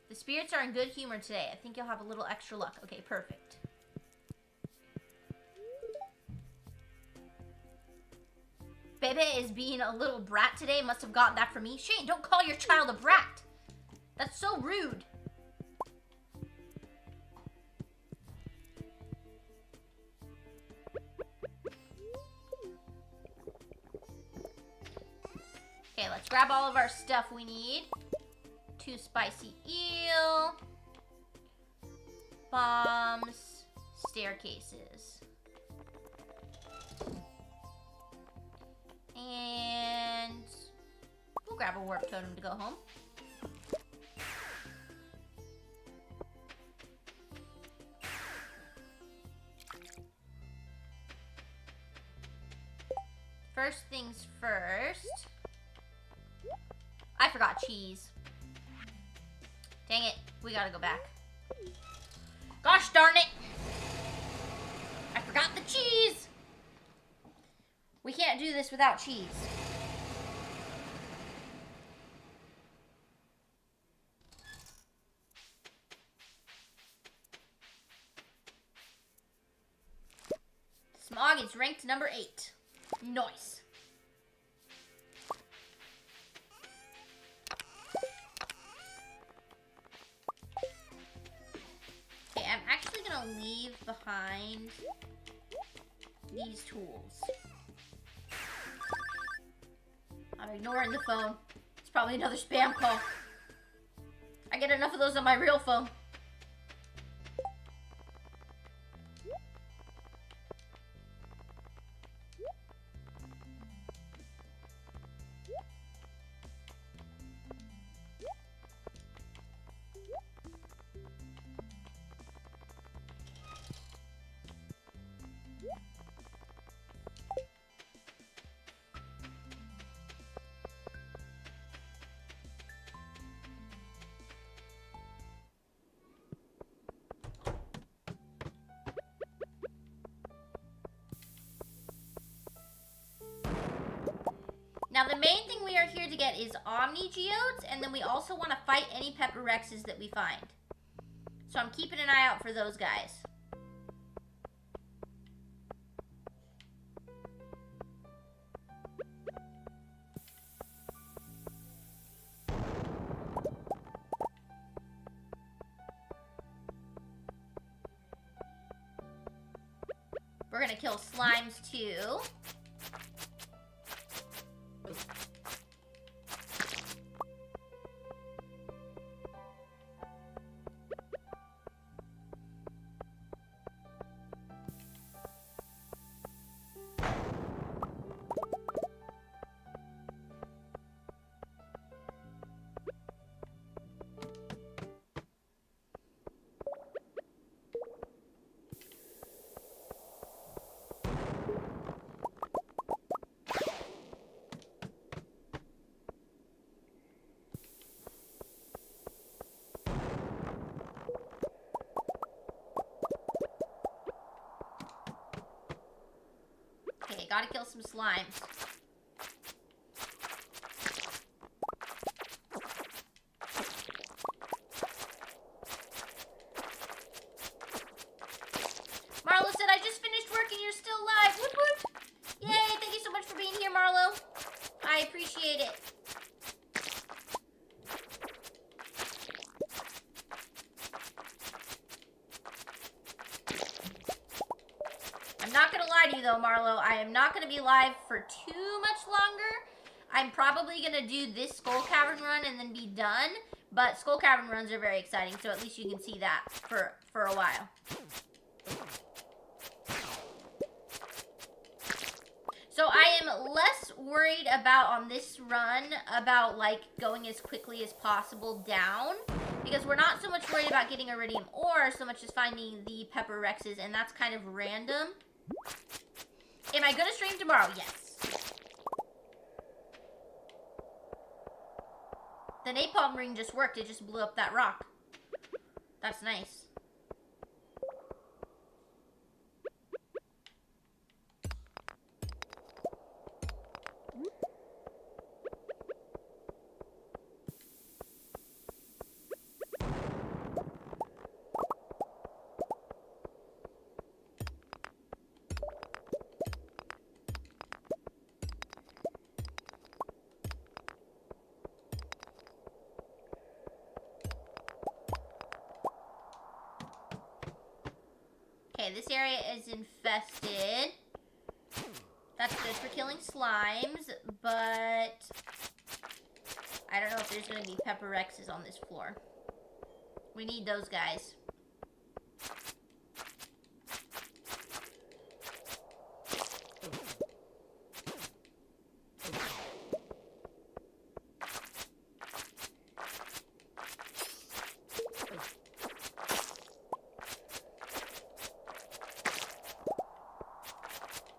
The spirits are in good humor today. I think you'll have a little extra luck. Okay, perfect. Bebe is being a little brat today. Must have gotten that from me. Shane, don't call your child a brat. That's so rude. Okay, let's grab all of our stuff we need. 2 spicy eel. Bombs. Staircases. And we'll grab a warp totem to go home. First things first. I forgot cheese. Dang it, we gotta go back. Gosh darn it! I forgot the cheese! We can't do this without cheese. Smog is ranked number 8. Nice. Okay, I'm actually gonna leave behind these tools. I'm ignoring the phone. It's probably another spam call. I get enough of those on my real phone. Now, the main thing we are here to get is Omni Geodes, and then we also want to fight any Pepper Rexes that we find. So I'm keeping an eye out for those guys. We're gonna kill slimes too. Okay, gotta kill some slimes. Marlo said, I just finished work and you're still live. Whoop whoop. Yay, thank you so much for being here, Marlo. I appreciate it. I'm not gonna lie to you though, Marlo. I am not gonna be live for too much longer. I'm probably going to do this Skull Cavern run and then be done. But Skull Cavern runs are very exciting, so at least you can see that for a while. So I am less worried about, on this run, about, like, going as quickly as possible down. Because we're not so much worried about getting iridium ore, so much as finding the Pepper Rexes, and that's kind of random. Am I going to stream tomorrow? Yes. The napalm ring just worked. It just blew up that rock. That's nice. Okay, this area is infested. That's good for killing slimes, but I don't know if there's going to be Pepper Rexes on this floor. We need those guys.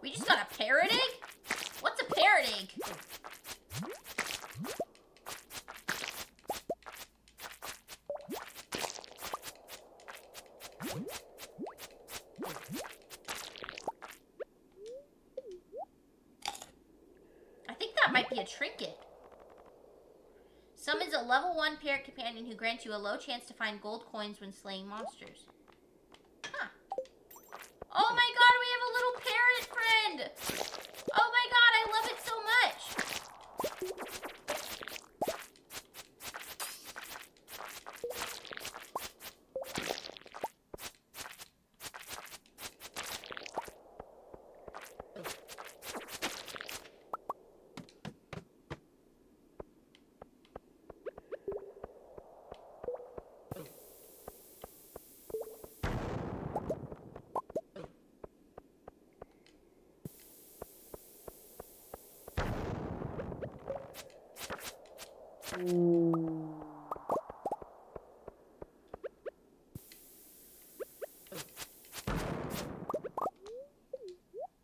We just got a parrot egg? What's a parrot egg? I think that might be a trinket. Summons a level 1 parrot companion who grants you a low chance to find gold coins when slaying monsters. Huh. Oh my god, we have a little parrot friend! Oh my god, I love it so much!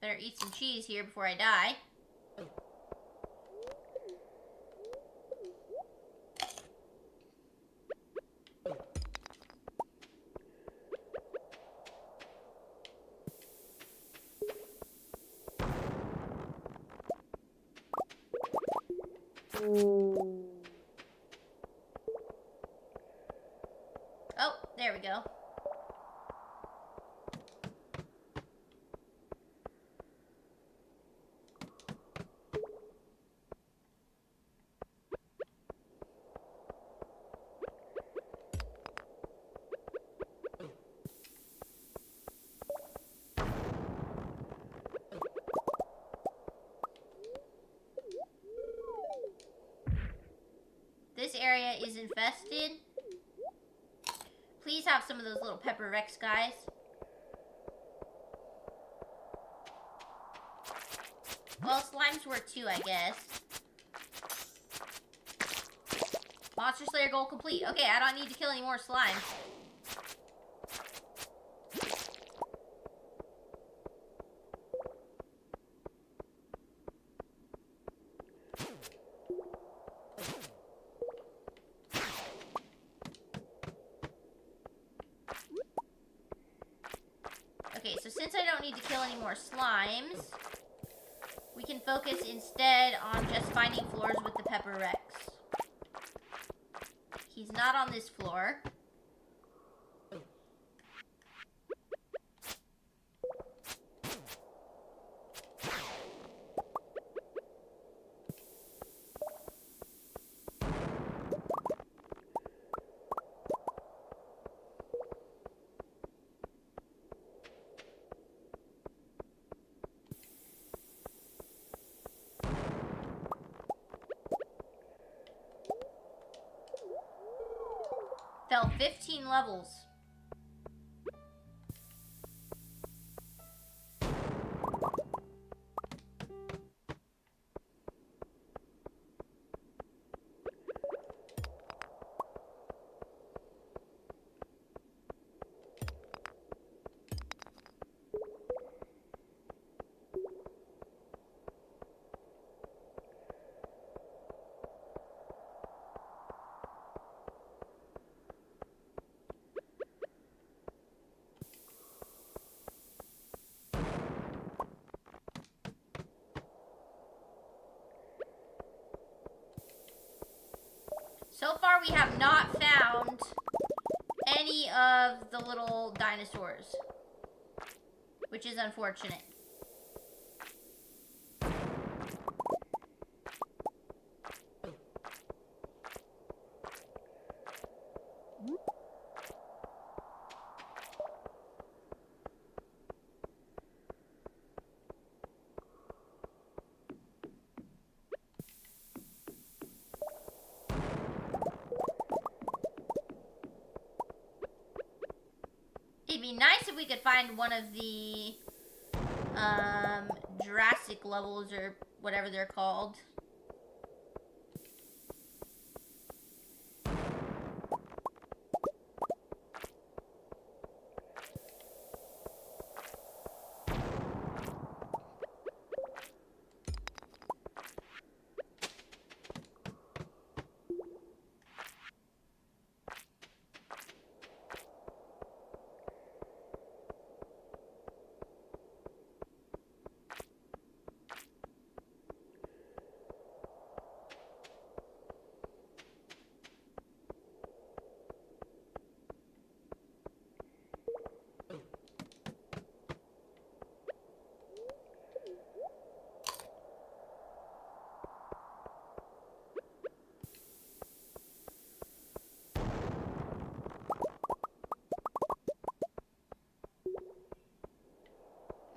Better eat some cheese here before I die. Oh, there we go. This area is infested. Please have some of those little Pepper Rex guys. Well, slimes work too, I guess. Monster Slayer goal complete. Okay, I don't need to kill any more slimes. Okay, so since I don't need to kill any more slimes, we can focus instead on just finding floors with the Pepper Rex. He's not on this floor. Fell 15 levels. So far, we have not found any of the little dinosaurs, which is unfortunate. It'd be nice if we could find one of the Jurassic levels or whatever they're called.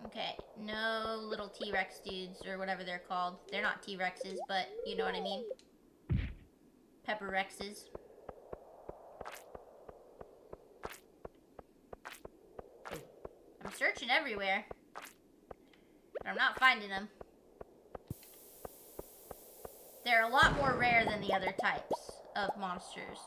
Okay, no little T-Rex dudes or whatever they're called. They're not T-Rexes, but you know what I mean. Pepper Rexes. I'm searching everywhere, but I'm not finding them. They're a lot more rare than the other types of monsters.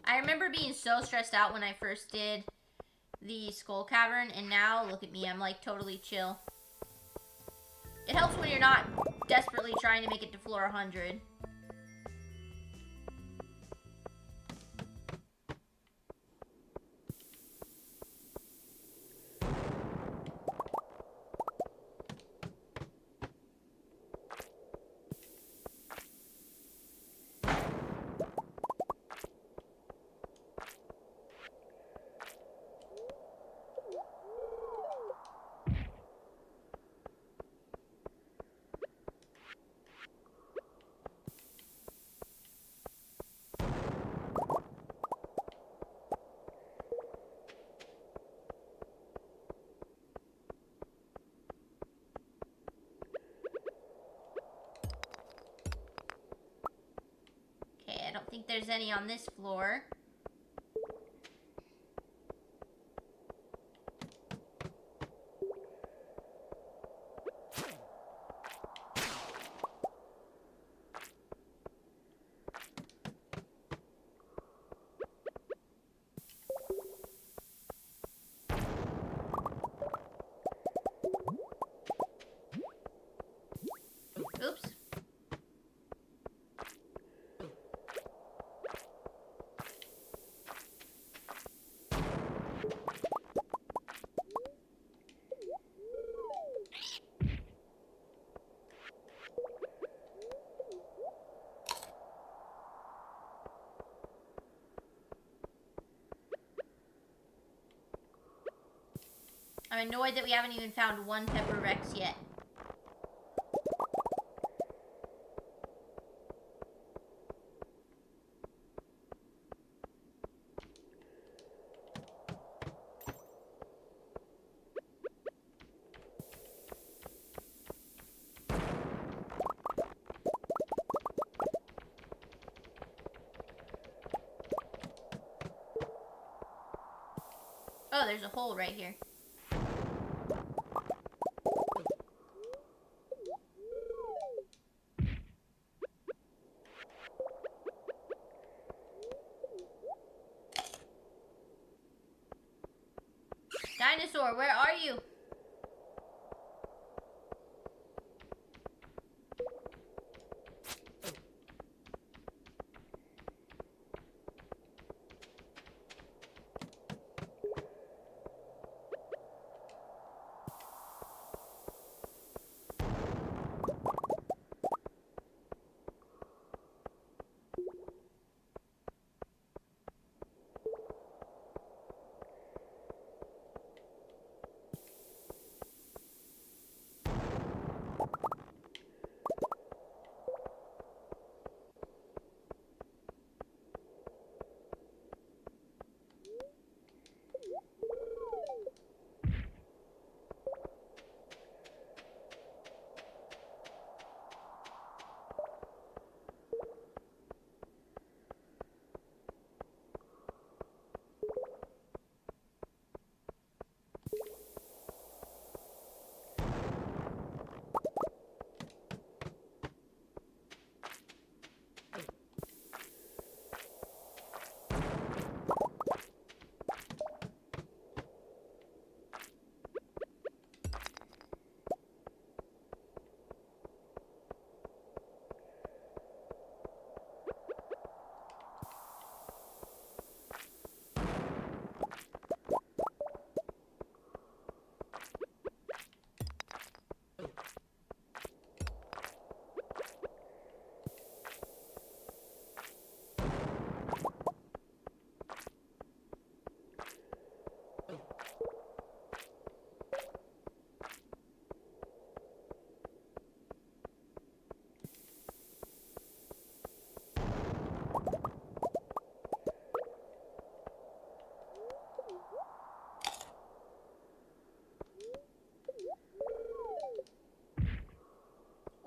I remember being so stressed out when I first did the Skull Cavern, and now, look at me, I'm like totally chill. It helps when you're not desperately trying to make it to floor 100. I don't think there's any on this floor. I'm annoyed that we haven't even found one Pepper Rex yet. Oh, there's a hole right here. Dinosaur, where are you?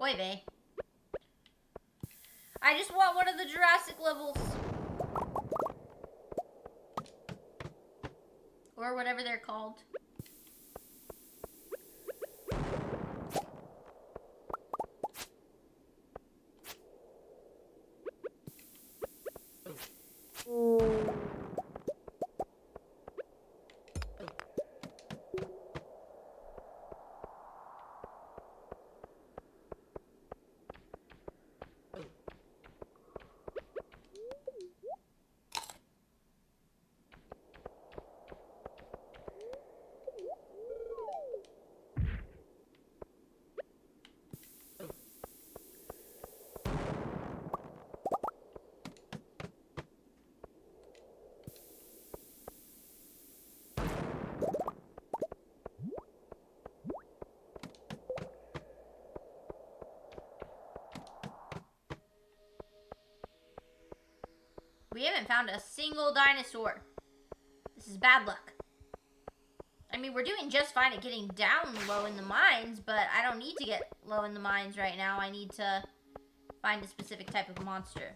Oy vey. I just want one of the Jurassic levels. Or whatever they're called. We haven't found a single dinosaur. This is bad luck. I mean, we're doing just fine at getting down low in the mines, but I don't need to get low in the mines right now. I need to find a specific type of monster.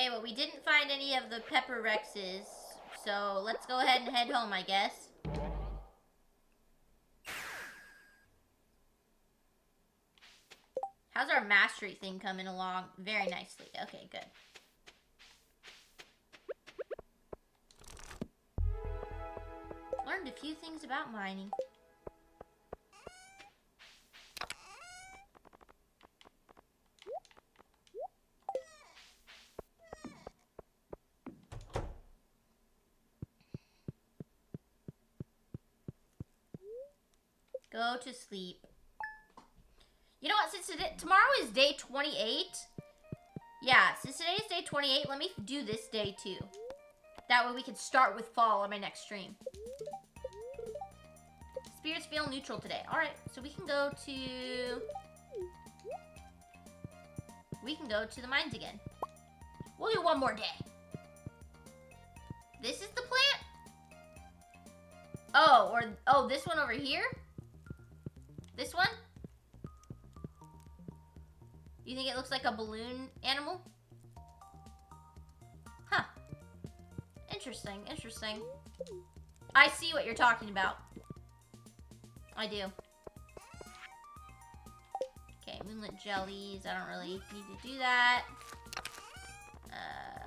Okay, well, we didn't find any of the pepper Rexes, so let's go ahead and head home, I guess. How's our mastery thing coming along? Very nicely. Okay, good. Learned a few things about mining. Go to sleep. You know what? Since tomorrow is day 28, yeah, since today is day 28, let me do this day too. That way we can start with fall on my next stream. Spirits feel neutral today. Alright, so we can go to... the mines again. We'll do one more day. This is the plant? Oh, this one over here? This one? You think it looks like a balloon animal? Huh. Interesting, interesting. I see what you're talking about. I do. Okay, moonlit jellies. I don't really need to do that.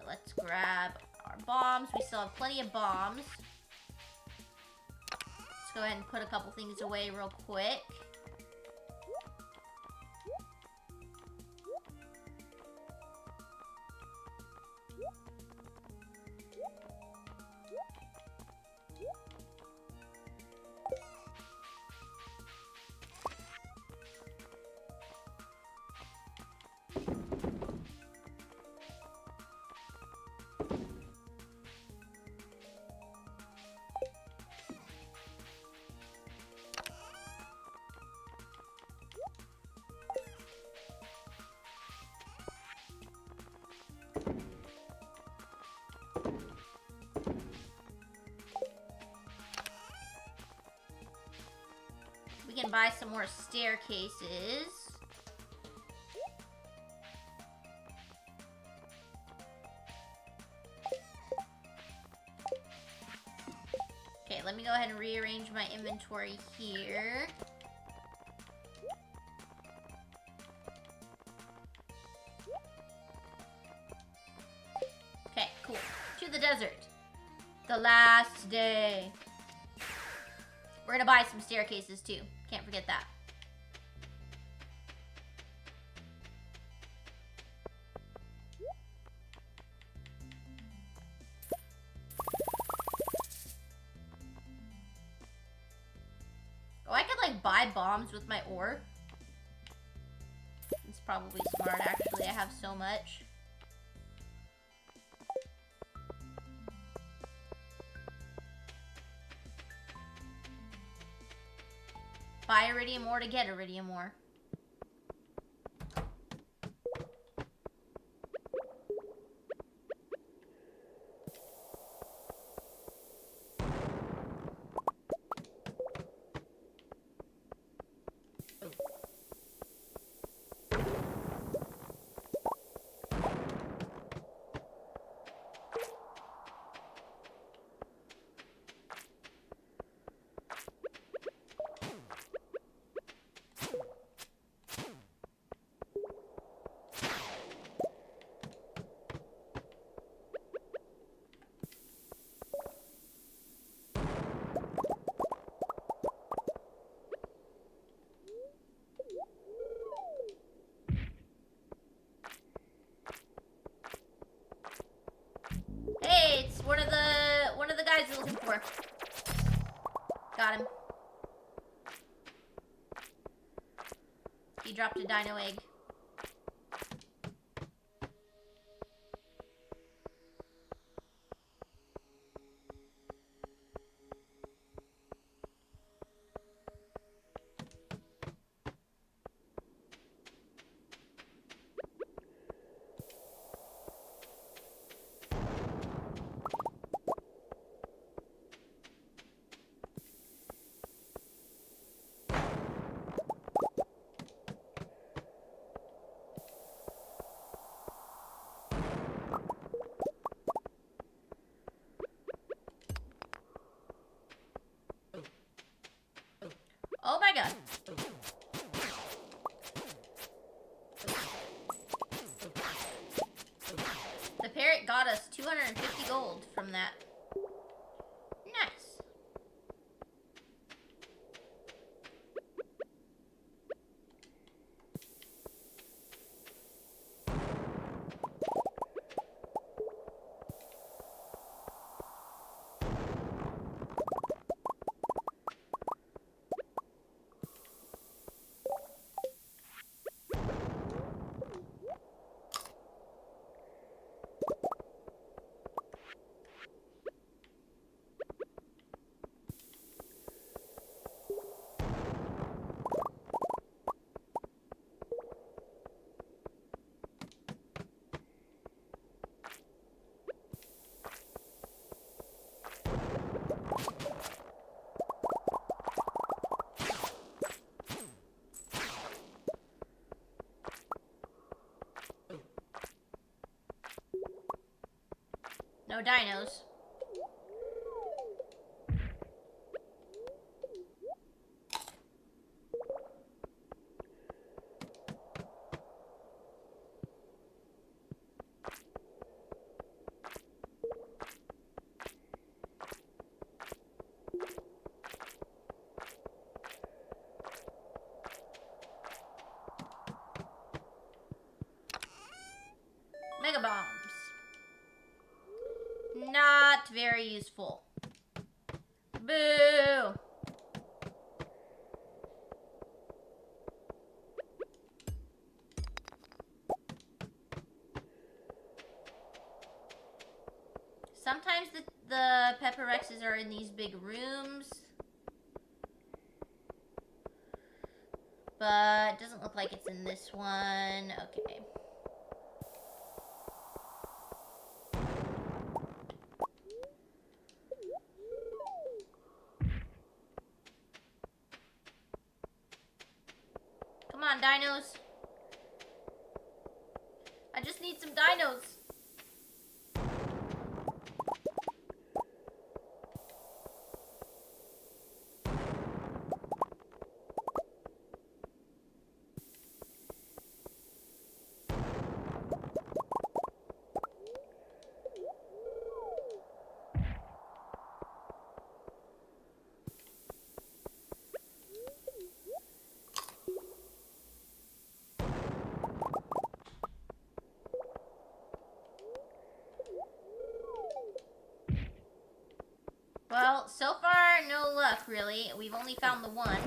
Let's grab our bombs. We still have plenty of bombs. Let's go ahead and put a couple things away real quick. We can buy some more staircases. Okay, let me go ahead and rearrange my inventory here. Okay, cool. To the desert. The last day. We're gonna buy some staircases too. Can't forget that. Oh, I could like buy bombs with my ore. It's probably smart actually. I have so much. Buy iridium ore to get iridium ore. Hey, it's one of the guys we're looking for. Got him. He dropped a dino egg. got us 250 gold from that. Nice. No dinos. Mega bombs. Not very useful. Boo! Sometimes the Pepper Rexes are in these big rooms. But it doesn't look like it's in this one. Okay. Come on, dinos. I just need some dinos. Well, so far, no luck, really. We've only found the one.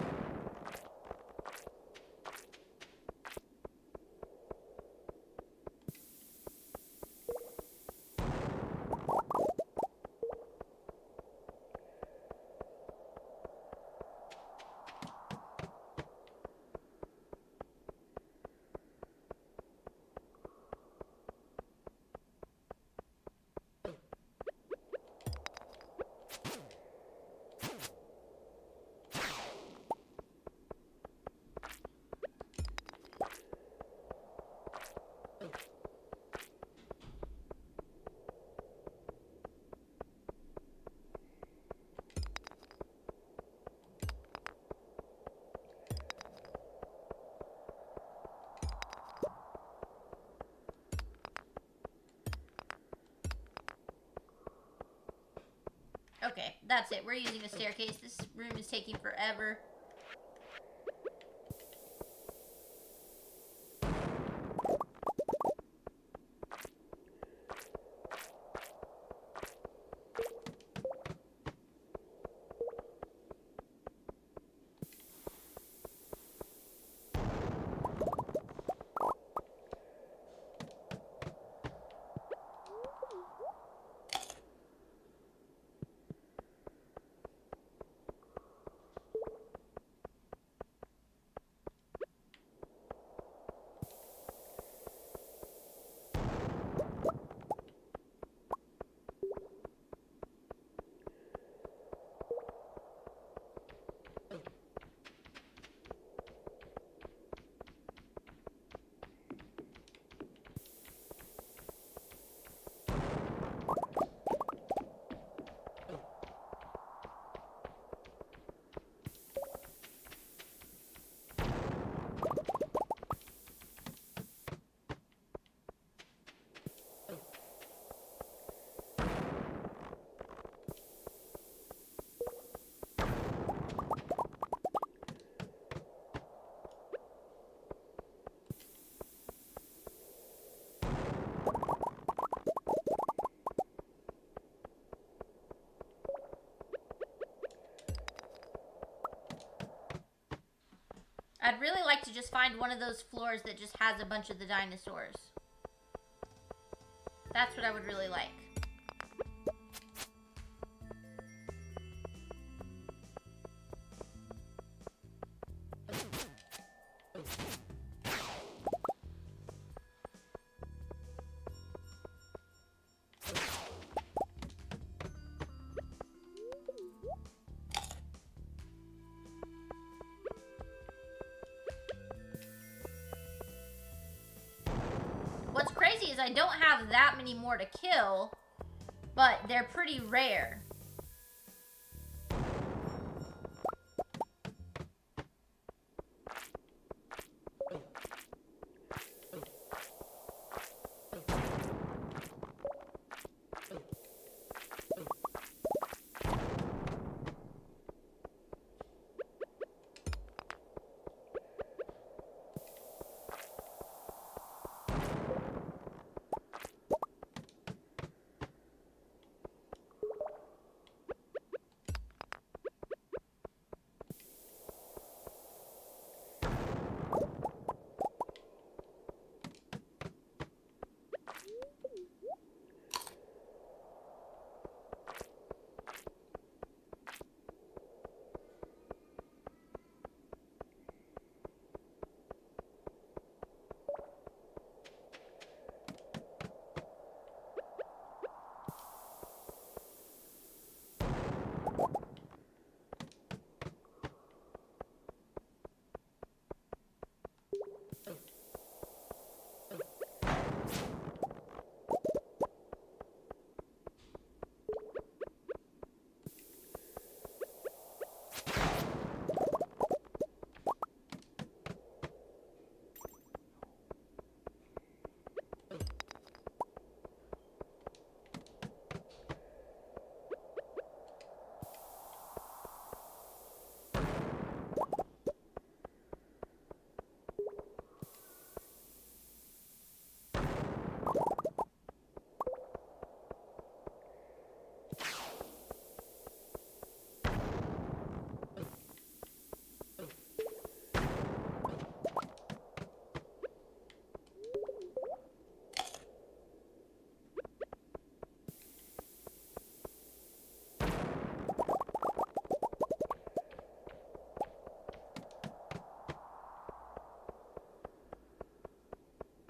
Okay, that's it. We're using a staircase. This room is taking forever. I'd really like to just find one of those floors that just has a bunch of the dinosaurs. That's what I would really like. What's crazy is I don't have that many more to kill, but they're pretty rare.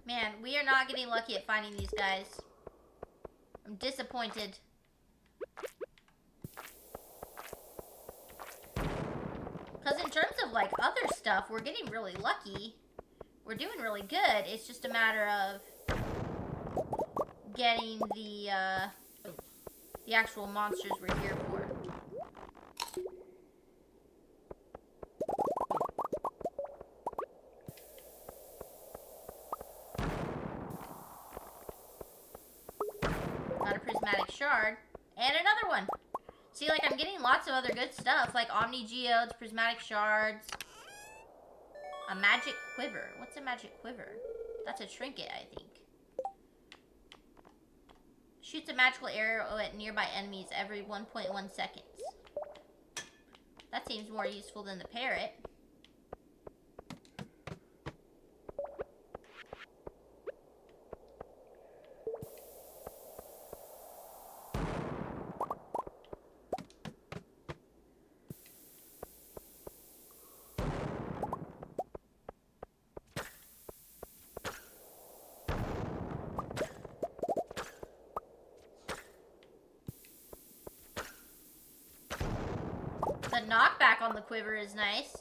Man, we are not getting lucky at finding these guys. I'm disappointed. Because in terms of, like, other stuff, we're getting really lucky. We're doing really good. It's just a matter of getting the actual monsters we're here for. Got a prismatic shard. And another one. See, like, I'm getting lots of other good stuff, like Omni Geodes, prismatic shards. A magic quiver. What's a magic quiver? That's a trinket, I think. Shoots a magical arrow at nearby enemies every 1.1 seconds. That seems more useful than the parrot. The knockback on the quiver is nice.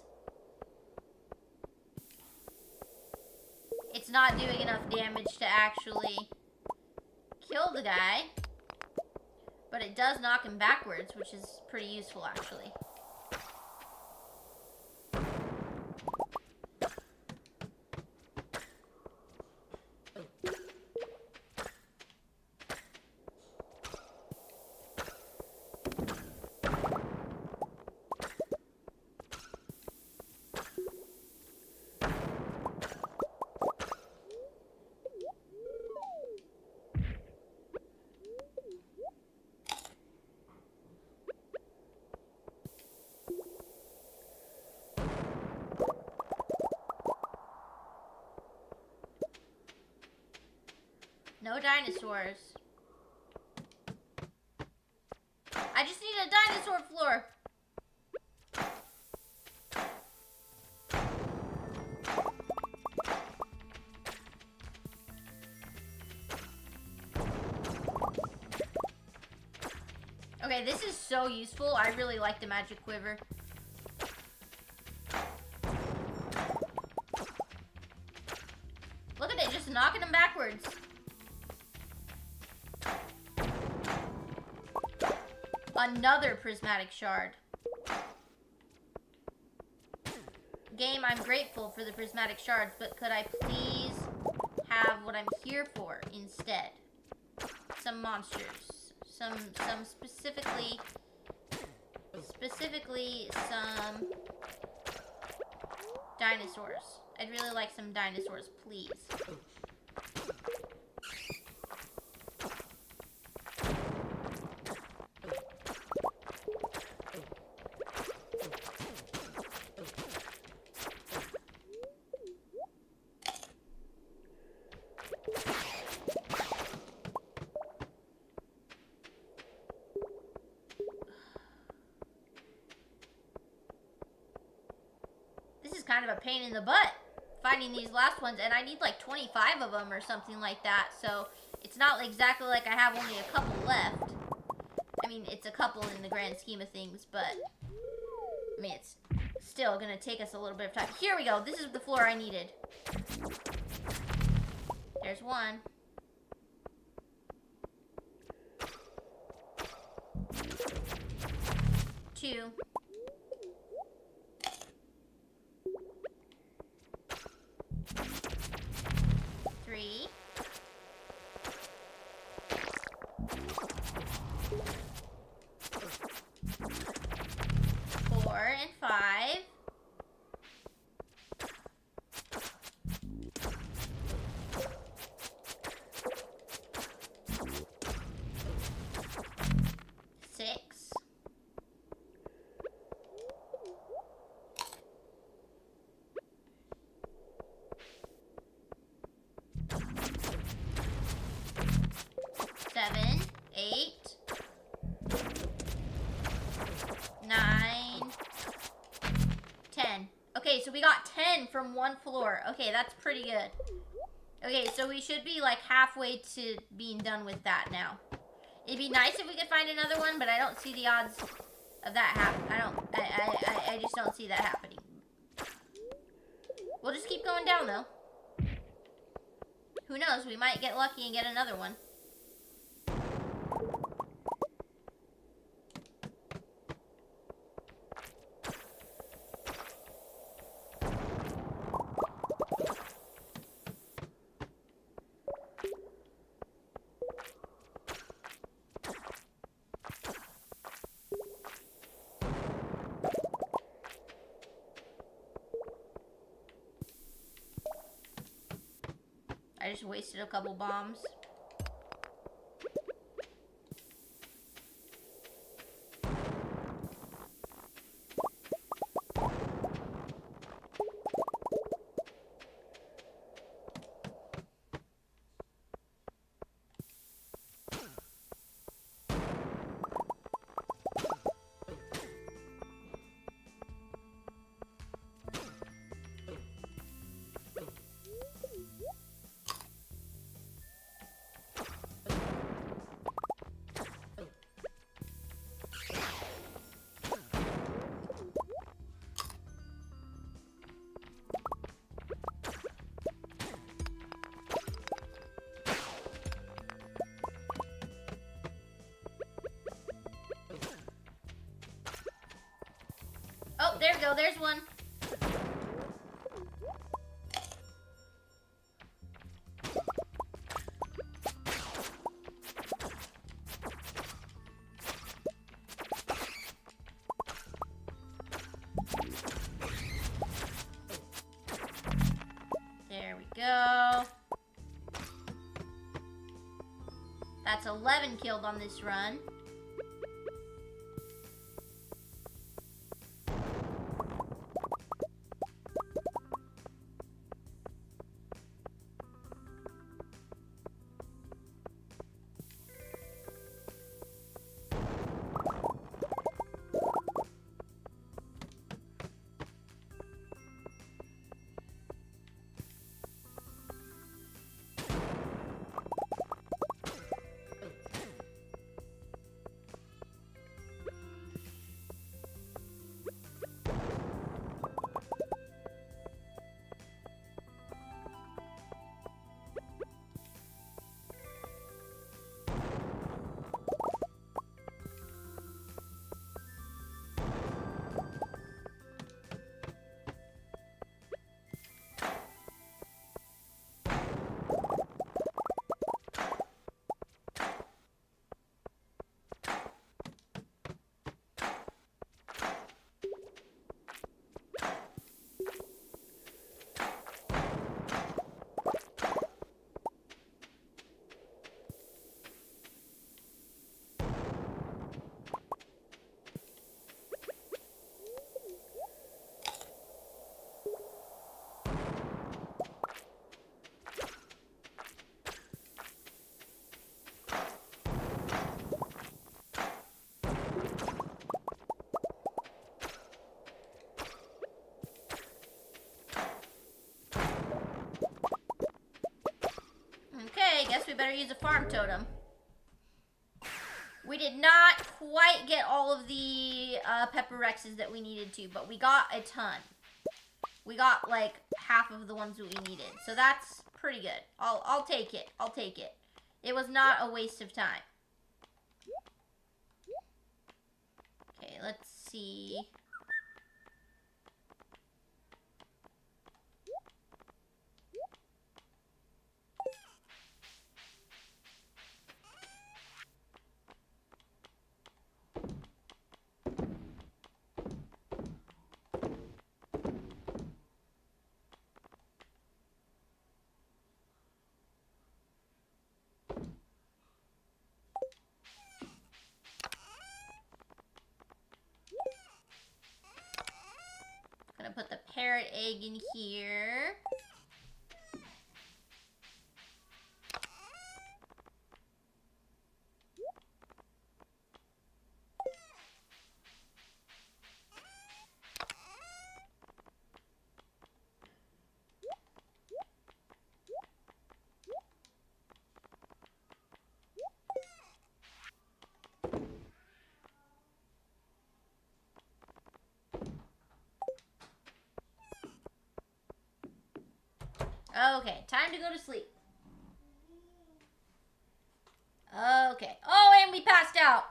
It's not doing enough damage to actually kill the guy, but it does knock him backwards, which is pretty useful, actually. No dinosaurs. I just need a dinosaur floor. Okay, this is so useful. I really like the magic quiver. Look at it, just knocking them backwards. Another prismatic shard. Game, I'm grateful for the prismatic shards, but could I please have what I'm here for instead? Some monsters. Some specifically some dinosaurs. I'd really like some dinosaurs, please. Kind of a pain in the butt finding these last ones, and I need like 25 of them or something like that, so it's not exactly like I have only a couple left. I mean, it's a couple in the grand scheme of things, but I mean, it's still gonna take us a little bit of time. Here we go. This is the floor I needed. There's one. Two. 3. 4 and 5. 6. 7, 8, 9, 10. Okay, so we got 10 from one floor. Okay, that's pretty good. Okay, so we should be like halfway to being done with that now. It'd be nice if we could find another one, but I don't see the odds of that happening. I just don't see that happening. We'll just keep going down though. Who knows, we might get lucky and get another one. I just wasted a couple bombs. Oh, there we go. There's one. There we go. That's 11 killed on this run. we better use a farm totem. We did not quite get all of the pepper rexes that we needed to, but we got a ton. We got like half of the ones that we needed. So that's pretty good. I'll take it. I'll take it. It was not a waste of time. Okay, let's see. Gonna put the parrot egg in here. Okay, time to go to sleep. Okay. Oh, and we passed out.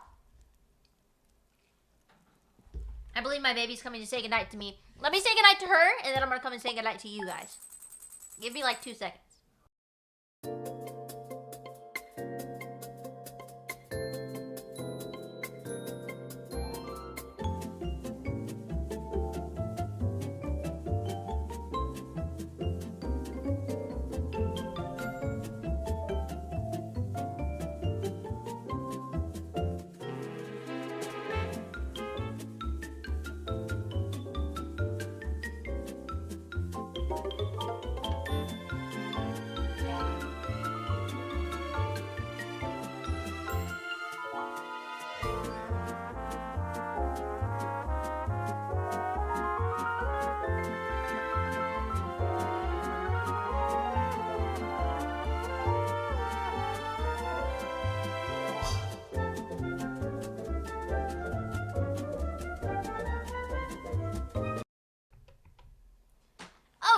I believe my baby's coming to say goodnight to me. Let me say goodnight to her, and then I'm going to come and say goodnight to you guys. Give me like 2 seconds.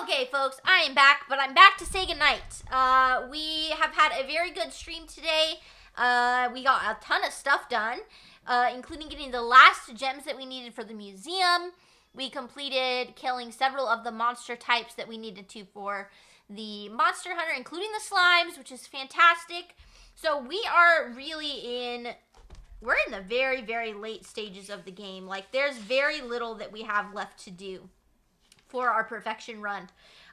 Okay, folks, I am back, but I'm back to say goodnight. We have had a very good stream today. We got a ton of stuff done, including getting the last gems that we needed for the museum. We completed killing several of the monster types that we needed to for the Monster Hunter, including the slimes, which is fantastic. So we are really we're in the very, very late stages of the game. Like, there's very little that we have left to do for our perfection run.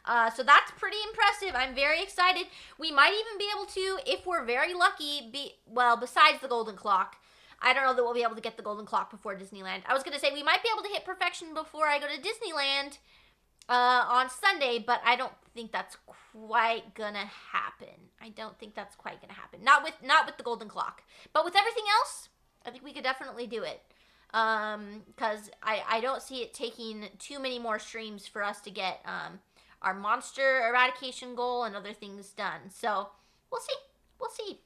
So that's pretty impressive. I'm very excited. We might even be able to, if we're very lucky, besides the golden clock. I don't know that we'll be able to get the golden clock before Disneyland. I was going to say we might be able to hit perfection before I go to Disneyland on Sunday, but I don't think that's quite going to happen. I don't think that's quite going to happen. Not with the golden clock. But with everything else, I think we could definitely do it. Because I don't see it taking too many more streams for us to get our monster eradication goal and other things done. So we'll see. We'll see.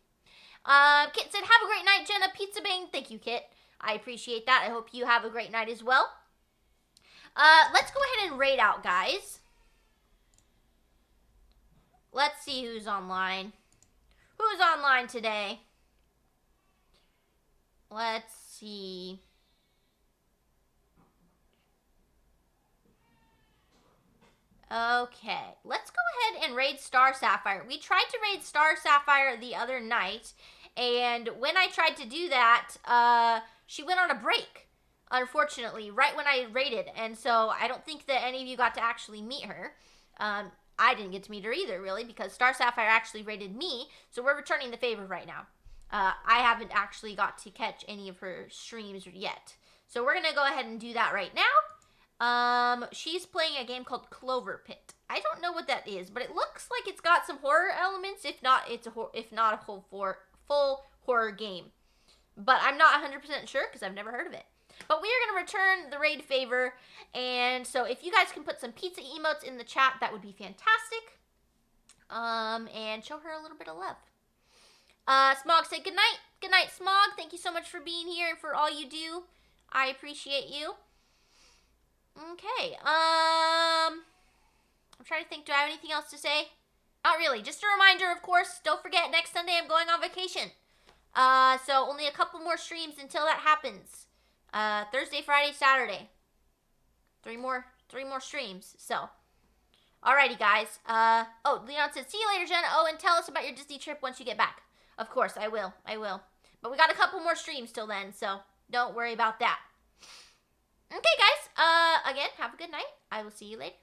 Kit said, have a great night, Jenna. Pizza Bang. Thank you, Kit. I appreciate that. I hope you have a great night as well. Let's go ahead and raid out, guys. Let's see who's online. Who's online today? Let's see. Okay, let's go ahead and raid Star Sapphire. We tried to raid Star Sapphire the other night, and when I tried to do that, she went on a break, unfortunately, right when I raided, and so I don't think that any of you got to actually meet her. I didn't get to meet her either, really, because Star Sapphire actually raided me, so we're returning the favor right now. I haven't actually got to catch any of her streams yet, so we're going to go ahead and do that right now. She's playing a game called Clover Pit. I don't know what that is, but it looks like it's got some horror elements. If not, it's a full horror game. But I'm not 100% sure because I've never heard of it. But we are going to return the raid favor, and so if you guys can put some pizza emotes in the chat, that would be fantastic. And show her a little bit of love. Smog, say good night. Good night, Smog. Thank you so much for being here and for all you do. I appreciate you. Okay. I'm trying to think. Do I have anything else to say? Not really. Just a reminder, of course. Don't forget, next Sunday I'm going on vacation. So only a couple more streams until that happens. Thursday, Friday, Saturday. Three more streams. So, alrighty, guys. Oh, Leon said, see you later, Jenna. Oh, and tell us about your Disney trip once you get back. Of course, I will. But we got a couple more streams till then, so don't worry about that. Okay, guys. Again, have a good night. I will see you later.